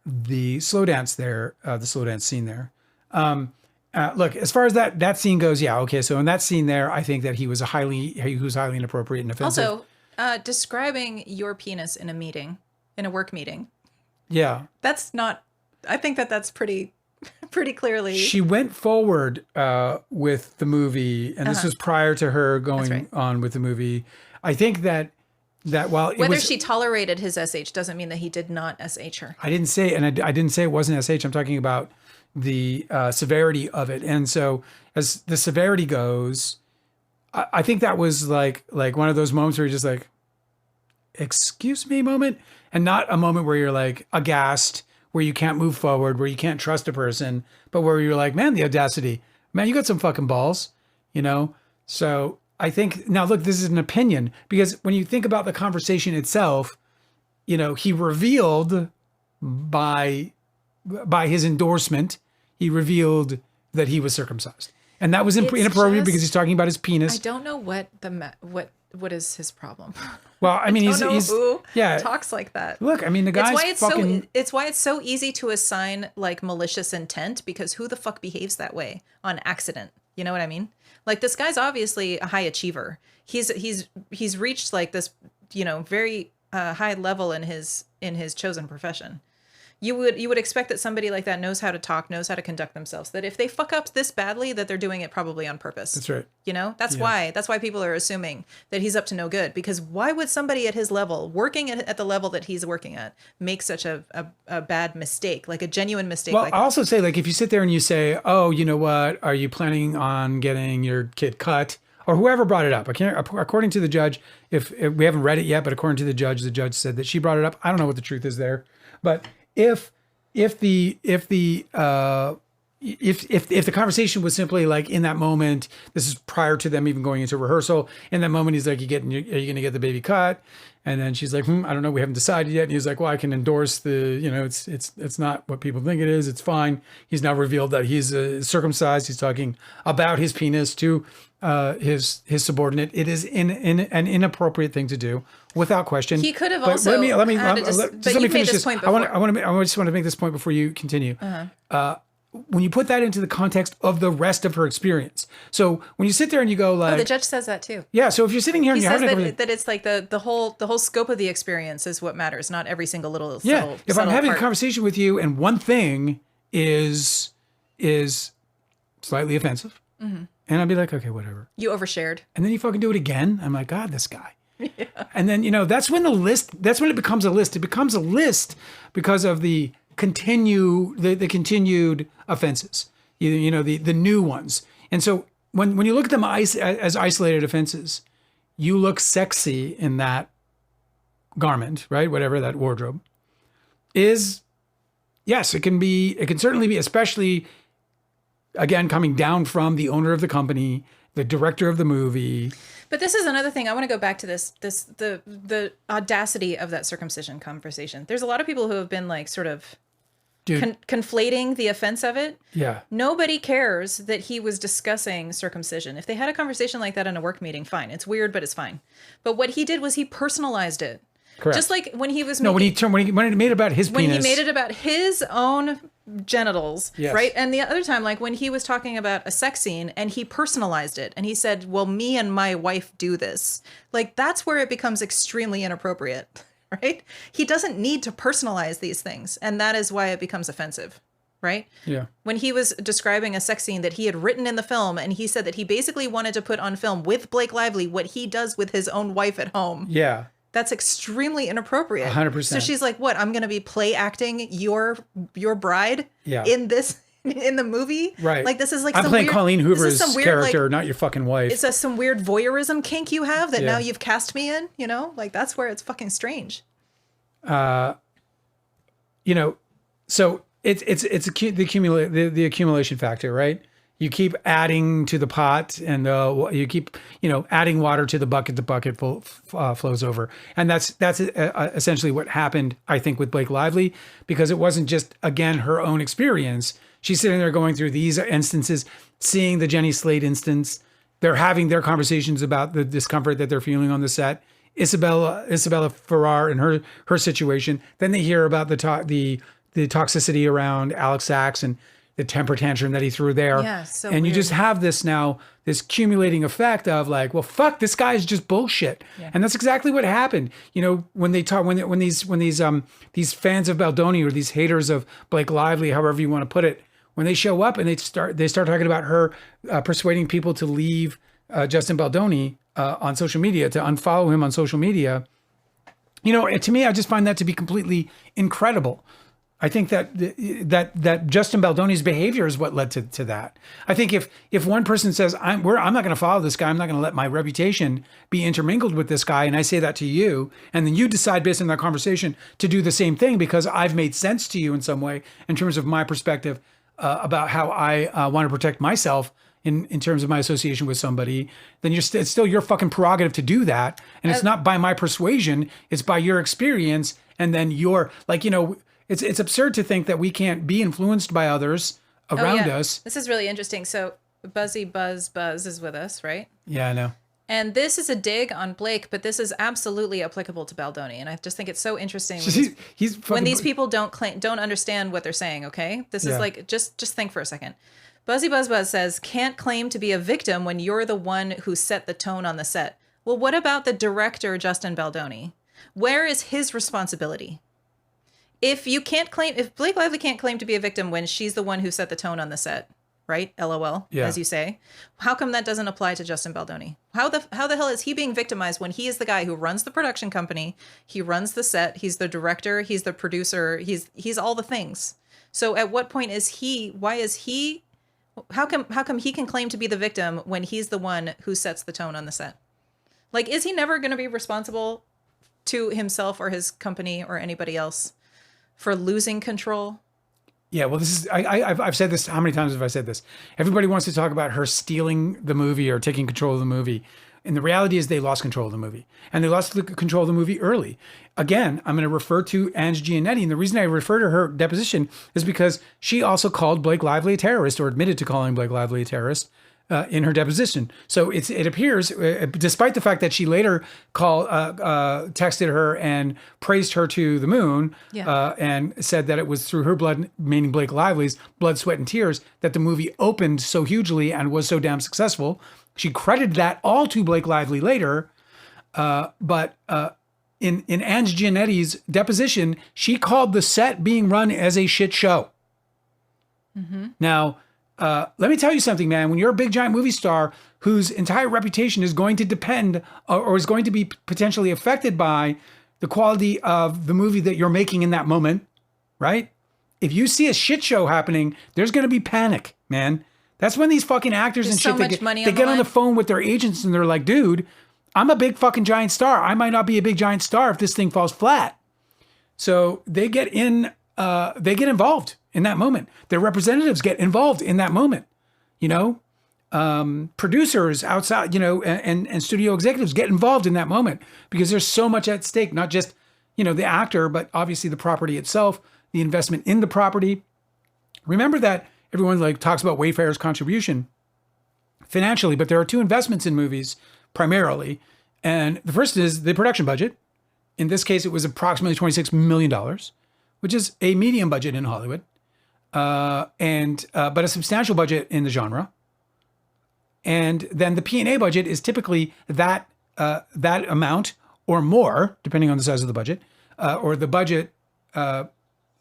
the slow dance there, the slow dance scene there. Look, as far as that scene goes, yeah, okay. So in that scene there, I think that he was highly inappropriate and offensive. Also, describing your penis in a work meeting. Yeah. That's not, I think that's pretty clearly. She went forward with the movie, and this was prior to her going on with the movie. I think that while whether she tolerated his SH doesn't mean that he did not SH her. I didn't say, and I didn't say it wasn't SH. I'm talking about the severity of it. And so as the severity goes, I think that was like one of those moments where you're just like, excuse me moment, and not a moment where you're like aghast, where you can't move forward, where you can't trust a person, but where you're like, man, the audacity, man, you got some fucking balls, So I think, now look, this is an opinion, because when you think about the conversation itself, he revealed by his endorsement, he revealed that he was circumcised. And that was inappropriate because he's talking about his penis. I don't know what is his problem. Well, I mean, he's talks like that. Look, I mean, the guy's it's why it's so easy to assign like malicious intent, because who the fuck behaves that way on accident? You know what I mean? Like, this guy's obviously a high achiever. He's reached like this, very high level in his chosen profession. You would expect that somebody like that knows how to talk, knows how to conduct themselves, that if they fuck up this badly, that they're doing it probably on purpose. That's right. That's why people are assuming that he's up to no good, because why would somebody at his level, working at the level that he's working at, make such a bad mistake, like a genuine mistake? Well, I also say, like, if you sit there and you say, oh, you know what, are you planning on getting your kid cut? Or whoever brought it up. According to the judge, if we haven't read it yet, but according to the judge said that she brought it up. I don't know what the truth is there, but if the conversation was simply like in that moment, this is prior to them even going into rehearsal. In that moment, he's like, are you going to get the baby cut? And then she's like, I don't know. We haven't decided yet. And he's like, well, I can endorse it's not what people think it is. It's fine. He's now revealed that he's circumcised. He's talking about his penis to his subordinate. It is an inappropriate thing to do, without question. He could have also. Let me finish this. Point I just want to make this point before you continue. When you put that into the context of the rest of her experience, so when you sit there and you go like, the judge says that too. Yeah. So if you're sitting here and he you're says having that it's like the whole scope of the experience is what matters, not every single little. Yeah. If I'm having a conversation with you and one thing is slightly offensive, and I'd be like, okay, whatever. You overshared. And then you fucking do it again. I'm like, God, this guy. Yeah. And then, that's when it becomes a list. It becomes a list because of the continued offenses, the new ones. And so when you look at them as isolated offenses, you look sexy in that garment, right? Whatever that wardrobe is. Yes, it can certainly be, especially again, coming down from the owner of the company, the director of the movie. But this is another thing. I want to go back to the audacity of that circumcision conversation. There's a lot of people who have been like sort of conflating the offense of it. Yeah. Nobody cares that he was discussing circumcision. If they had a conversation like that in a work meeting, fine. It's weird, but it's fine. But what he did was he personalized it. Correct. Just like when he was when he made it about his penis. When he made it about his own genitals, yes. Right? And the other time, like when he was talking about a sex scene and he personalized it and he said, well, me and my wife do this. Like, that's where it becomes extremely inappropriate, right? He doesn't need to personalize these things. And that is why it becomes offensive, right? Yeah. When he was describing a sex scene that he had written in the film, and he said that he basically wanted to put on film with Blake Lively what he does with his own wife at home. Yeah. That's extremely inappropriate. 100%. So she's like, what? I'm going to be play acting your bride in this in the movie. Right. Like, this is like I'm some playing weird, Colleen Hoover's some weird, character, like, not your fucking wife. it's some weird voyeurism kink you have that Yeah. now you've cast me in, you know? Like, that's where it's fucking strange. You know, so the accumulation factor, right? You keep adding to the pot, and you keep adding water to the bucket. The bucket flows over, and that's essentially what happened, I think, with Blake Lively, because it wasn't just, again, her own experience. She's sitting there going through these instances, seeing the Jenny Slate instance. They're having their conversations about the discomfort that they're feeling on the set. Isabella Ferrar and her situation. Then they hear about the toxicity around Alex Sachs and the temper tantrum that he threw there. Yeah, so and weird. you just have this accumulating effect of like, well, fuck, this guy is just bullshit. Yeah. And that's exactly what happened. When they talk, when these fans of Baldoni, or these haters of Blake Lively, however you want to put it, when they show up and they start talking about her persuading people to leave Justin Baldoni on social media, to unfollow him on social media, to me, I just find that to be completely incredible. I think that Justin Baldoni's behavior is what led to that. I think if one person says, I'm not going to follow this guy, I'm not going to let my reputation be intermingled with this guy, and I say that to you, and then you decide based on that conversation to do the same thing because I've made sense to you in some way in terms of my perspective about how I want to protect myself in terms of my association with somebody, then it's still your fucking prerogative to do that. And it's not by my persuasion, it's by your experience. And then you're like, it's absurd to think that we can't be influenced by others around us. This is really interesting. So Buzz is with us, right? Yeah, I know. And this is a dig on Blake, but this is absolutely applicable to Baldoni. And I just think it's so interesting when these people don't understand what they're saying. Okay, this is like just think for a second. Buzzy Buzz says, can't claim to be a victim when you're the one who set the tone on the set. Well, what about the director, Justin Baldoni? Where is his responsibility? If Blake Lively can't claim to be a victim when she's the one who set the tone on the set, right? LOL, as you say. How come that doesn't apply to Justin Baldoni? How the hell is he being victimized when he is the guy who runs the production company? He runs the set. He's the director. He's the producer. He's all the things. So at what point how come he can claim to be the victim when he's the one who sets the tone on the set? Like, is he never going to be responsible to himself or his company or anybody else for losing control? Yeah, well, this is I've said this. How many times have I said this? Everybody wants to talk about her stealing the movie or taking control of the movie. And the reality is they lost control of the movie. And they lost control of the movie early. Again, I'm going to refer to Ange Giannetti. And the reason I refer to her deposition is because she also called Blake Lively a terrorist, or admitted to calling Blake Lively a terrorist in her deposition. So it appears, despite the fact that she later texted her and praised her to the moon, and said that it was through her blood, meaning Blake Lively's blood, sweat, and tears, that the movie opened so hugely and was so damn successful. She credited that all to Blake Lively later, but in Ange Giannetti's deposition, she called the set being run as a shit show. Mm-hmm. Now, let me tell you something, man. When you're a big giant movie star whose entire reputation is going to depend or is going to be potentially affected by the quality of the movie that you're making in that moment, right? If you see a shit show happening, there's going to be panic, man. That's when these fucking actors and shit, they get on the phone with their agents and they're like, dude, I'm a big fucking giant star. I might not be a big giant star if this thing falls flat. So they get involved in that moment. Their representatives get involved in that moment. Producers outside, and studio executives get involved in that moment because there's so much at stake, not just, the actor, but obviously the property itself, the investment in the property. Remember that everyone talks about Wayfarer's contribution financially, but there are two investments in movies primarily. And the first is the production budget. In this case, it was approximately $26 million, which is a medium budget in Hollywood, but a substantial budget in the genre. And then the P&A budget is typically that amount or more, depending on the size of the budget, or the budget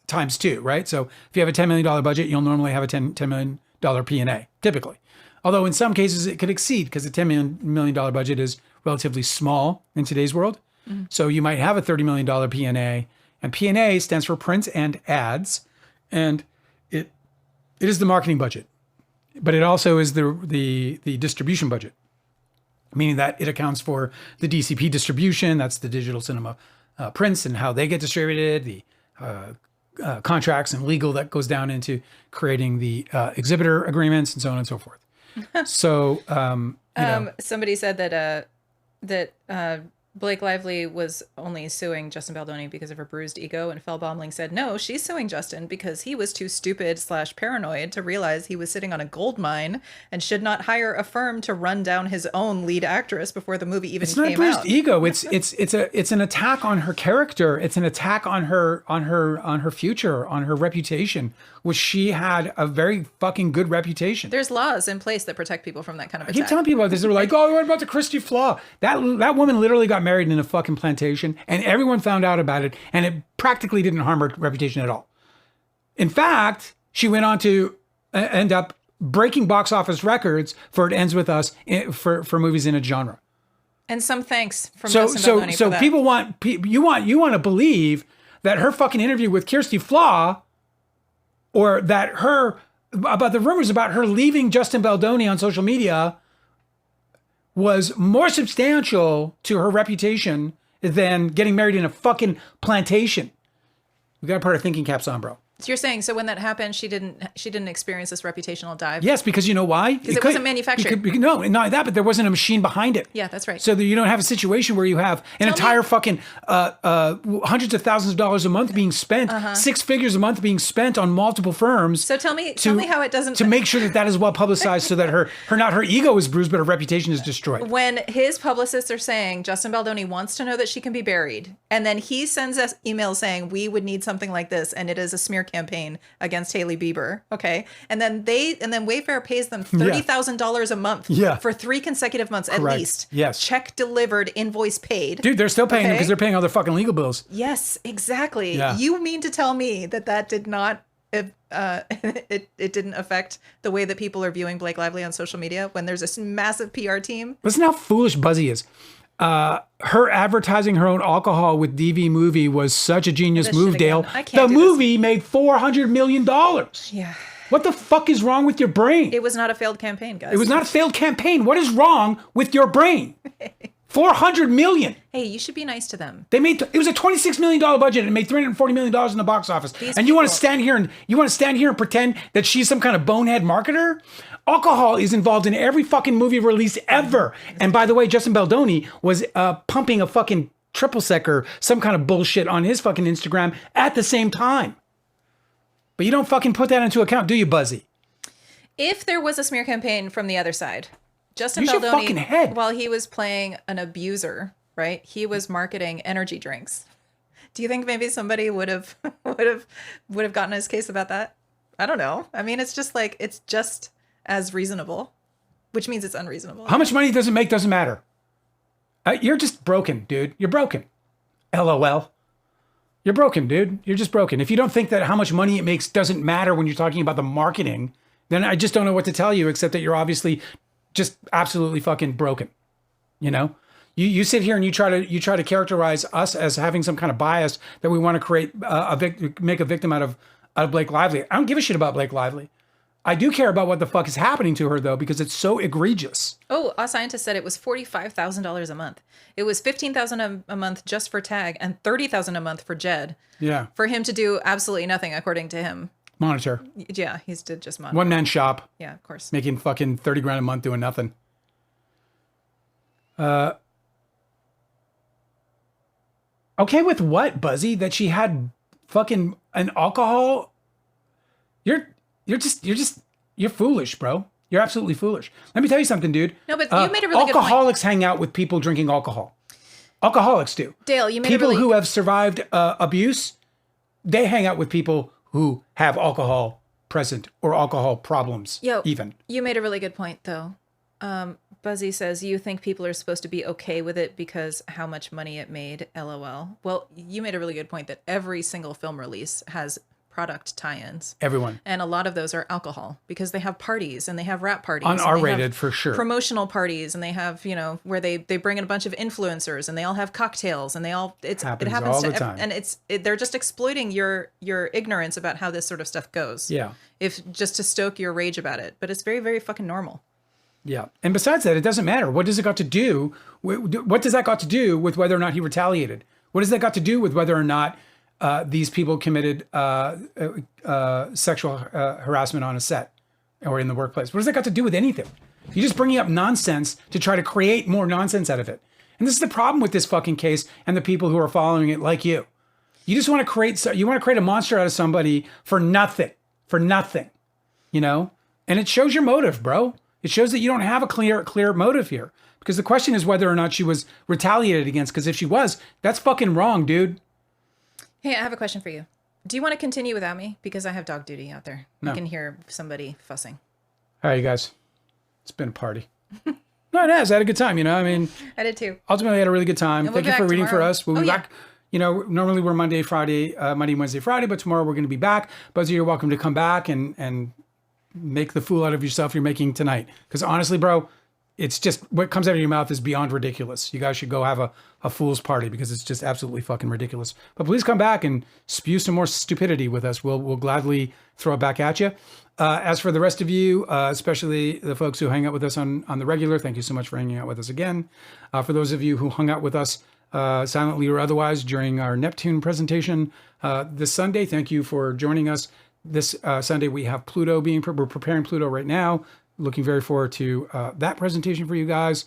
times two, right? So if you have a $10 million budget, you'll normally have a $10 million P&A, typically. Although in some cases it could exceed because the $10 million budget is relatively small in today's world. Mm-hmm. So you might have a $30 million P&A, and P&A stands for print and ads. And it It is the marketing budget, but it also is the distribution budget, meaning that it accounts for the DCP distribution. That's the digital cinema prints and how they get distributed, the contracts and legal that goes down into creating the exhibitor agreements and so on and so forth. So, somebody said that Blake Lively was only suing Justin Baldoni because of her bruised ego, and Fell Bombling said, no, she's suing Justin because he was too stupid / paranoid to realize he was sitting on a gold mine and should not hire a firm to run down his own lead actress before the movie even came out. It's not bruised ego. It's an attack on her character. It's an attack on her future, on her reputation, which she had a very fucking good reputation. There's laws in place that protect people from that kind of attack. I keep telling people about this. They're like, oh, what about the Christy Flaw? That woman literally got married in a fucking plantation, and everyone found out about it, and it practically didn't harm her reputation at all. In fact, she went on to end up breaking box office records for It Ends With Us for movies in a genre. And some thanks from Justin Baldoni for that. People you want to believe that her fucking interview with Kirsty Flaw, or that about the rumors about her leaving Justin Baldoni on social media, was more substantial to her reputation than getting married in a fucking plantation. We got to put our thinking caps on, bro. So you're saying, so when that happened, she didn't experience this reputational dive? Yes, because you know why? Because it wasn't manufactured. No, not that, but there wasn't a machine behind it. Yeah, that's right. So that you don't have a situation where you have an entire fucking hundreds of thousands of dollars a month being spent, 6 figures a month being spent on multiple firms. So tell me how it doesn't... To make sure that is well publicized so that her ego is bruised, but her reputation is destroyed. When his publicists are saying Justin Baldoni wants to know that she can be buried, and then he sends us emails saying we would need something like this, and it is a smear campaign against Hailey Bieber, okay? And then Wayfair pays them $30,000 a month for 3 consecutive months at least. Yes. Check delivered, invoice paid. Dude, they're still paying them because they're paying all their fucking legal bills. Yes, exactly. Yeah. You mean to tell me that did not it didn't affect the way that people are viewing Blake Lively on social media when there's a massive PR team? Listen how foolish Buzzy is. Her advertising her own alcohol with DV Movie was such a genius move, Dale. The movie made $400 million. Yeah. What the fuck is wrong with your brain? It was not a failed campaign, guys. It was not a failed campaign. What is wrong with your brain? $400 million. Hey, you should be nice to them. It was a $26 million budget and it made $340 million in the box office. You want to stand here and pretend that she's some kind of bonehead marketer? Alcohol is involved in every fucking movie release ever. And by the way, Justin Baldoni was pumping a fucking triple sec or some kind of bullshit on his fucking Instagram at the same time. But you don't fucking put that into account, do you, Buzzy? If there was a smear campaign from the other side, Justin Baldoni, while he was playing an abuser, right? He was marketing energy drinks. Do you think maybe somebody would have gotten his case about that? I don't know. I mean, it's just as reasonable, which means it's unreasonable. How much money does it make doesn't matter. You're just broken, dude. You're broken. LOL. You're broken, dude. You're just broken. If you don't think that how much money it makes doesn't matter when you're talking about the marketing, then I just don't know what to tell you, except that you're obviously just absolutely fucking broken. You know? You sit here and you try to characterize us as having some kind of bias that we want to create make a victim out of Blake Lively. I don't give a shit about Blake Lively. I do care about what the fuck is happening to her, though, because it's so egregious. Oh, a scientist said it was $45,000 a month. It was $15,000 a month just for Tag and $30,000 a month for Jed. Yeah. For him to do absolutely nothing, according to him. Monitor. Yeah, he's did just monitor. One man shop. Yeah, of course. Making fucking $30,000 a month doing nothing. Okay with what, Buzzy? That she had fucking an alcohol? You're foolish, bro. You're absolutely foolish. Let me tell you something, dude. No, but you made a really good point. Alcoholics hang out with people drinking alcohol. Alcoholics do. Dale, you made people who have survived abuse, they hang out with people who have alcohol present or alcohol problems. Even. You made a really good point, though. Buzzy says, you think people are supposed to be okay with it because how much money it made, LOL. Well, you made a really good point that every single film release has product tie-ins. Everyone. And a lot of those are alcohol because they have parties and they have rap parties. On and they R-rated have for sure. Promotional parties, and they have, you know, where they bring in a bunch of influencers and they all have cocktails and it happens all to the time. and they're just exploiting your ignorance about how this sort of stuff goes. Yeah. If just to stoke your rage about it, but it's very, very fucking normal. Yeah. And besides that, it doesn't matter. What does it got to do? What does that got to do with whether or not he retaliated? What does that got to do with whether or not these people committed sexual harassment on a set or in the workplace? What does that got to do with anything? You're just bringing up nonsense to try to create more nonsense out of it. And this is the problem with this fucking case and the people who are following it like you. You just want to create a monster out of somebody for nothing, you know? And it shows your motive, bro. It shows that you don't have a clear motive here. Because the question is whether or not she was retaliated against. Because if she was, that's fucking wrong, dude. Hey, I have a question for you. Do you want to continue without me? Because I have dog duty out there. No. I can hear somebody fussing. All right, you guys. It's been a party. No, it has. I had a good time, you know? I mean, I did too. ultimately, I had a really good time. And we'll Thank you be for back reading for tomorrow. us. We'll be back. You know, normally we're Monday, Wednesday, Friday, but tomorrow we're going to be back. Both of you are welcome to come back and make the fool out of yourself you're making tonight. Because honestly, bro, it's just what comes out of your mouth is beyond ridiculous. You guys should go have a fool's party because it's just absolutely fucking ridiculous. But please come back and spew some more stupidity with us. We'll gladly throw it back at you. As for the rest of you, especially the folks who hang out with us on the regular, thank you so much for hanging out with us again. For those of you who hung out with us silently or otherwise during our Neptune presentation this Sunday, thank you for joining us. This Sunday we have Pluto we're preparing Pluto right now. Looking very forward to that presentation for you guys.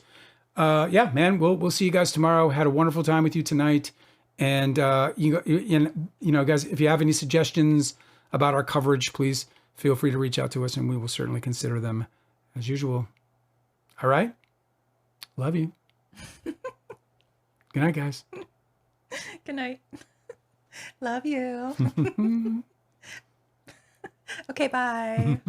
Yeah, man, we'll see you guys tomorrow. Had a wonderful time with you tonight. And you know, guys, if you have any suggestions about our coverage, please feel free to reach out to us, and we will certainly consider them as usual. All right, love you. Good night, guys. Good night. Love you. Okay, bye.